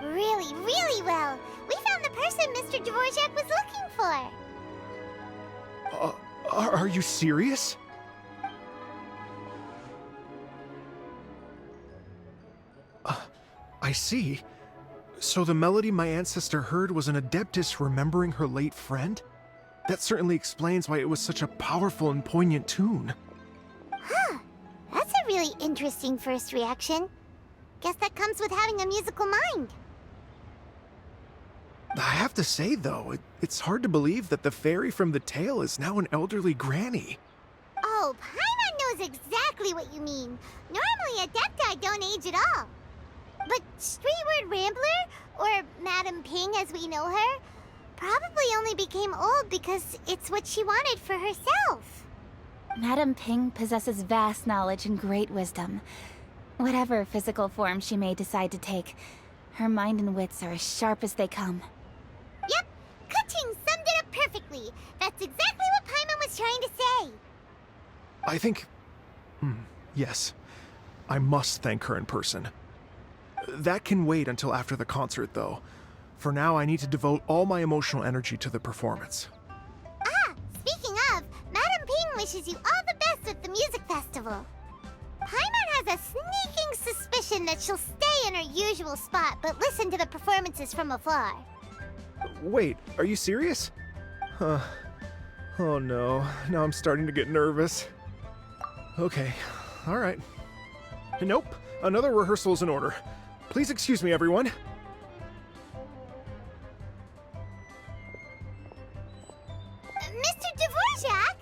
Really, really well. We found the person Mr. Dvorak was looking for. Are you serious? I see. So the melody my ancestor heard was an adeptus remembering her late friend? That certainly explains why it was such a powerful and poignant tune. Huh. That's a really interesting first reaction. Guess that comes with having a musical mind. I have to say, though, it's hard to believe that the fairy from the tale is now an elderly granny. Oh, Paimon knows exactly what you mean. Normally, Adepti don't age at all. But Streetward Rambler, or Madam Ping as we know her, probably only became old because it's what she wanted for herself. Madam Ping possesses vast knowledge and great wisdom. Whatever physical form she may decide to take, her mind and wits are as sharp as they come. Yep, Kuching summed it up perfectly. That's exactly what Paimon was trying to say. I think... yes. I must thank her in person. That can wait until after the concert, though. For now, I need to devote all my emotional energy to the performance. Ah, speaking of, Madam Ping wishes you all the best with the music festival. Paimon has a sneaking suspicion that she'll stay in her usual spot, but listen to the performances from afar. Wait, are you serious? Huh. Oh no, now I'm starting to get nervous. Okay, alright. Nope, another rehearsal's in order. Please excuse me, everyone. Mr. Dvorak?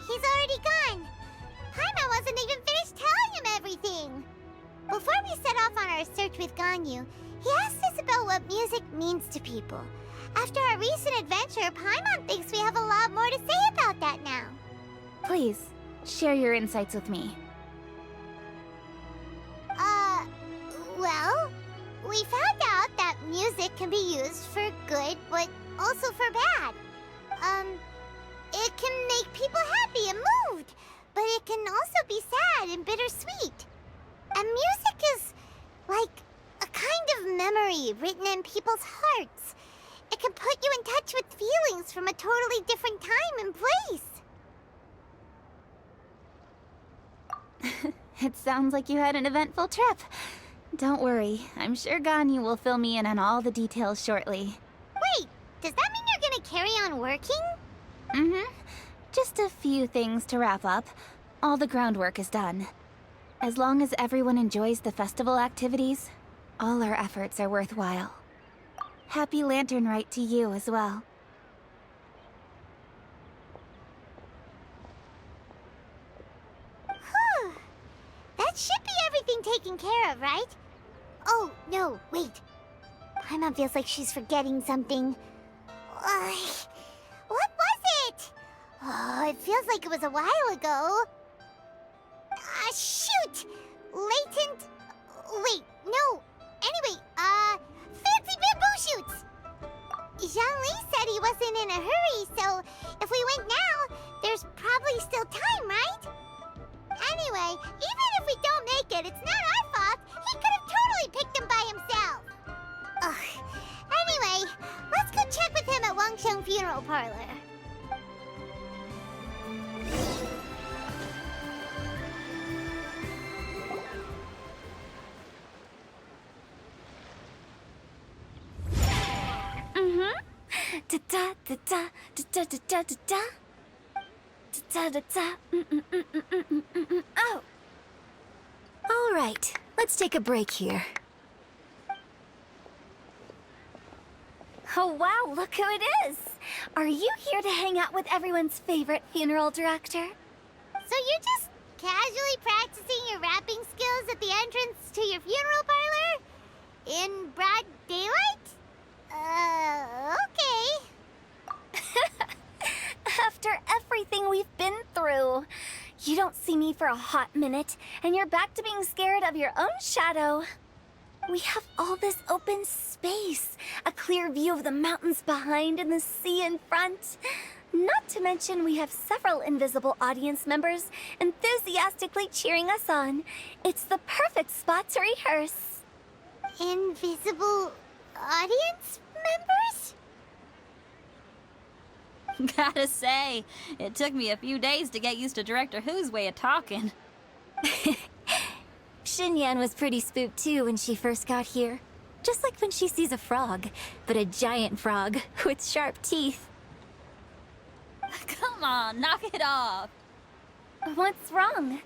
He's already gone. Paimon wasn't even finished telling him everything. Before we set off on our search with Ganyu, he asked us about what music means to people. After our recent adventure, Paimon thinks we have a lot more to say about that now. Please, share your insights with me. Well, we found out that music can be used for good, but also for bad. It can make people happy and moved, but it can also be sad and bittersweet. And music is like a kind of memory written in people's hearts. It can put you in touch with feelings from a totally different time and place. It sounds like you had an eventful trip. Don't worry, I'm sure Ganyu will fill me in on all the details shortly. Wait, does that mean you're gonna carry on working? Mm-hmm. Just a few things to wrap up. All the groundwork is done. As long as everyone enjoys the festival activities, all our efforts are worthwhile. Happy Lantern Rite to you as well. Whew. That should be everything taken care of, right? Oh, no, wait. Paimon feels like she's forgetting something. What was it? Oh, it feels like it was a while ago. Shoot! Latent... Wait, no. Anyway, fancy bamboo shoots! Zhangli said he wasn't in a hurry, so if we went now, there's probably still time, right? Anyway, even if we don't make it, it's not our fault. He could have totally picked them by himself. Ugh. Anyway, let's go check with him at Wangsheng Funeral Parlor. Da da da da da da da da da da da. Oh. All right, let's take a break here. Oh wow, look who it is! Are you here to hang out with everyone's favorite funeral director? So you're just casually practicing your rapping skills at the entrance to your funeral parlor? In broad daylight? Okay. After everything we've been through, you don't see me for a hot minute, and you're back to being scared of your own shadow. We have all this open space, a clear view of the mountains behind and the sea in front. Not to mention we have several invisible audience members enthusiastically cheering us on. It's the perfect spot to rehearse. Invisible audience members? Gotta say, it took me a few days to get used to Director Who's way of talking. Xinyan was pretty spooked too when she first got here. Just like when she sees a frog, but a giant frog with sharp teeth. Come on, knock it off. What's wrong?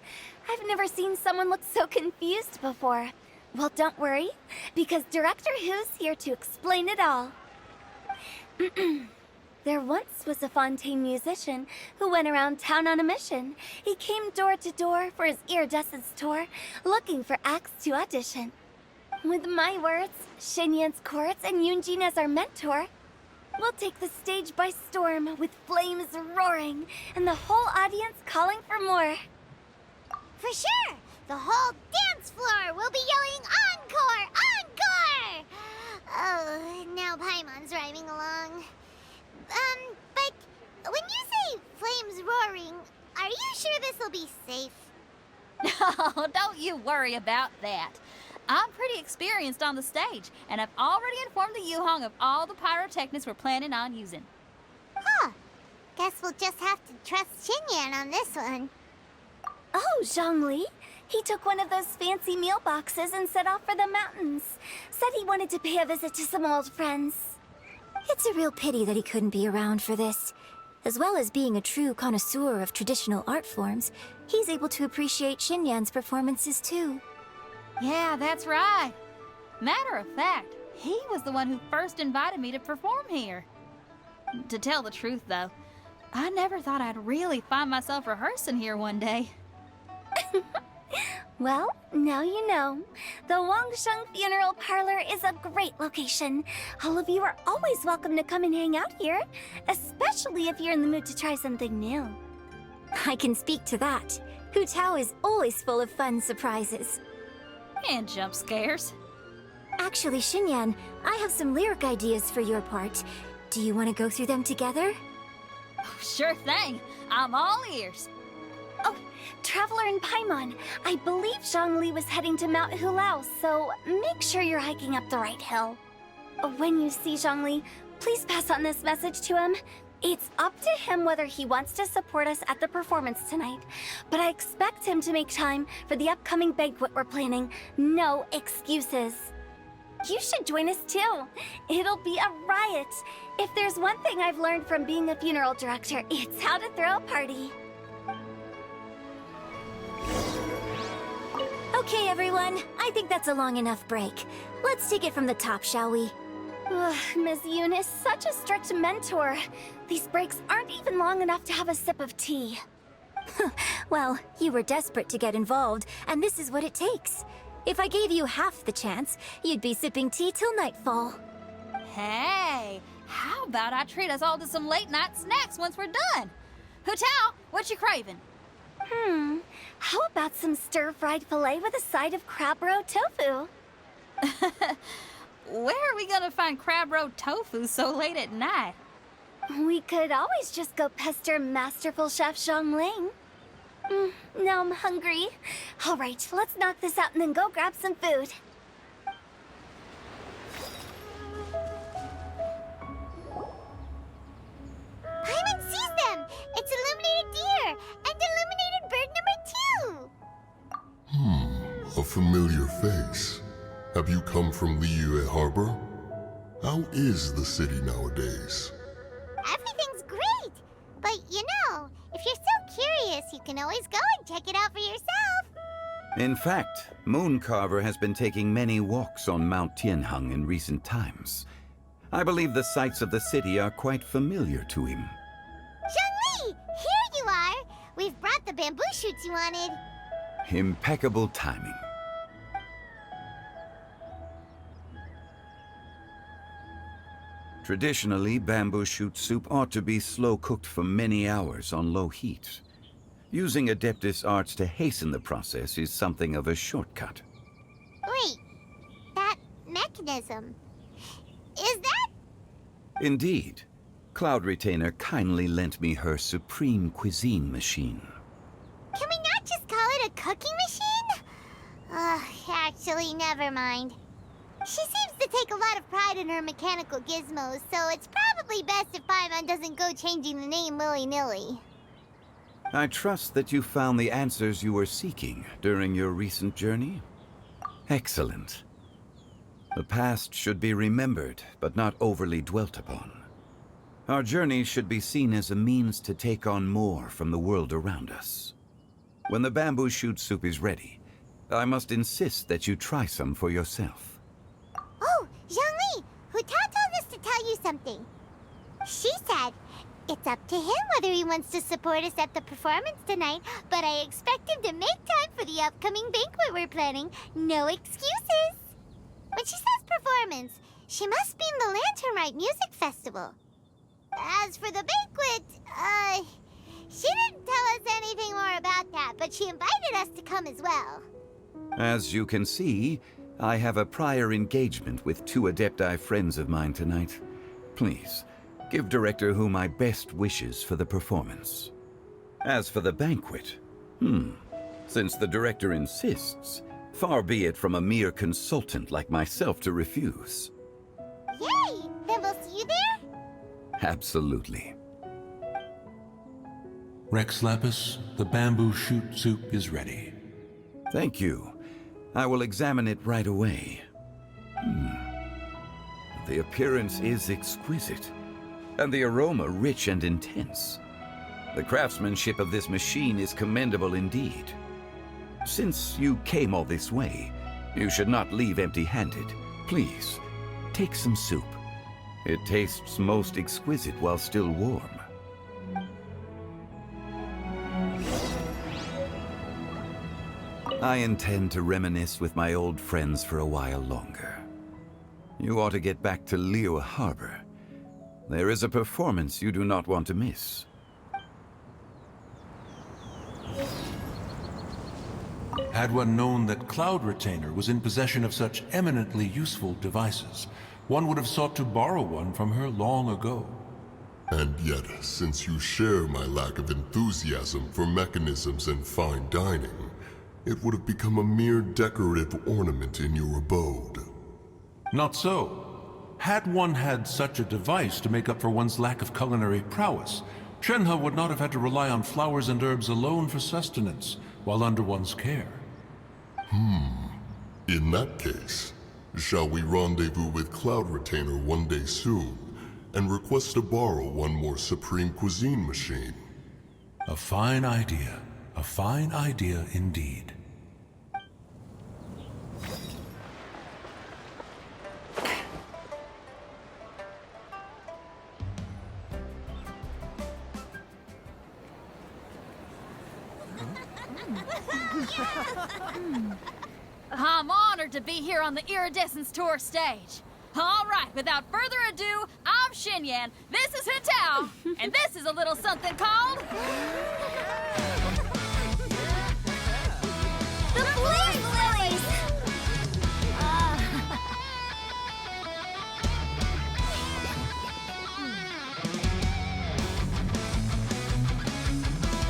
I've never seen someone look so confused before. Well, don't worry, because Director Who's here to explain it all. There once was a Fontaine musician who went around town on a mission. He came door to door for his iridescence tour, looking for acts to audition. With my words, Shinyan's chords, and Yunjin as our mentor, we'll take the stage by storm with flames roaring and the whole audience calling for more. For sure! The whole dance floor will be yelling encore! Encore! Oh, now Paimon's rhyming along. But when you say flames roaring, are you sure this'll be safe? No, don't you worry about that. I'm pretty experienced on the stage, and I've already informed the Yuhong of all the pyrotechnics we're planning on using. Huh. Guess we'll just have to trust Xinyan on this one. Oh, Zhongli. He took one of those fancy meal boxes and set off for the mountains. Said he wanted to pay a visit to some old friends. It's a real pity that he couldn't be around for this. As well as being a true connoisseur of traditional art forms, he's able to appreciate Xinyan's performances too. Yeah, that's right. Matter of fact, he was the one who first invited me to perform here. To tell the truth, though, I never thought I'd really find myself rehearsing here one day. Well, now you know. The Wangsheng Funeral Parlor is a great location. All of you are always welcome to come and hang out here, especially if you're in the mood to try something new. I can speak to that. Hu Tao is always full of fun surprises. And jump scares. Actually, Xinyan, I have some lyric ideas for your part. Do you want to go through them together? Oh, sure thing. I'm all ears. Oh, Traveler and Paimon, I believe Zhongli was heading to Mount Hulao, so make sure you're hiking up the right hill. When you see Zhongli, please pass on this message to him. It's up to him whether he wants to support us at the performance tonight, but I expect him to make time for the upcoming banquet we're planning. No excuses. You should join us too. It'll be a riot. If there's one thing I've learned from being a funeral director, it's how to throw a party. Okay, everyone. I think that's a long enough break. Let's take it from the top, shall we? Ugh, Miss Eunice, such a strict mentor. These breaks aren't even long enough to have a sip of tea. Well, you were desperate to get involved, and this is what it takes. If I gave you half the chance, you'd be sipping tea till nightfall. Hey, how about I treat us all to some late-night snacks once we're done? Hu Tao, what you craving? How about some stir-fried filet with a side of crab roe tofu? Where are we gonna find crab roe tofu so late at night? We could always just go pester masterful chef Zhongling. Now I'm hungry. All right, let's knock this out and then go grab some food. Paimon sees them! It's illuminated deer and illuminated bird number 2! A familiar face. Have you come from Liyue Harbor? How is the city nowadays? Everything's great! But you know, if you're so curious, you can always go and check it out for yourself! In fact, Mooncarver has been taking many walks on Mount Tianheng in recent times. I believe the sights of the city are quite familiar to him. Zhongli! Here you are! We've brought the bamboo shoots you wanted. Impeccable timing. Traditionally, bamboo shoot soup ought to be slow-cooked for many hours on low heat. Using Adeptus arts to hasten the process is something of a shortcut. Wait, that mechanism, is that? Indeed. Cloud Retainer kindly lent me her supreme cuisine machine. Can we not just call it a cooking machine? Actually, never mind. She seems to take a lot of pride in her mechanical gizmos, so it's probably best if Paimon doesn't go changing the name willy-nilly. I trust that you found the answers you were seeking during your recent journey? Excellent. The past should be remembered, but not overly dwelt upon. Our journey should be seen as a means to take on more from the world around us. When the bamboo shoot soup is ready, I must insist that you try some for yourself. Oh, Zhongli! Huta told us to tell you something. She said, it's up to him whether he wants to support us at the performance tonight, but I expect him to make time for the upcoming banquet we're planning. No excuses! When she says performance, she must mean the Lantern Rite Music Festival. As for the banquet, she didn't tell us anything more about that, but she invited us to come as well. As you can see, I have a prior engagement with 2 Adepti friends of mine tonight. Please, give Director Hu my best wishes for the performance. As for the banquet, since the Director insists, far be it from a mere consultant like myself to refuse. Yay! Then we'll see you there? Absolutely. Rex Lapis, the bamboo shoot soup is ready. Thank you. I will examine it right away. The appearance is exquisite, and the aroma rich and intense. The craftsmanship of this machine is commendable indeed. Since you came all this way, you should not leave empty-handed. Please, take some soup. It tastes most exquisite while still warm. I intend to reminisce with my old friends for a while longer. You ought to get back to Liyue Harbor. There is a performance you do not want to miss. Had one known that Cloud Retainer was in possession of such eminently useful devices, one would have sought to borrow one from her long ago. And yet, since you share my lack of enthusiasm for mechanisms and fine dining, it would have become a mere decorative ornament in your abode. Not so. Had one had such a device to make up for one's lack of culinary prowess, Shenhe would not have had to rely on flowers and herbs alone for sustenance, while under one's care. In that case, shall we rendezvous with Cloud Retainer one day soon, and request to borrow one more Supreme Cuisine machine? A fine idea. A fine idea indeed. I'm honored to be here on the Iridescence Tour stage. All right, without further ado, I'm Xinyan, this is Hutao, and this is a little something called... The Flame Lilies!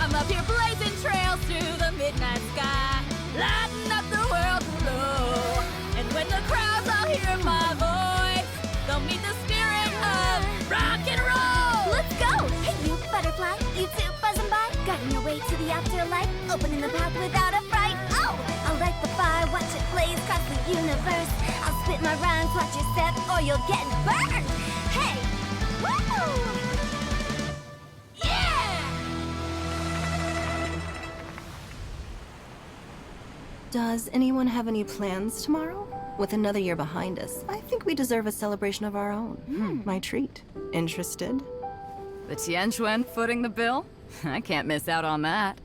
I'm up here blazing trails through the midnight sky, lighting up the world below. And when the crowds all hear my voice, they'll meet the spirit of rock and roll. Let's go! Hey, you butterfly, you too buzzing by, guiding your way to the afterlife, opening the path without a fright. Oh, I'll light the fire, watch it blaze across the universe. I'll spit my rhymes, watch your step, or you'll get burned. Hey, woo! Does anyone have any plans tomorrow? With another year behind us, I think we deserve a celebration of our own. My treat. Interested? The Tianquan footing the bill? I can't miss out on that.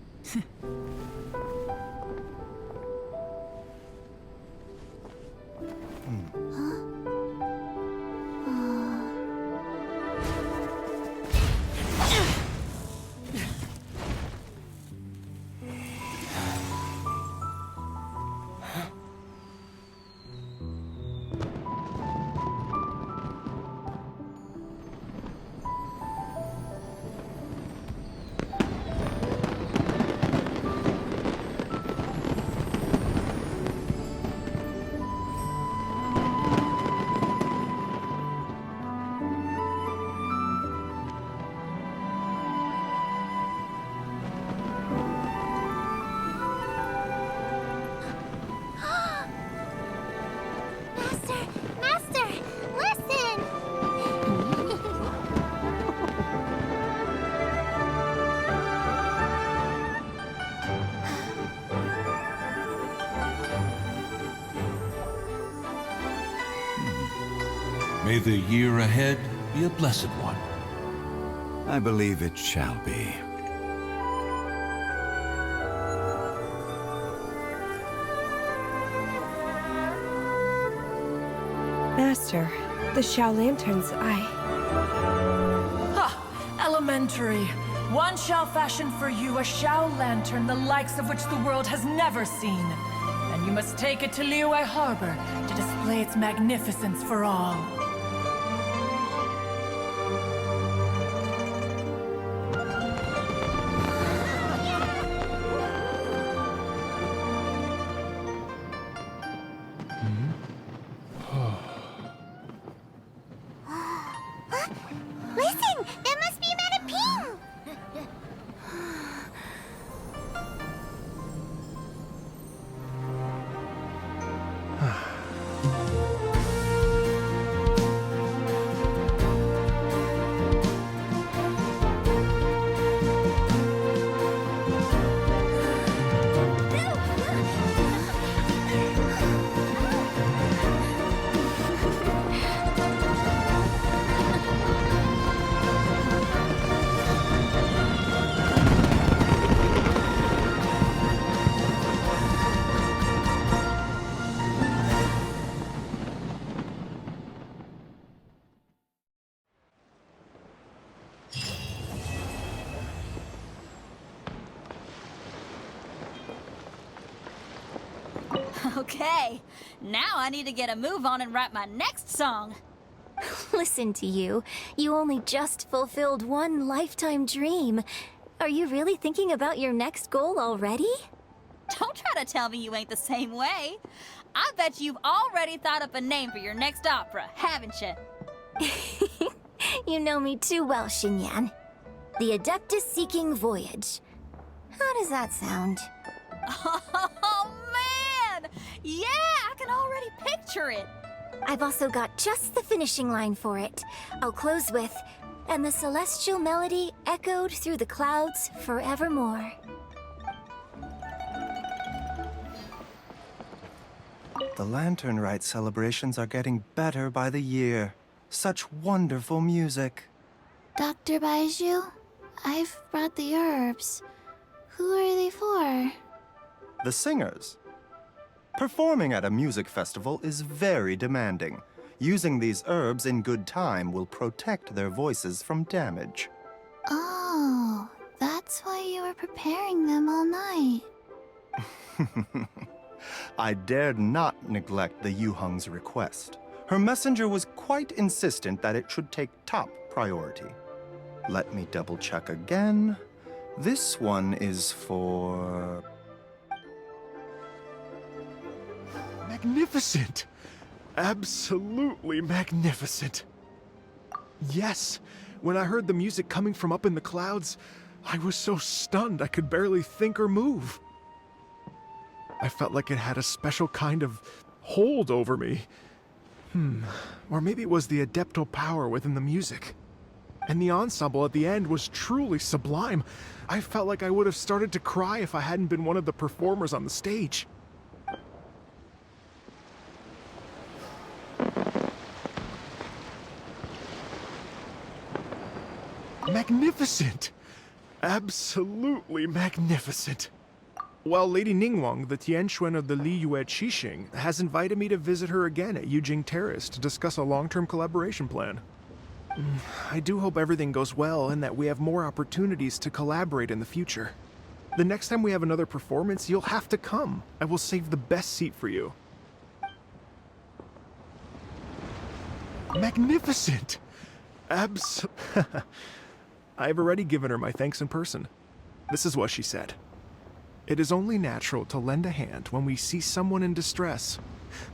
May the year ahead be a blessed one. I believe it shall be. Master, the Xiao lanterns, Ha! Elementary. One shall fashion for you a Xiao lantern the likes of which the world has never seen. And you must take it to Liyue Harbor to display its magnificence for all. Listen! That must be Manaping! Okay, now I need to get a move on and write my next song. Listen to you. You only just fulfilled one lifetime dream. Are you really thinking about your next goal already? Don't try to tell me you ain't the same way. I bet you've already thought up a name for your next opera, haven't you? You know me too well, Xinyan. The Adeptus-Seeking Voyage. How does that sound? Oh, man! Yeah, I can already picture it. I've also got just the finishing line for it. I'll close with, "And the celestial melody echoed through the clouds forevermore." The Lantern Rite celebrations are getting better by the year. Such wonderful music. Dr. Baiju, I've brought the herbs. Who are they for? The singers. Performing at a music festival is very demanding. Using these herbs in good time will protect their voices from damage. Oh, that's why you were preparing them all night. I dared not neglect the Yuheng's request. Her messenger was quite insistent that it should take top priority. Let me double check again. This one is for... Magnificent! Absolutely magnificent. Yes, when I heard the music coming from up in the clouds, I was so stunned I could barely think or move. I felt like it had a special kind of hold over me. Or maybe it was the adeptal power within the music. And the ensemble at the end was truly sublime. I felt like I would have started to cry if I hadn't been one of the performers on the stage. Magnificent! Absolutely magnificent. Well, Lady Ningguang, the Tianquan of the Liyue Qixing, has invited me to visit her again at Yujing Terrace to discuss a long-term collaboration plan. I do hope everything goes well and that we have more opportunities to collaborate in the future. The next time we have another performance, you'll have to come. I will save the best seat for you. Magnificent! I've already given her my thanks in person. This is what she said. It is only natural to lend a hand when we see someone in distress.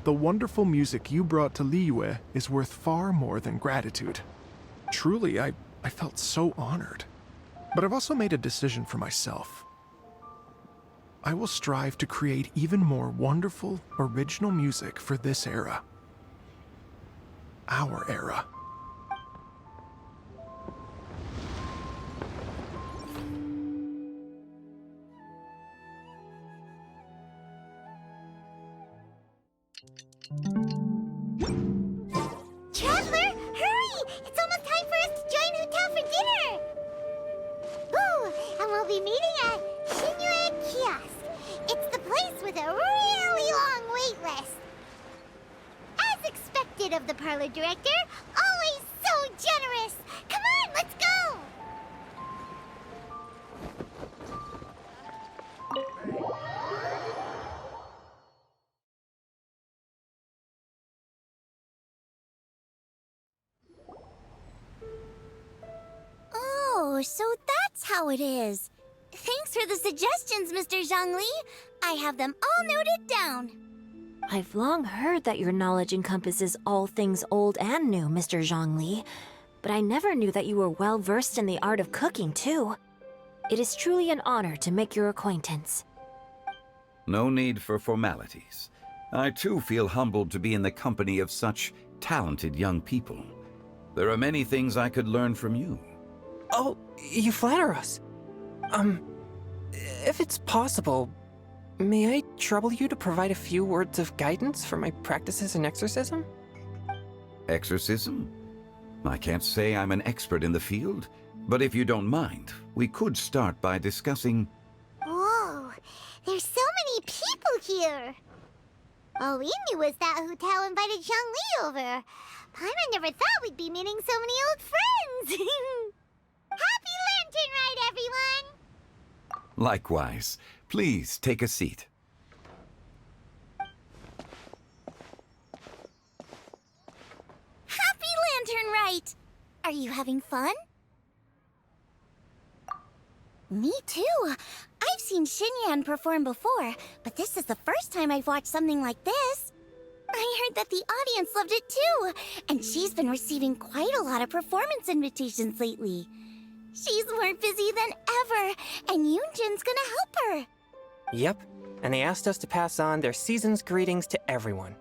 The wonderful music you brought to Liyue is worth far more than gratitude. Truly, I felt so honored. But I've also made a decision for myself. I will strive to create even more wonderful, original music for this era. Our era. Traveler, be meeting at Enigmatic Kiosk. It's the place with a really long wait list. As expected of the parlor director, always so generous. Come on, let's go! Oh, so that's how it is. Thanks for the suggestions, Mr. Zhongli. I have them all noted down. I've long heard that your knowledge encompasses all things old and new, Mr. Zhongli, but I never knew that you were well versed in the art of cooking, too. It is truly an honor to make your acquaintance. No need for formalities. I too feel humbled to be in the company of such talented young people. There are many things I could learn from you. Oh, you flatter us. If it's possible, may I trouble you to provide a few words of guidance for my practices in exorcism? Exorcism? I can't say I'm an expert in the field, but if you don't mind, we could start by discussing... Whoa, there's so many people here. All we knew was that hotel invited Zhongli over. Paimon never thought we'd be meeting so many old friends. Happy Lantern Rite, everyone! Likewise. Please take a seat. Happy Lantern Rite! Are you having fun? Me too. I've seen Xinyan perform before, but this is the first time I've watched something like this. I heard that the audience loved it too, and she's been receiving quite a lot of performance invitations lately. She's more busy than ever, and Yoonjin's gonna help her. Yep, and they asked us to pass on their season's greetings to everyone.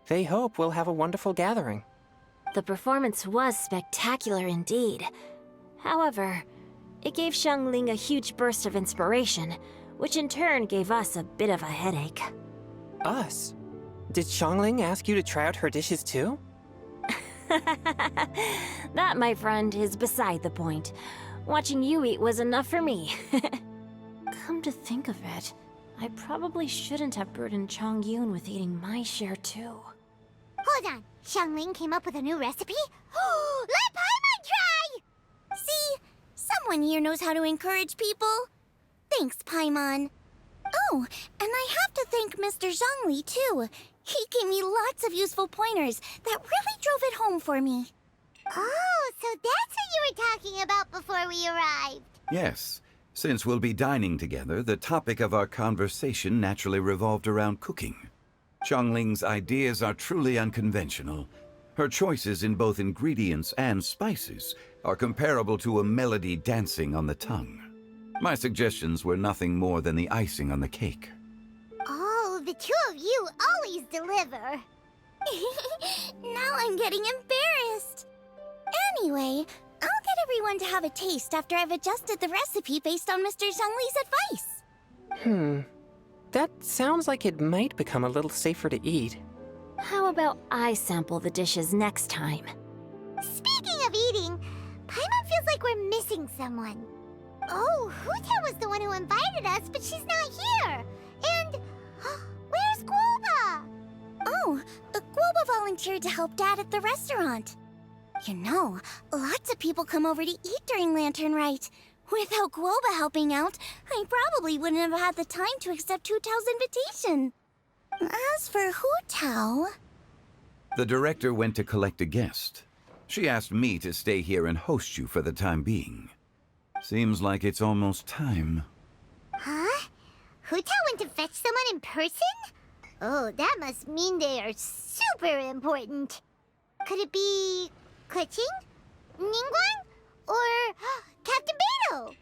They hope we'll have a wonderful gathering. The performance was spectacular indeed. However, it gave Xiangling a huge burst of inspiration, which in turn gave us a bit of a headache. Us? Did Xiangling ask you to try out her dishes too? That, my friend, is beside the point. Watching you eat was enough for me. Come to think of it, I probably shouldn't have burdened Chongyun with eating my share too. Hold on, Xiangling came up with a new recipe? Let Paimon try! See? Someone here knows how to encourage people. Thanks, Paimon. Oh, and I have to thank Mr. Zhongli, too. He gave me lots of useful pointers that really drove it home for me. Oh, so that's what you were talking about before we arrived. Yes. Since we'll be dining together, the topic of our conversation naturally revolved around cooking. Xiangling's ideas are truly unconventional. Her choices in both ingredients and spices are comparable to a melody dancing on the tongue. My suggestions were nothing more than the icing on the cake. Oh, the two of you always deliver. Now I'm getting embarrassed. Anyway, I'll get everyone to have a taste after I've adjusted the recipe based on Mr. Zhongli's advice. That sounds like it might become a little safer to eat. How about I sample the dishes next time? Speaking of eating, Paimon feels like we're missing someone. Oh, Huta was the one who invited us, but she's not here. And where's Guoba? Oh, Guoba volunteered to help Dad at the restaurant. You know, lots of people come over to eat during Lantern Rite. Without Guoba helping out, I probably wouldn't have had the time to accept Hu Tao's invitation. As for Hu Tao... The director went to collect a guest. She asked me to stay here and host you for the time being. Seems like it's almost time. Huh? Hu Tao went to fetch someone in person? Oh, that must mean they are super important. Could it be... Kuching? Ningguang? Or Captain Beto?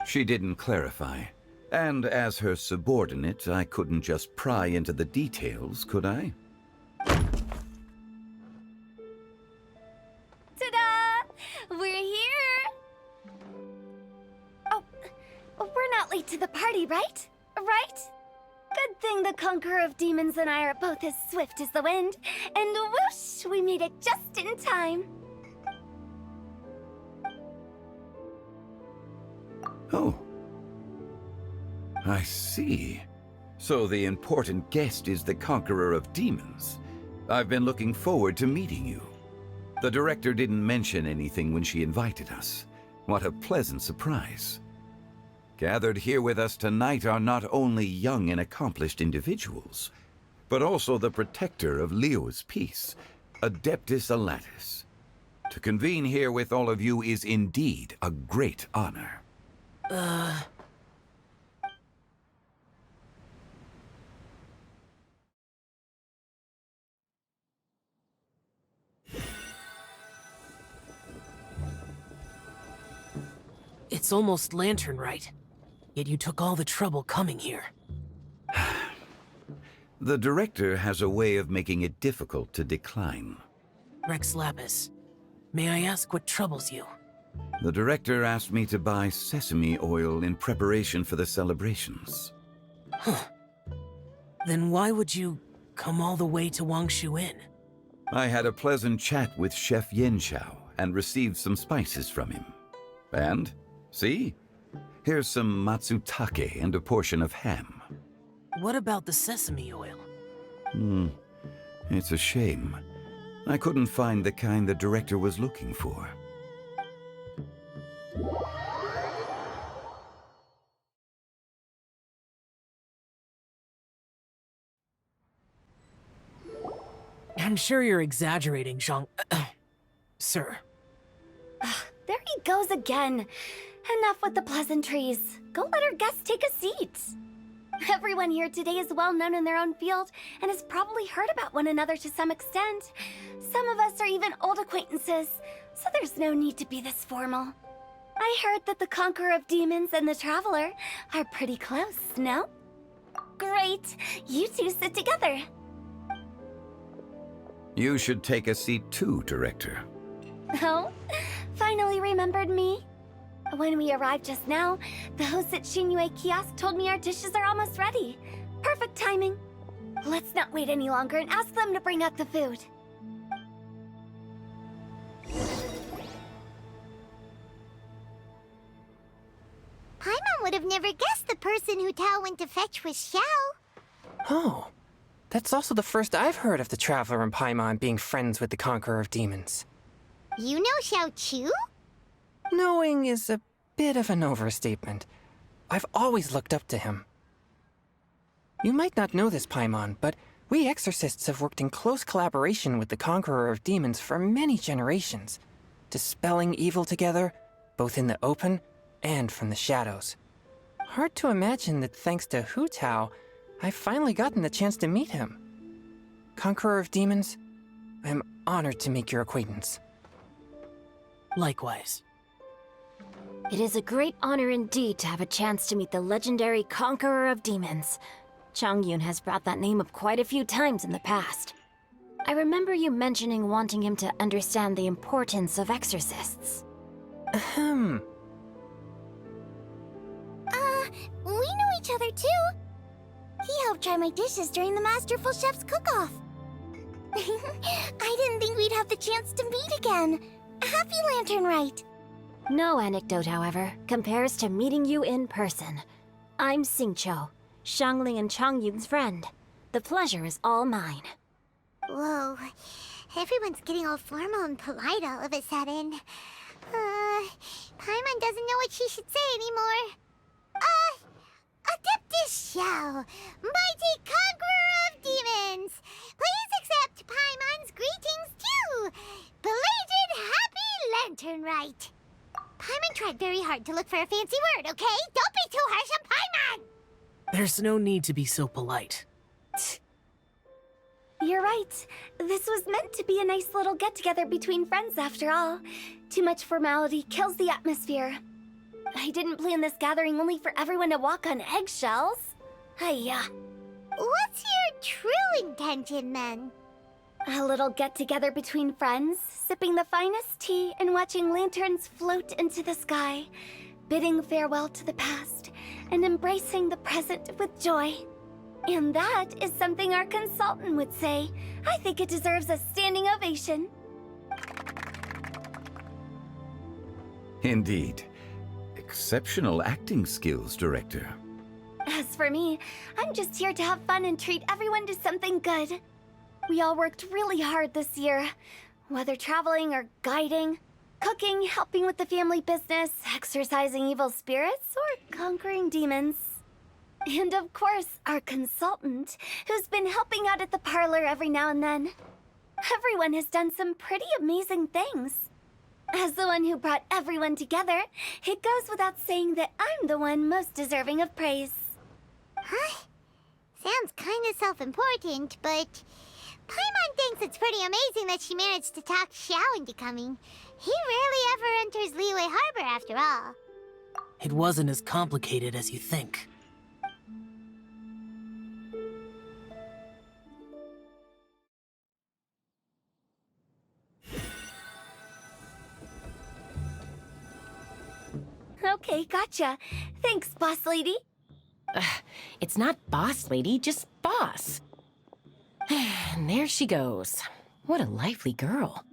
She didn't clarify. And as her subordinate, I couldn't just pry into the details, could I? Ta-da! We're here! Oh, we're not late to the party, right? Right? Good thing the Conqueror of Demons and I are both as swift as the wind. And whoosh, we made it just in time. Oh, I see. So the important guest is the conqueror of demons. I've been looking forward to meeting you. The director didn't mention anything when she invited us. What a pleasant surprise. Gathered here with us tonight are not only young and accomplished individuals, but also the protector of Leo's peace, Adeptus Alatus. To convene here with all of you is indeed a great honor. It's almost lantern right, yet you took all the trouble coming here. The director has a way of making it difficult to decline. Rex Lapis, may I ask what troubles you? The director asked me to buy sesame oil in preparation for the celebrations. Huh. Then why would you come all the way to Wangshu Inn? I had a pleasant chat with Chef Yin Chao and received some spices from him. And, see? Here's some matsutake and a portion of ham. What about the sesame oil? It's a shame. I couldn't find the kind the director was looking for. I'm sure you're exaggerating, Zhang... Sir. There he goes again. Enough with the pleasantries. Go let our guests take a seat. Everyone here today is well known in their own field and has probably heard about one another to some extent. Some of us are even old acquaintances, so there's no need to be this formal. I heard that the Conqueror of Demons and the Traveler are pretty close, no? Great! You two sit together. You should take a seat too, Director. Oh? Finally remembered me? When we arrived just now, the host at Xinyue Kiosk told me our dishes are almost ready. Perfect timing. Let's not wait any longer and ask them to bring out the food. Paimon would have never guessed the person who Tao went to fetch was Xiao. Oh, that's also the first I've heard of the Traveler and Paimon being friends with the Conqueror of Demons. You know Xiao Chu? Knowing is a bit of an overstatement. I've always looked up to him. You might not know this, Paimon, but we exorcists have worked in close collaboration with the Conqueror of Demons for many generations, dispelling evil together, both in the open and from the shadows. Hard to imagine that thanks to Hu Tao, I've finally gotten the chance to meet him. Conqueror of Demons, I'm honored to make your acquaintance. Likewise. It is a great honor indeed to have a chance to meet the legendary Conqueror of Demons. Changyun has brought that name up quite a few times in the past. I remember you mentioning wanting him to understand the importance of exorcists. Ahem. We know each other too. He helped try my dishes during the Masterful Chef's cook-off. I didn't think we'd have the chance to meet again. Happy Lantern Rite. No anecdote, however, compares to meeting you in person. I'm Xingqiu, Shangling and Changyun's friend. The pleasure is all mine. Whoa. Everyone's getting all formal and polite all of a sudden. Paimon doesn't know what she should say anymore. Adeptus Xiao, mighty conqueror of demons, please accept Paimon's greetings too. Belated Happy Lantern Rite. Paimon tried very hard to look for a fancy word, okay? Don't be too harsh on Paimon! There's no need to be so polite. You're right. This was meant to be a nice little get-together between friends after all. Too much formality kills the atmosphere. I didn't plan this gathering only for everyone to walk on eggshells. Hiya. What's your true intention, then? A little get-together between friends, sipping the finest tea and watching lanterns float into the sky, bidding farewell to the past, and embracing the present with joy. And that is something our consultant would say. I think it deserves a standing ovation. Indeed. Exceptional acting skills, Director. As for me, I'm just here to have fun and treat everyone to something good. We all worked really hard this year, whether traveling or guiding, cooking, helping with the family business, exorcising evil spirits, or conquering demons. And of course, our consultant, who's been helping out at the parlor every now and then. Everyone has done some pretty amazing things. As the one who brought everyone together, it goes without saying that I'm the one most deserving of praise. Huh? Sounds kinda self-important, but Paimon thinks it's pretty amazing that she managed to talk Xiao into coming. He rarely ever enters Liyue Harbor after all. It wasn't as complicated as you think. Okay, gotcha. Thanks, boss lady. It's not boss lady, just boss. And there she goes. What a lively girl.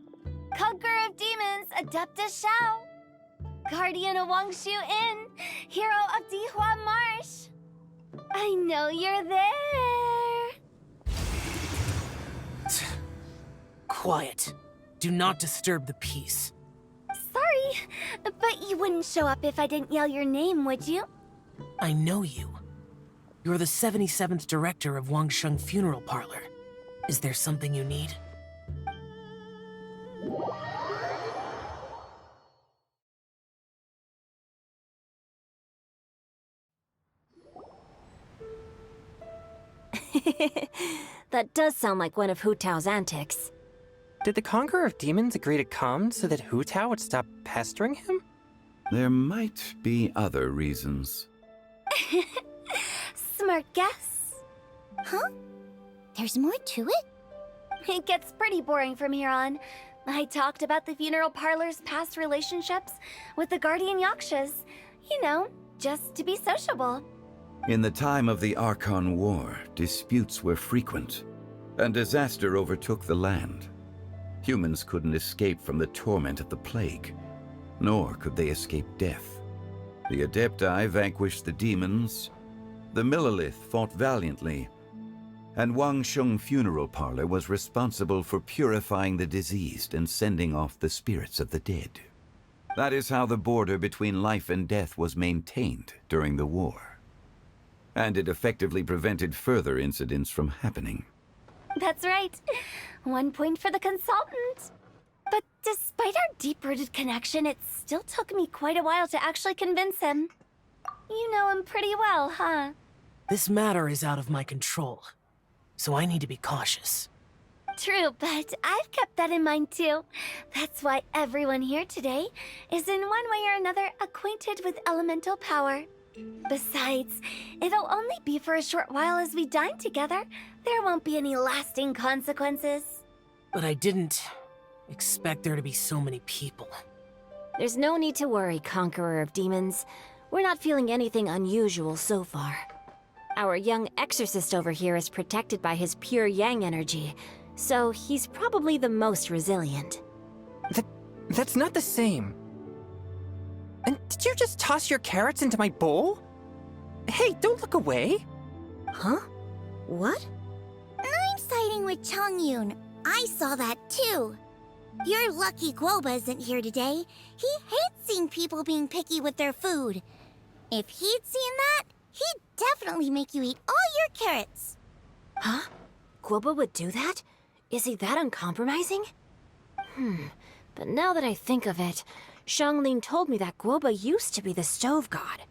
Conqueror of demons, Adepta Xiao. Guardian of Wangshu Inn, hero of Dihua Marsh. I know you're there. Quiet. Do not disturb the peace. Sorry, but you wouldn't show up if I didn't yell your name, would you? I know you. You're the 77th director of Wangsheng Funeral Parlor. Is there something you need? That does sound like one of Hu Tao's antics. Did the Conqueror of Demons agree to come so that Hu Tao would stop pestering him? There might be other reasons. Smart guess. Huh? There's more to it? It gets pretty boring from here on. I talked about the funeral parlor's past relationships with the guardian yakshas. You know, just to be sociable. In the time of the Archon War, disputes were frequent, and disaster overtook the land. Humans couldn't escape from the torment of the plague, nor could they escape death. The Adepti vanquished the demons, the Millelith fought valiantly, and Wangsheng Funeral Parlor was responsible for purifying the diseased and sending off the spirits of the dead. That is how the border between life and death was maintained during the war. And it effectively prevented further incidents from happening. That's right. 1 point for the consultant. But despite our deep-rooted connection, it still took me quite a while to actually convince him. You know him pretty well, huh? This matter is out of my control, so I need to be cautious. True, but I've kept that in mind too. That's why everyone here today is in one way or another acquainted with elemental power. Besides, it'll only be for a short while as we dine together. There won't be any lasting consequences. But I didn't expect there to be so many people. There's no need to worry, Conqueror of Demons. We're not feeling anything unusual so far. Our young exorcist over here is protected by his pure yang energy, so he's probably the most resilient. That's not the same. And did you just toss your carrots into my bowl? Hey, don't look away. Huh? What? I'm siding with Chongyun. I saw that too. You're lucky Guoba isn't here today. He hates seeing people being picky with their food. If he'd seen that, he'd definitely make you eat all your carrots. Huh? Guoba would do that? Is he that uncompromising? But now that I think of it, Xianglin told me that Guoba used to be the stove god.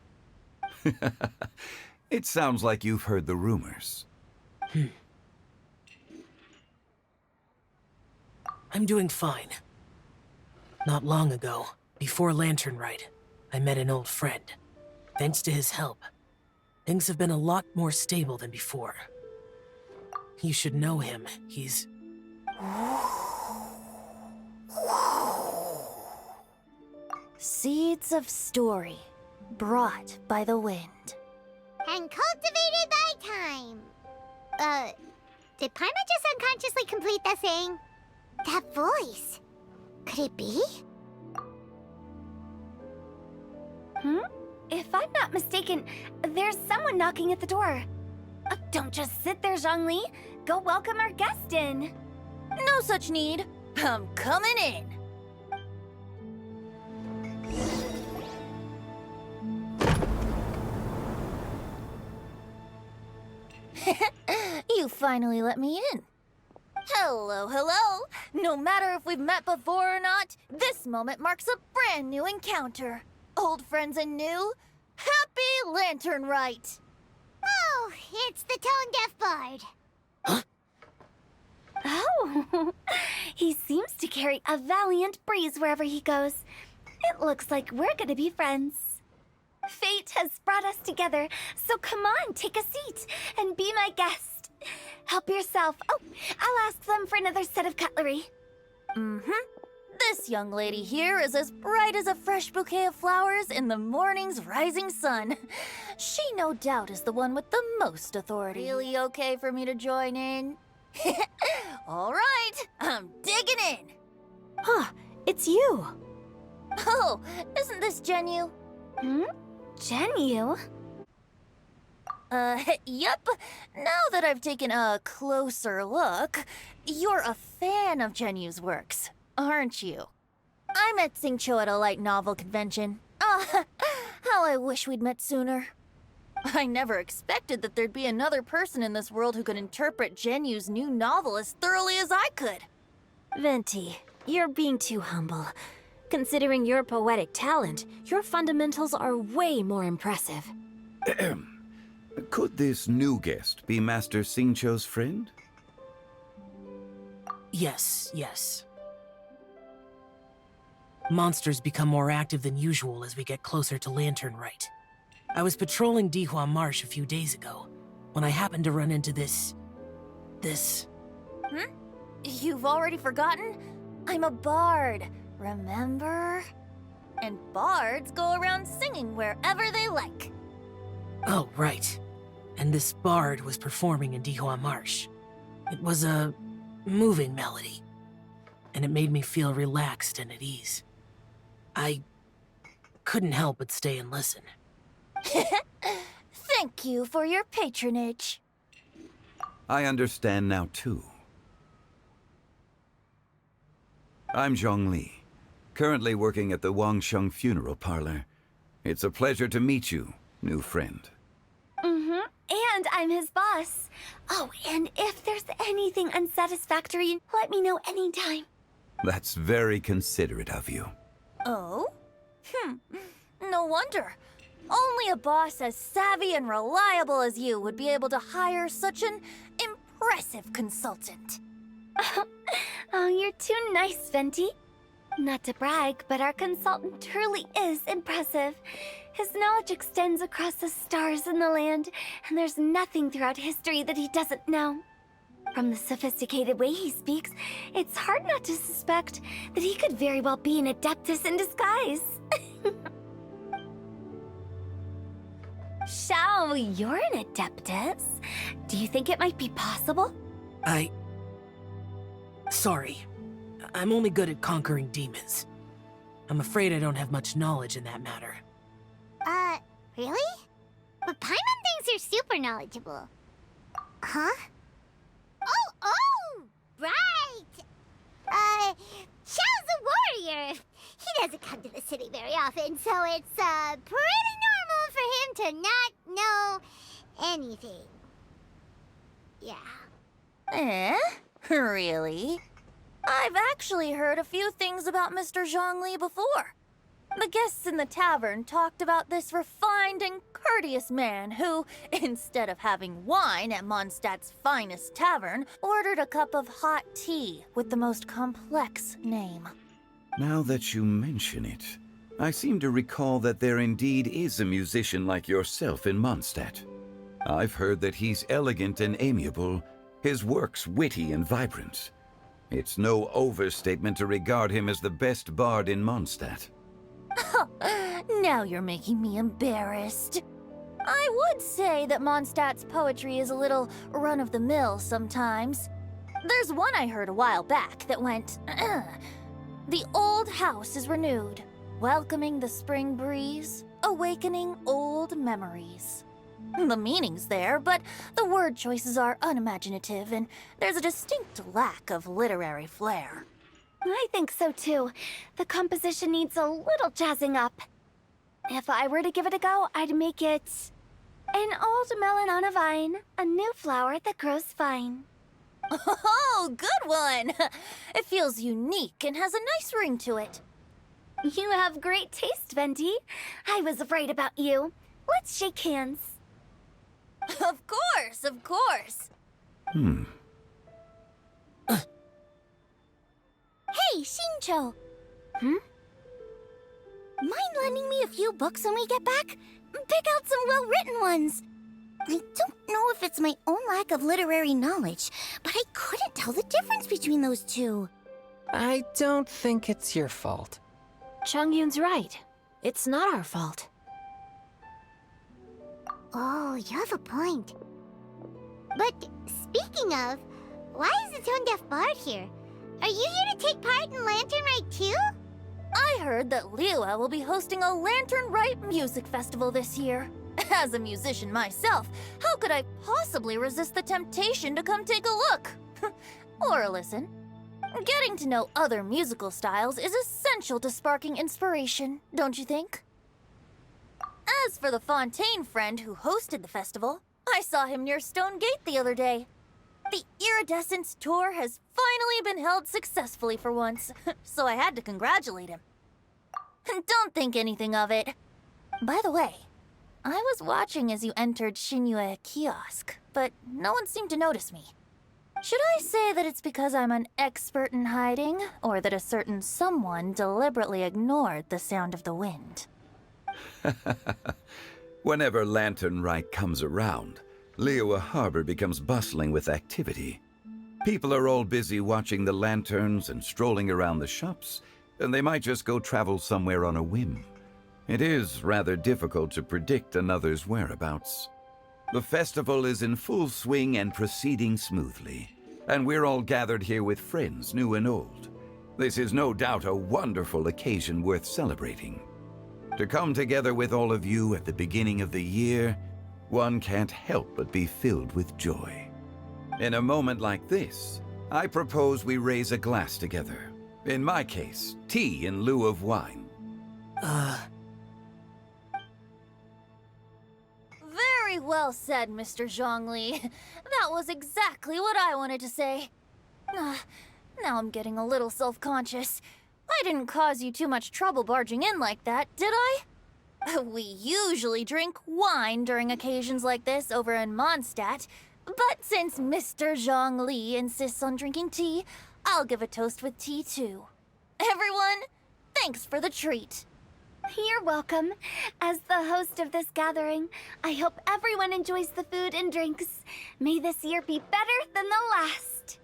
It sounds like you've heard the rumors. I'm doing fine. Not long ago, before Lantern Rite, I met an old friend. Thanks to his help, things have been a lot more stable than before. You should know him. He's... Seeds of story, brought by the wind. And cultivated by time. Did Paimon just unconsciously complete that saying? That voice. Could it be? if I'm not mistaken, there's someone knocking at the door. Don't just sit there, Zhongli. Go welcome our guest in. No such need. I'm coming in. You finally let me in. Hello, hello. No matter if we've met before or not, this moment marks a brand new encounter. Old friends and new. Happy Lantern Rite. Oh, it's the tone-deaf bard. Oh, he seems to carry a valiant breeze wherever he goes. It looks like we're gonna be friends. Fate has brought us together, so come on, take a seat and be my guest. Help yourself. Oh, I'll ask them for another set of cutlery. This young lady here is as bright as a fresh bouquet of flowers in the morning's rising sun. She no doubt is the one with the most authority. Really okay for me to join in? All right, I'm digging in. Huh, it's you. Oh, isn't this Genu? Genu? Yep. Now that I've taken a closer look, you're a fan of Genu's works, aren't you? I met Xingqiu at a light novel convention. Ah, how I wish we'd met sooner. I never expected that there'd be another person in this world who could interpret Genu's new novel as thoroughly as I could. Venti, you're being too humble. Considering your poetic talent, your fundamentals are way more impressive. Could this new guest be Master Xingqiu's friend? Yes. Monsters become more active than usual as we get closer to Lantern Rite. I was patrolling Dihua Marsh a few days ago, when I happened to run into this... You've already forgotten? I'm a bard, remember? And bards go around singing wherever they like. Oh, right. And this bard was performing in Dihua Marsh. It was a moving melody, and it made me feel relaxed and at ease. I couldn't help but stay and listen. Thank you for your patronage. I understand now, too. I'm Zhongli, currently working at the Wangsheng Funeral Parlor. It's a pleasure to meet you, new friend. And I'm his boss. Oh, and if there's anything unsatisfactory, let me know anytime. That's very considerate of you. Oh? No wonder. Only a boss as savvy and reliable as you would be able to hire such an impressive consultant. Oh, you're too nice, Venti. Not to brag, but our consultant truly is impressive. His knowledge extends across the stars and the land, and there's nothing throughout history that he doesn't know. From the sophisticated way he speaks, it's hard not to suspect that he could very well be an Adeptus in disguise. Shao, you're an Adeptus. Do you think it might be possible? Sorry. I'm only good at conquering demons. I'm afraid I don't have much knowledge in that matter. Really? But Paimon thinks you're super knowledgeable. Huh? Oh, right! Xiao's a warrior. He doesn't come to the city very often, so it's, pretty normal for him to not know anything. Yeah. Really? I've actually heard a few things about Mr. Zhongli before. The guests in the tavern talked about this refined and courteous man who, instead of having wine at Mondstadt's finest tavern, ordered a cup of hot tea with the most complex name. Now that you mention it, I seem to recall that there indeed is a musician like yourself in Mondstadt. I've heard that he's elegant and amiable, his works witty and vibrant. It's no overstatement to regard him as the best bard in Mondstadt. Now you're making me embarrassed. I would say that Mondstadt's poetry is a little run-of-the-mill sometimes. There's one I heard a while back that went, The old house is renewed, welcoming the spring breeze. awakening old memories. The meaning's there, but the word choices are unimaginative, and there's a distinct lack of literary flair. I think so too. The composition needs a little jazzing up. If I were to give it a go, I'd make it an old melon on a vine, a new flower that grows fine. Oh, good one! It feels unique and has a nice ring to it. You have great taste, Venti. I was right about you. Let's shake hands. Of course, of course. Hey, Shincho! Mind lending me a few books when we get back? Pick out some well-written ones. I don't know if it's my own lack of literary knowledge, but I couldn't tell the difference between those two. I don't think it's your fault. Chongyun's right. It's not our fault. Oh, you have a point. But speaking of, why is the Tone Deaf Bard here? Are you here to take part in Lantern Rite too? I heard that Liyue will be hosting a Lantern Rite music festival this year. As a musician myself, how could I possibly resist the temptation to come take a look? Or listen. Getting to know other musical styles is essential to sparking inspiration, don't you think? As for the Fontaine friend who hosted the festival, I saw him near Stone Gate the other day. The Iridescence tour has finally been held successfully for once, so I had to congratulate him. Don't think anything of it. By the way, I was watching as you entered Shinyue Kiosk, but no one seemed to notice me. Should I say that it's because I'm an expert in hiding, or that a certain someone deliberately ignored the sound of the wind? Whenever Lantern Rite comes around, Liyue Harbor becomes bustling with activity. People are all busy watching the lanterns and strolling around the shops, and they might just go travel somewhere on a whim. It is rather difficult to predict another's whereabouts. The festival is in full swing and proceeding smoothly, and we're all gathered here with friends, new and old. This is no doubt a wonderful occasion worth celebrating. To come together with all of you at the beginning of the year, one can't help but be filled with joy. In a moment like this, I propose we raise a glass together. In my case, tea in lieu of wine. Very well said, Mr. Zhongli. That was exactly what I wanted to say. Now I'm getting a little self-conscious. I didn't cause you too much trouble barging in like that, did I? We usually drink wine during occasions like this over in Mondstadt, but since Mr. Zhongli insists on drinking tea, I'll give a toast with tea too. Everyone, thanks for the treat. You're welcome. As the host of this gathering, I hope everyone enjoys the food and drinks. May this year be better than the last.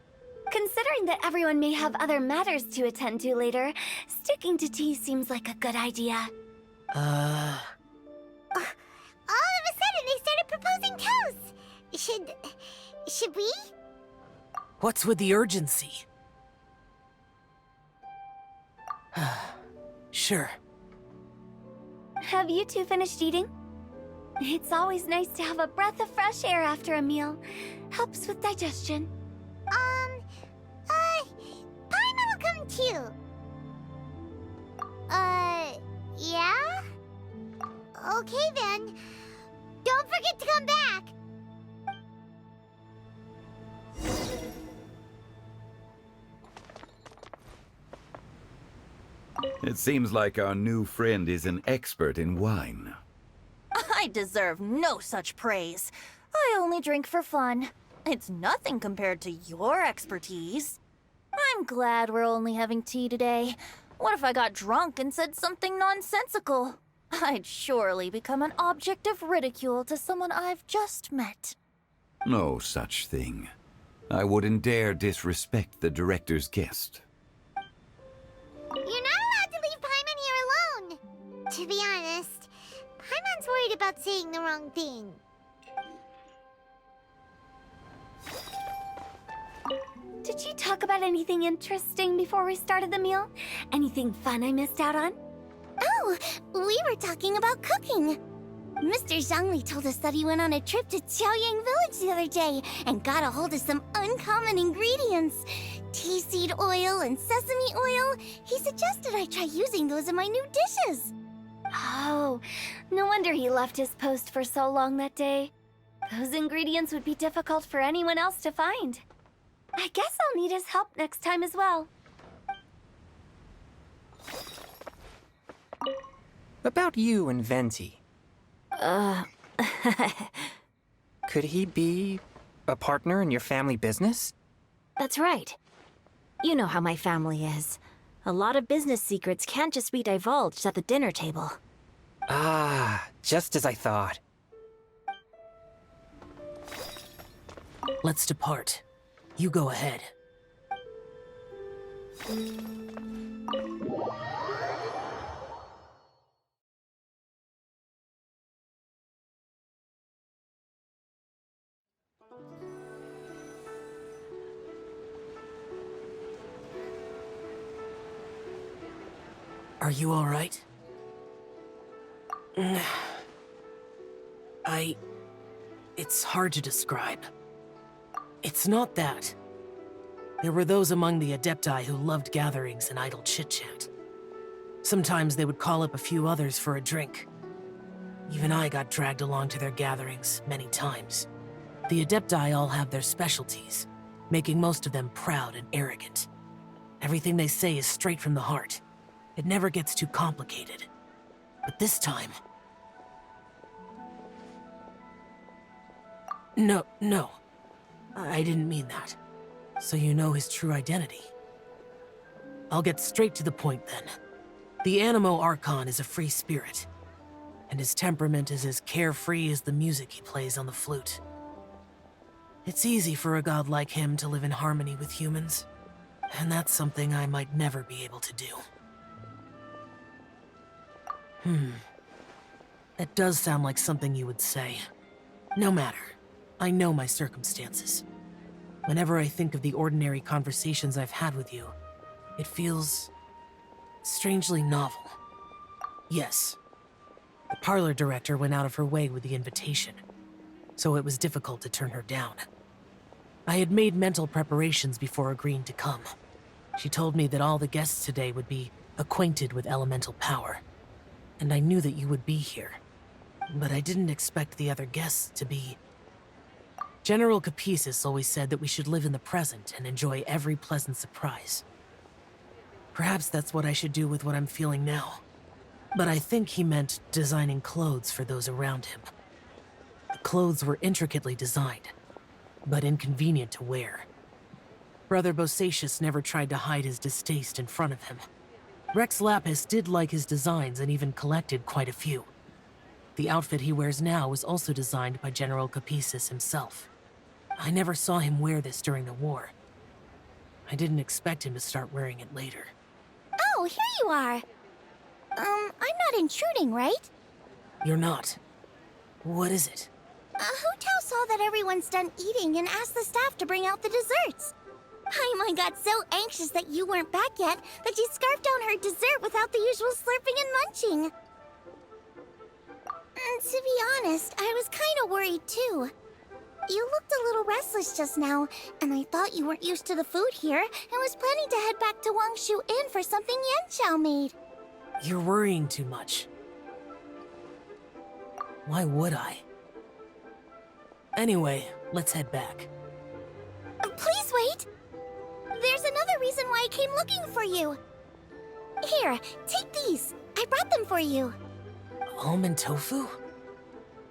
Considering that everyone may have other matters to attend to later, sticking to tea seems like a good idea. All of a sudden, they started proposing toasts. Should we? What's with the urgency? Sure. Have you two finished eating? It's always nice to have a breath of fresh air after a meal. Helps with digestion. Paimon will come too. Yeah? Okay then. Don't forget to come back. It seems like our new friend is an expert in wine. I deserve no such praise. I only drink for fun. It's nothing compared to your expertise. I'm glad we're only having tea today. What if I got drunk and said something nonsensical? I'd surely become an object of ridicule to someone I've just met. No such thing. I wouldn't dare disrespect the director's guest. You're not allowed to leave Paimon here alone. To be honest, Paimon's worried about saying the wrong thing. Did you talk about anything interesting before we started the meal? Anything fun I missed out on? Oh, we were talking about cooking. Mr. Zhangli told us that he went on a trip to Qiaoyang Village the other day and got a hold of some uncommon ingredients. Tea seed oil and sesame oil. He suggested I try using those in my new dishes. Oh, no wonder he left his post for so long that day. Those ingredients would be difficult for anyone else to find. I guess I'll need his help next time as well. About you and Venti. Could he be a partner in your family business? That's right. You know how my family is. A lot of business secrets can't just be divulged at the dinner table. Ah, just as I thought. Let's depart. You go ahead. Are you all right? It's hard to describe. It's not that. There were those among the Adepti who loved gatherings and idle chit-chat. Sometimes they would call up a few others for a drink. Even I got dragged along to their gatherings many times. The Adepti all have their specialties, making most of them proud and arrogant. Everything they say is straight from the heart. It never gets too complicated. But this time... No. I didn't mean that. So you know his true identity. I'll get straight to the point then. The Animo Archon is a free spirit, and his temperament is as carefree as the music he plays on the flute. It's easy for a god like him to live in harmony with humans, and that's something I might never be able to do. That does sound like something you would say. No matter. I know my circumstances. Whenever I think of the ordinary conversations I've had with you, it feels strangely novel. Yes, the parlor director went out of her way with the invitation, so it was difficult to turn her down. I had made mental preparations before agreeing to come. She told me that all the guests today would be acquainted with elemental power, and I knew that you would be here. But I didn't expect the other guests to be... General Capisis always said that we should live in the present and enjoy every pleasant surprise. Perhaps that's what I should do with what I'm feeling now. But I think he meant designing clothes for those around him. The clothes were intricately designed, but inconvenient to wear. Brother Bosacius never tried to hide his distaste in front of him. Rex Lapis did like his designs and even collected quite a few. The outfit he wears now was also designed by General Capisis himself. I never saw him wear this during the war. I didn't expect him to start wearing it later. Oh, here you are. I'm not intruding, right? You're not. What is it? Hu Tao saw that everyone's done eating and asked the staff to bring out the desserts. Paimon got so anxious that you weren't back yet that she scarfed down her dessert without the usual slurping and munching. To be honest, I was kind of worried too. You looked a little restless just now, and I thought you weren't used to the food here and was planning to head back to Wangshu Inn for something Yanxiao made. You're worrying too much. Why would I? Anyway, let's head back. Please wait! There's another reason why I came looking for you. Here, take these. I brought them for you. Almond tofu?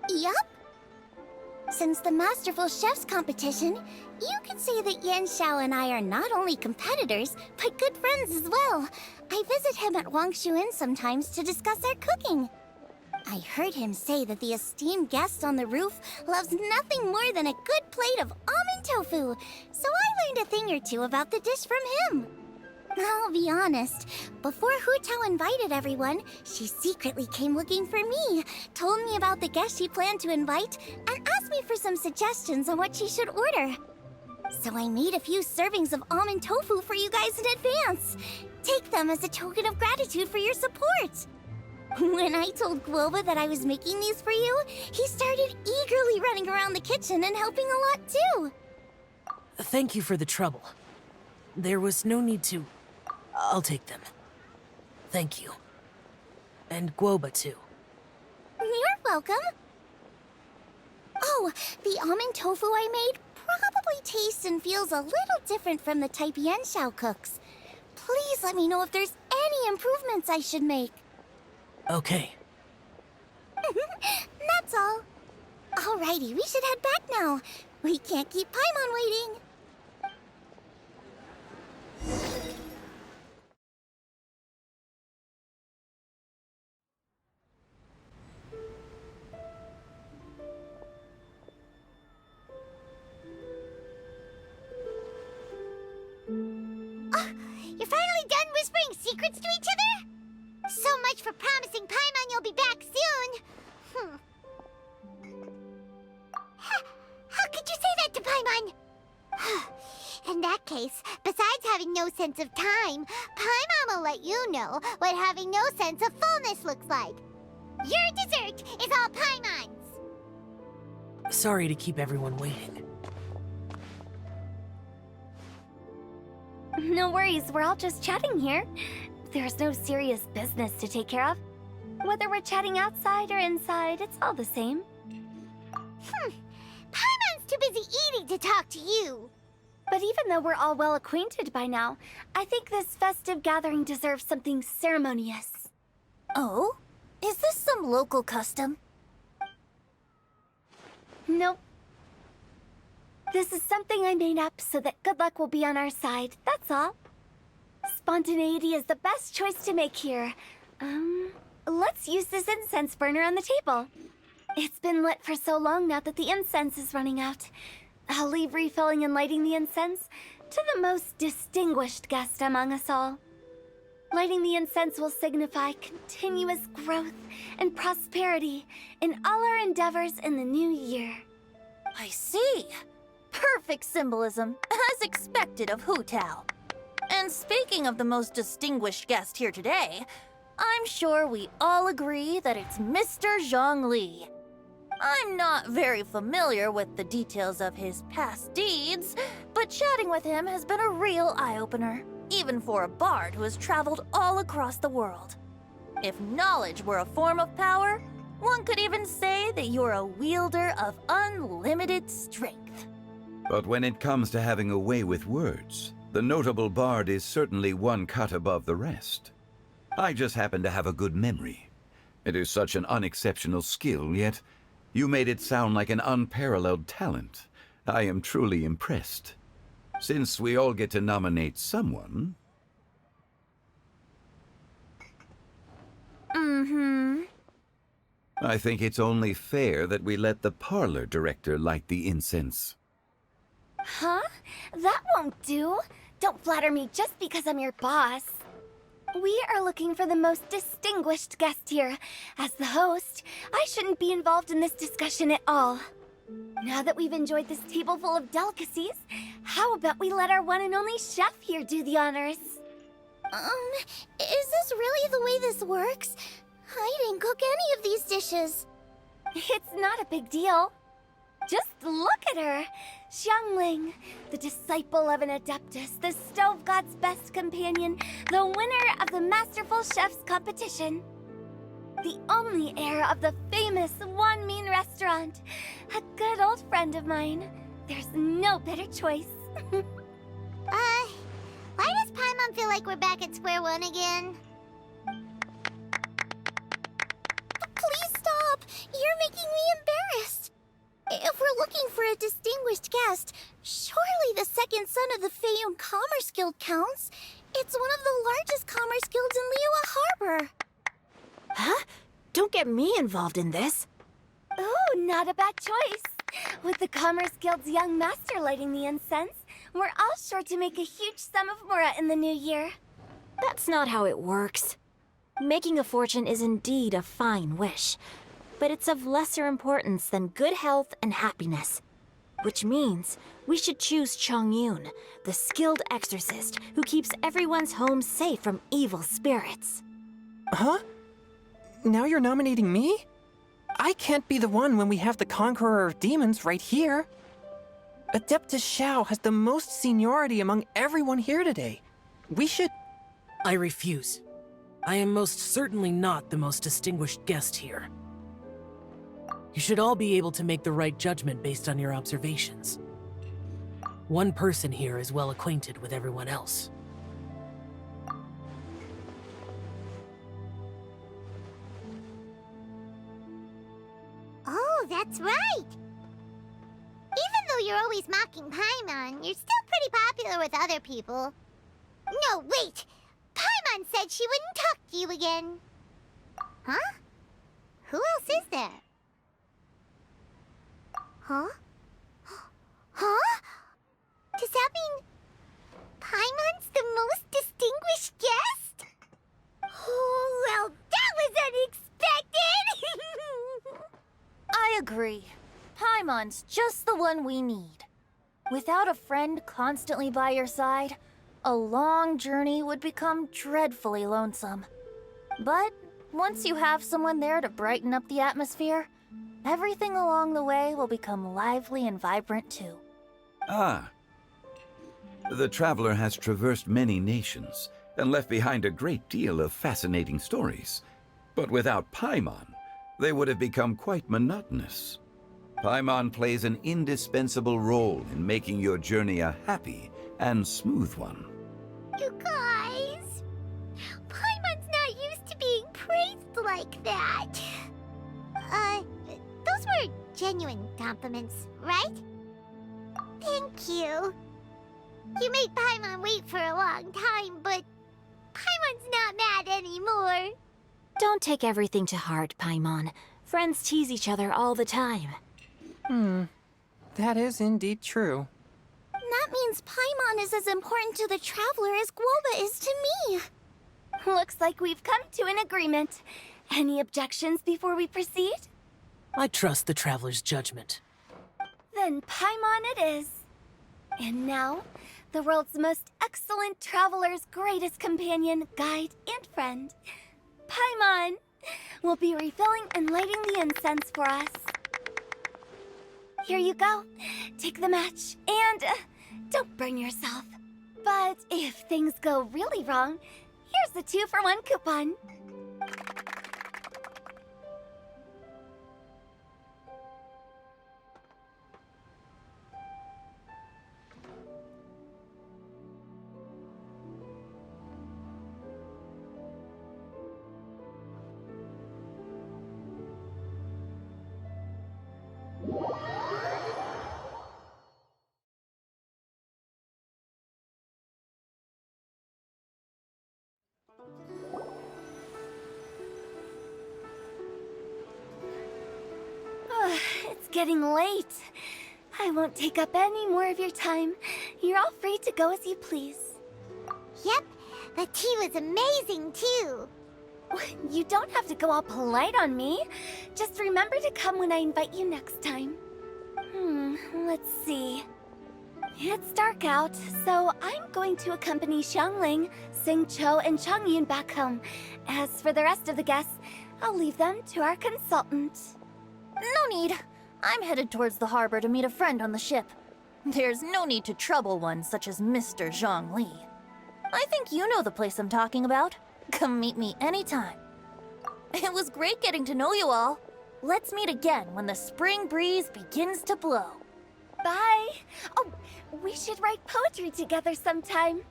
Yup. Since the Masterful Chef's competition, you could say that Yanxiao and I are not only competitors, but good friends as well. I visit him at Wangshu Inn sometimes to discuss our cooking. I heard him say that the esteemed guest on the roof loves nothing more than a good plate of almond tofu, so I learned a thing or two about the dish from him. I'll be honest, before Hu Tao invited everyone, she secretly came looking for me, told me about the guests she planned to invite, and asked me for some suggestions on what she should order. So I made a few servings of almond tofu for you guys in advance. Take them as a token of gratitude for your support. When I told Guoba that I was making these for you, he started eagerly running around the kitchen and helping a lot too. Thank you for the trouble. There was no need to... I'll take them. Thank you. And Guoba, too. You're welcome. Oh, the almond tofu I made probably tastes and feels a little different from the type Yanxiao cooks. Please let me know if there's any improvements I should make. Okay. That's all. Alrighty, we should head back now. We can't keep Paimon waiting. You're finally done whispering secrets to each other? So much for promising Paimon you'll be back soon. How could you say that to Paimon? In that case, besides having no sense of time, Paimon will let you know what having no sense of fullness looks like. Your dessert is all Paimon's. Sorry to keep everyone waiting. No worries, we're all just chatting here. There's no serious business to take care of. Whether we're chatting outside or inside, it's all the same. Paimon's too busy eating to talk to you. But even though we're all well acquainted by now, I think this festive gathering deserves something ceremonious. Oh? Is this some local custom? Nope. This is something I made up so that good luck will be on our side, that's all. Spontaneity is the best choice to make here. Let's use this incense burner on the table. It's been lit for so long now that the incense is running out. I'll leave refilling and lighting the incense to the most distinguished guest among us all. Lighting the incense will signify continuous growth and prosperity in all our endeavors in the new year. I see. Perfect symbolism, as expected of Hu Tao. And speaking of the most distinguished guest here today, I'm sure we all agree that it's Mr. Zhongli. I'm not very familiar with the details of his past deeds, but chatting with him has been a real eye-opener, even for a bard who has traveled all across the world. If knowledge were a form of power, one could even say that you're a wielder of unlimited strength. But when it comes to having a way with words, the notable bard is certainly one cut above the rest. I just happen to have a good memory. It is such an unexceptional skill, yet you made it sound like an unparalleled talent. I am truly impressed. Since we all get to nominate someone... I think it's only fair that we let the parlor director light the incense. Huh? That won't do. Don't flatter me just because I'm your boss. We are looking for the most distinguished guest here. As the host, I shouldn't be involved in this discussion at all. Now that we've enjoyed this table full of delicacies, how about we let our one and only chef here do the honors? Is this really the way this works? I didn't cook any of these dishes. It's not a big deal. Just look at her. Xiangling, the disciple of an adeptus, the stove god's best companion, the winner of the Masterful Chef's competition. The only heir of the famous One Mean restaurant. A good old friend of mine. There's no better choice. Why does Paimon feel like we're back at square one again? Please stop! You're making me embarrassed. If we're looking for a distinguished guest, surely the second son of the Feiyun Commerce Guild counts. It's one of the largest commerce guilds in Liyue Harbor. Huh? Don't get me involved in this. Ooh, not a bad choice. With the Commerce Guild's young master lighting the incense, we're all sure to make a huge sum of mora in the new year. That's not how it works. Making a fortune is indeed a fine wish, but it's of lesser importance than good health and happiness. Which means we should choose Chongyun, the skilled exorcist who keeps everyone's home safe from evil spirits. Huh? now you're nominating me? I can't be the one when we have the Conqueror of Demons right here. Adeptus Shao has the most seniority among everyone here today. We should... I refuse. I am most certainly not the most distinguished guest here. You should all be able to make the right judgment based on your observations. One person here is well acquainted with everyone else. Oh, that's right! Even though you're always mocking Paimon, you're still pretty popular with other people. No, wait! Paimon said she wouldn't talk to you again. Huh? Who else is there? Huh? Huh? Does that mean Paimon's the most distinguished guest? Oh, well, that was unexpected! I agree. Paimon's just the one we need. Without a friend constantly by your side, a long journey would become dreadfully lonesome. But once you have someone there to brighten up the atmosphere, everything along the way will become lively and vibrant too. Ah. The traveler has traversed many nations and left behind a great deal of fascinating stories. But without Paimon, they would have become quite monotonous. Paimon plays an indispensable role in making your journey a happy and smooth one. You guys! Paimon's not used to being praised like that. Those were genuine compliments, right? Thank you. You made Paimon wait for a long time, but Paimon's not mad anymore. Don't take everything to heart, Paimon. Friends tease each other all the time. That is indeed true. That means Paimon is as important to the Traveler as Guoba is to me. Looks like we've come to an agreement. Any objections before we proceed? I trust the Traveler's judgment. Then Paimon it is. And now, the world's most excellent Traveler's greatest companion, guide, and friend, Paimon, will be refilling and lighting the incense for us. Here you go. Take the match, and don't burn yourself. But if things go really wrong, here's the 2-for-1 coupon. It's getting late. I won't take up any more of your time. You're all free to go as you please. Yep, the tea was amazing too. You don't have to go all polite on me. Just remember to come when I invite you next time. Let's see. It's dark out, so I'm going to accompany Xiangling, Xingqiu, and Changyun back home. As for the rest of the guests, I'll leave them to our consultant. No need. I'm headed towards the harbor to meet a friend on the ship. There's no need to trouble one such as Mr. Zhongli. I think you know the place I'm talking about. Come meet me anytime. It was great getting to know you all. Let's meet again when the spring breeze begins to blow. Bye. Oh, we should write poetry together sometime.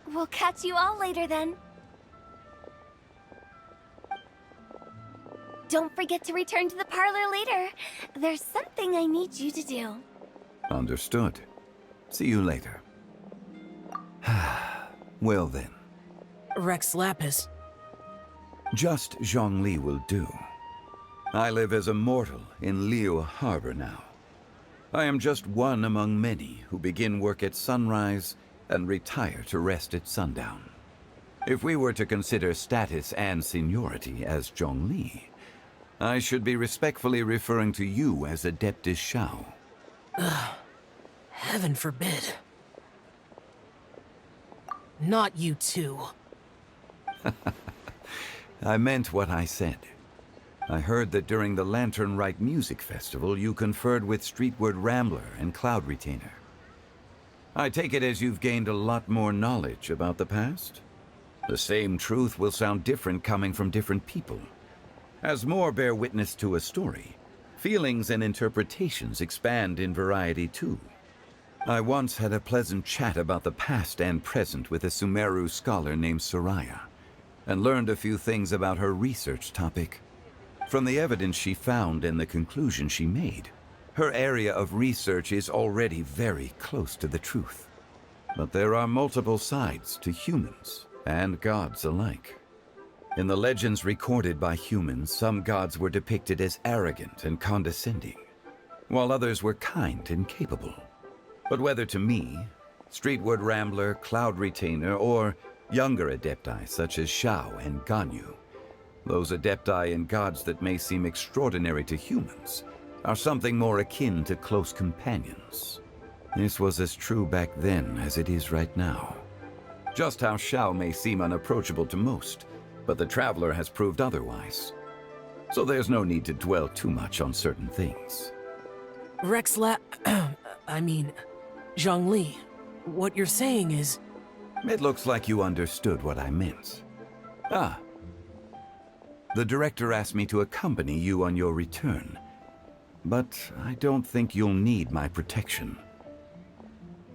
We'll catch you all later then. Don't forget to return to the parlor later. There's something I need you to do. Understood. See you later. Well then. Rex Lapis. Just Zhongli will do. I live as a mortal in Liu Harbor now. I am just one among many who begin work at sunrise and retire to rest at sundown. If we were to consider status and seniority as Zhongli, I should be respectfully referring to you as Adeptus Shao. Heaven forbid. Not you two. I meant what I said. I heard that during the Rite Music Festival, you conferred with Streetward Rambler and Cloud Retainer. I take it as you've gained a lot more knowledge about the past? The same truth will sound different coming from different people. As more bear witness to a story, feelings and interpretations expand in variety too. I once had a pleasant chat about the past and present with a Sumeru scholar named Soraya, and learned a few things about her research topic. From the evidence she found and the conclusion she made, her area of research is already very close to the truth. But there are multiple sides to humans and gods alike. In the legends recorded by humans, some gods were depicted as arrogant and condescending, while others were kind and capable. But whether to me, Streetward Rambler, Cloud Retainer, or younger adepti such as Shao and Ganyu, those adepti and gods that may seem extraordinary to humans are something more akin to close companions. This was as true back then as it is right now. Just how Shao may seem unapproachable to most, but the Traveler has proved otherwise. So there's no need to dwell too much on certain things. Zhongli, what you're saying is... It looks like you understood what I meant. Ah. The director asked me to accompany you on your return, but I don't think you'll need my protection.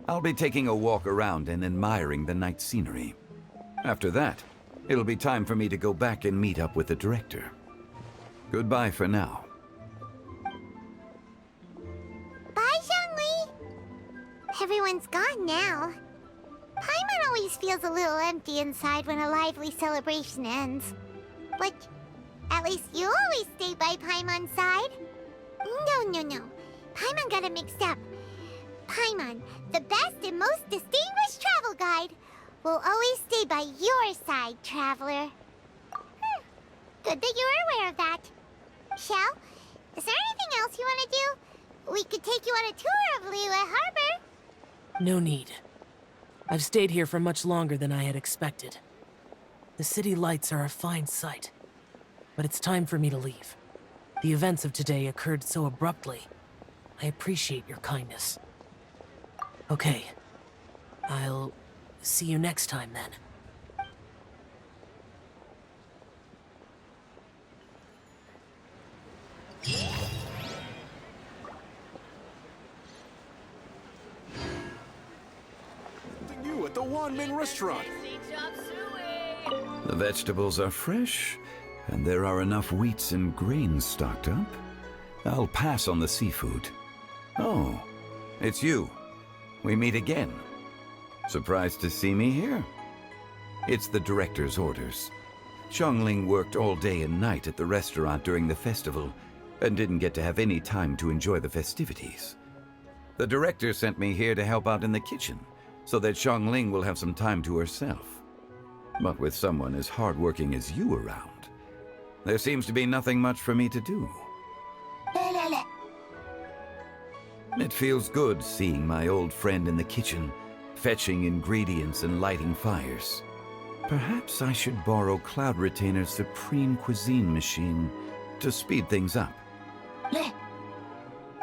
I'll be taking a walk around and admiring the night scenery. After that, it'll be time for me to go back and meet up with the director. Goodbye for now. Bye, Zhongli! Everyone's gone now. Paimon always feels a little empty inside when a lively celebration ends. But at least you always stay by Paimon's side. No. Paimon got it mixed up. Paimon, the best and most distinguished travel guide, will always stay by your side, Traveler. Good that you were aware of that. Shell, is there anything else you want to do? We could take you on a tour of Liyue Harbor. No need. I've stayed here for much longer than I had expected. The city lights are a fine sight, but it's time for me to leave. The events of today occurred so abruptly. I appreciate your kindness. Okay. I'll see you next time then. You at the Wanmin restaurant. The vegetables are fresh, and there are enough wheats and grains stocked up. I'll pass on the seafood. Oh, it's you. We meet again. Surprised to see me here? It's the director's orders. Xiangling worked all day and night at the restaurant during the festival, and didn't get to have any time to enjoy the festivities. The director sent me here to help out in the kitchen, so that Xiangling will have some time to herself. But with someone as hardworking as you around, there seems to be nothing much for me to do. It feels good seeing my old friend in the kitchen, fetching ingredients and lighting fires. Perhaps I should borrow Cloud Retainer's Supreme Cuisine machine to speed things up.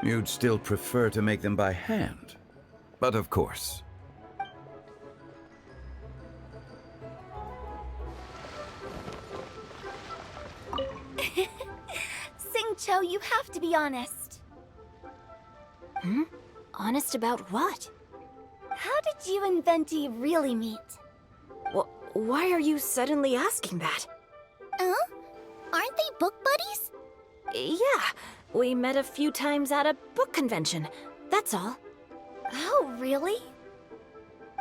You'd still prefer to make them by hand, but of course. Xingqiu, you have to be honest. Honest about what? How did you and Venti really meet? Why are you suddenly asking that? Aren't they book buddies? Yeah, we met a few times at a book convention. That's all. Oh, really?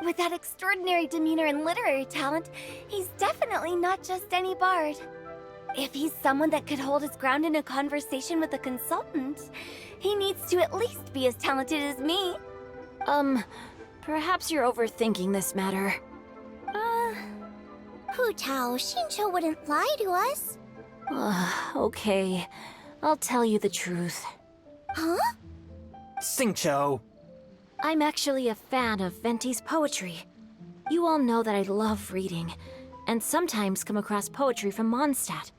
With that extraordinary demeanor and literary talent, he's definitely not just any bard. If he's someone that could hold his ground in a conversation with a consultant, he needs to at least be as talented as me. Perhaps you're overthinking this matter. Hu Tao, Xingqiu wouldn't lie to us. Okay. I'll tell you the truth. Huh? Xingqiu! I'm actually a fan of Venti's poetry. You all know that I love reading, and sometimes come across poetry from Mondstadt.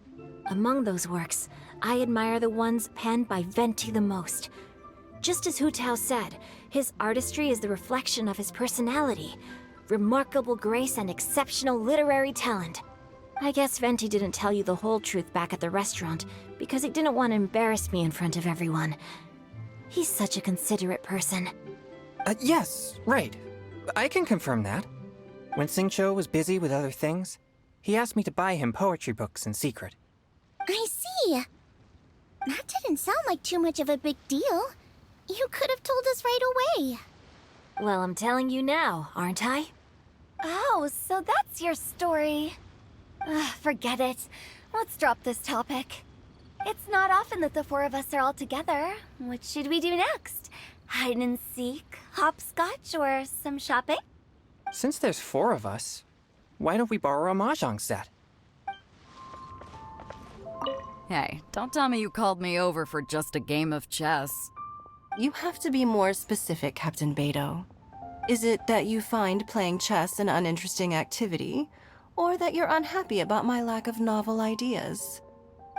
Among those works, I admire the ones penned by Venti the most. Just as Hu Tao said, his artistry is the reflection of his personality, remarkable grace and exceptional literary talent. I guess Venti didn't tell you the whole truth back at the restaurant because he didn't want to embarrass me in front of everyone. He's such a considerate person. Yes, right. I can confirm that. When Xingqiu was busy with other things, he asked me to buy him poetry books in secret. I see. That didn't sound like too much of a big deal. You could have told us right away. Well, I'm telling you now, aren't I? Oh, so that's your story. Forget it. Let's drop this topic. It's not often that the four of us are all together. What should we do next? Hide and seek, hopscotch, or some shopping? Since there's 4 of us, why don't we borrow a mahjong set? Hey, don't tell me you called me over for just a game of chess. You have to be more specific, Captain Beidou. Is it that you find playing chess an uninteresting activity, or that you're unhappy about my lack of novel ideas?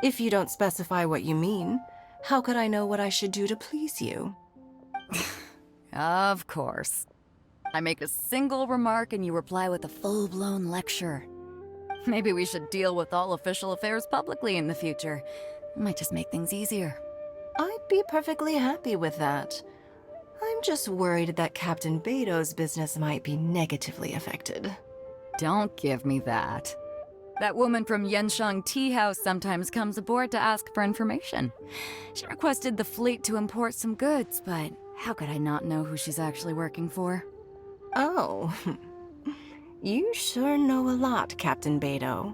If you don't specify what you mean, how could I know what I should do to please you? Of course. I make a single remark and you reply with a full-blown lecture. Maybe we should deal with all official affairs publicly in the future. It might just make things easier. I'd be perfectly happy with that. I'm just worried that Captain Beidou's business might be negatively affected. Don't give me that. That woman from Yansheng Tea House sometimes comes aboard to ask for information. She requested the fleet to import some goods, but how could I not know who she's actually working for? Oh, you sure know a lot, Captain Beidou.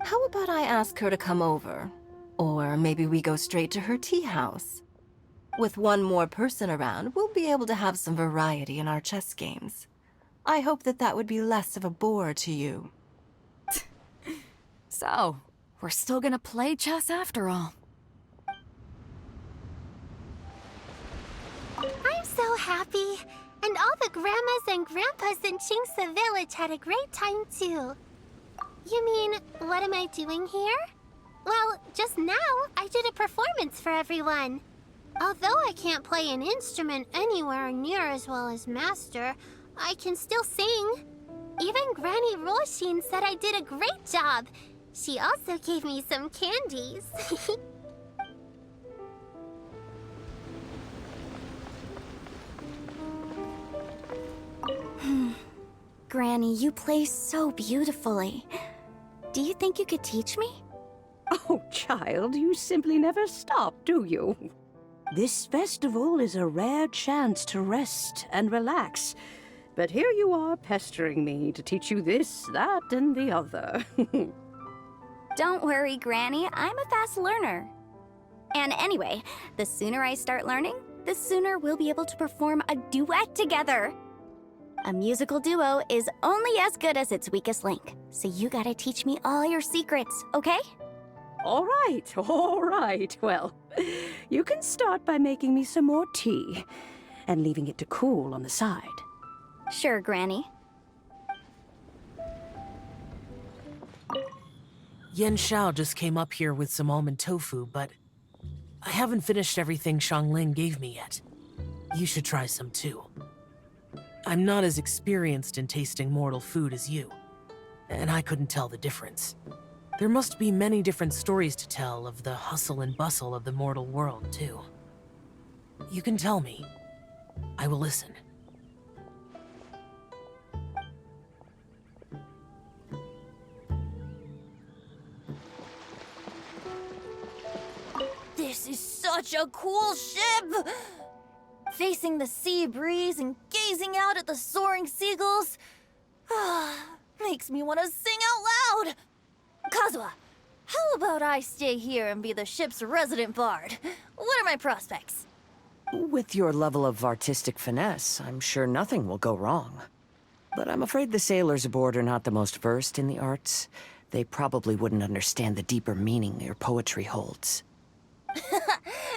How about I ask her to come over? Or maybe we go straight to her tea house. With one more person around, we'll be able to have some variety in our chess games. I hope that would be less of a bore to you. So, we're still gonna play chess after all. I'm so happy. And all the grandmas and grandpas in Chingsa village had a great time too. You mean, what am I doing here? Well, just now, I did a performance for everyone. Although I can't play an instrument anywhere near as well as Master, I can still sing. Even Granny Roshin said I did a great job. She also gave me some candies. Granny, you play so beautifully. Do you think you could teach me? Oh, child, you simply never stop, do you? This festival is a rare chance to rest and relax. But here you are pestering me to teach you this, that, and the other. Don't worry, Granny. I'm a fast learner. And anyway, the sooner I start learning, the sooner we'll be able to perform a duet together. A musical duo is only as good as its weakest link, so you gotta teach me all your secrets, okay? All right. Well, you can start by making me some more tea and leaving it to cool on the side. Sure, Granny. Yen Xiao just came up here with some almond tofu, but I haven't finished everything Xiangling gave me yet. You should try some too. I'm not as experienced in tasting mortal food as you, and I couldn't tell the difference. There must be many different stories to tell of the hustle and bustle of the mortal world, too. You can tell me. I will listen. This is such a cool ship! Facing the sea breeze and gazing out at the soaring seagulls, makes me want to sing out loud! Kazuha, how about I stay here and be the ship's resident bard? What are my prospects? With your level of artistic finesse, I'm sure nothing will go wrong. But I'm afraid the sailors aboard are not the most versed in the arts. They probably wouldn't understand the deeper meaning your poetry holds.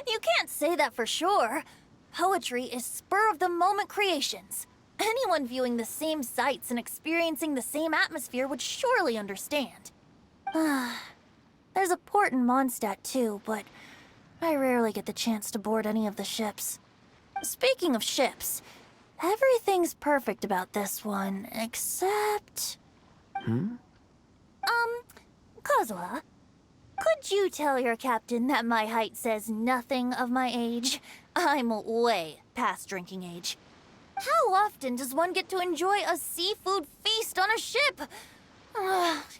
You can't say that for sure. Poetry is spur-of-the-moment creations. Anyone viewing the same sights and experiencing the same atmosphere would surely understand. There's a port in Mondstadt too, but I rarely get the chance to board any of the ships. Speaking of ships, everything's perfect about this one, except... Kazuha, could you tell your captain that my height says nothing of my age? I'm way past drinking age. How often does one get to enjoy a seafood feast on a ship?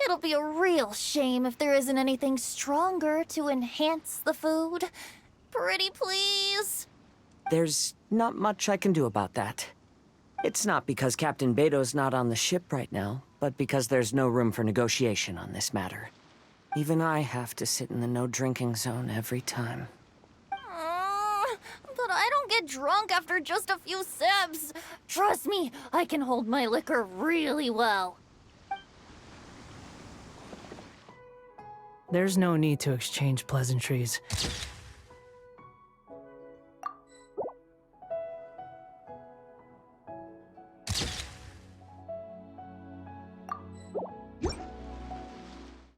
It'll be a real shame if there isn't anything stronger to enhance the food. Pretty please? There's not much I can do about that. It's not because Captain Beto's not on the ship right now, but because there's no room for negotiation on this matter. Even I have to sit in the no-drinking zone every time. But I don't get drunk after just a few sips. Trust me, I can hold my liquor really well. There's no need to exchange pleasantries.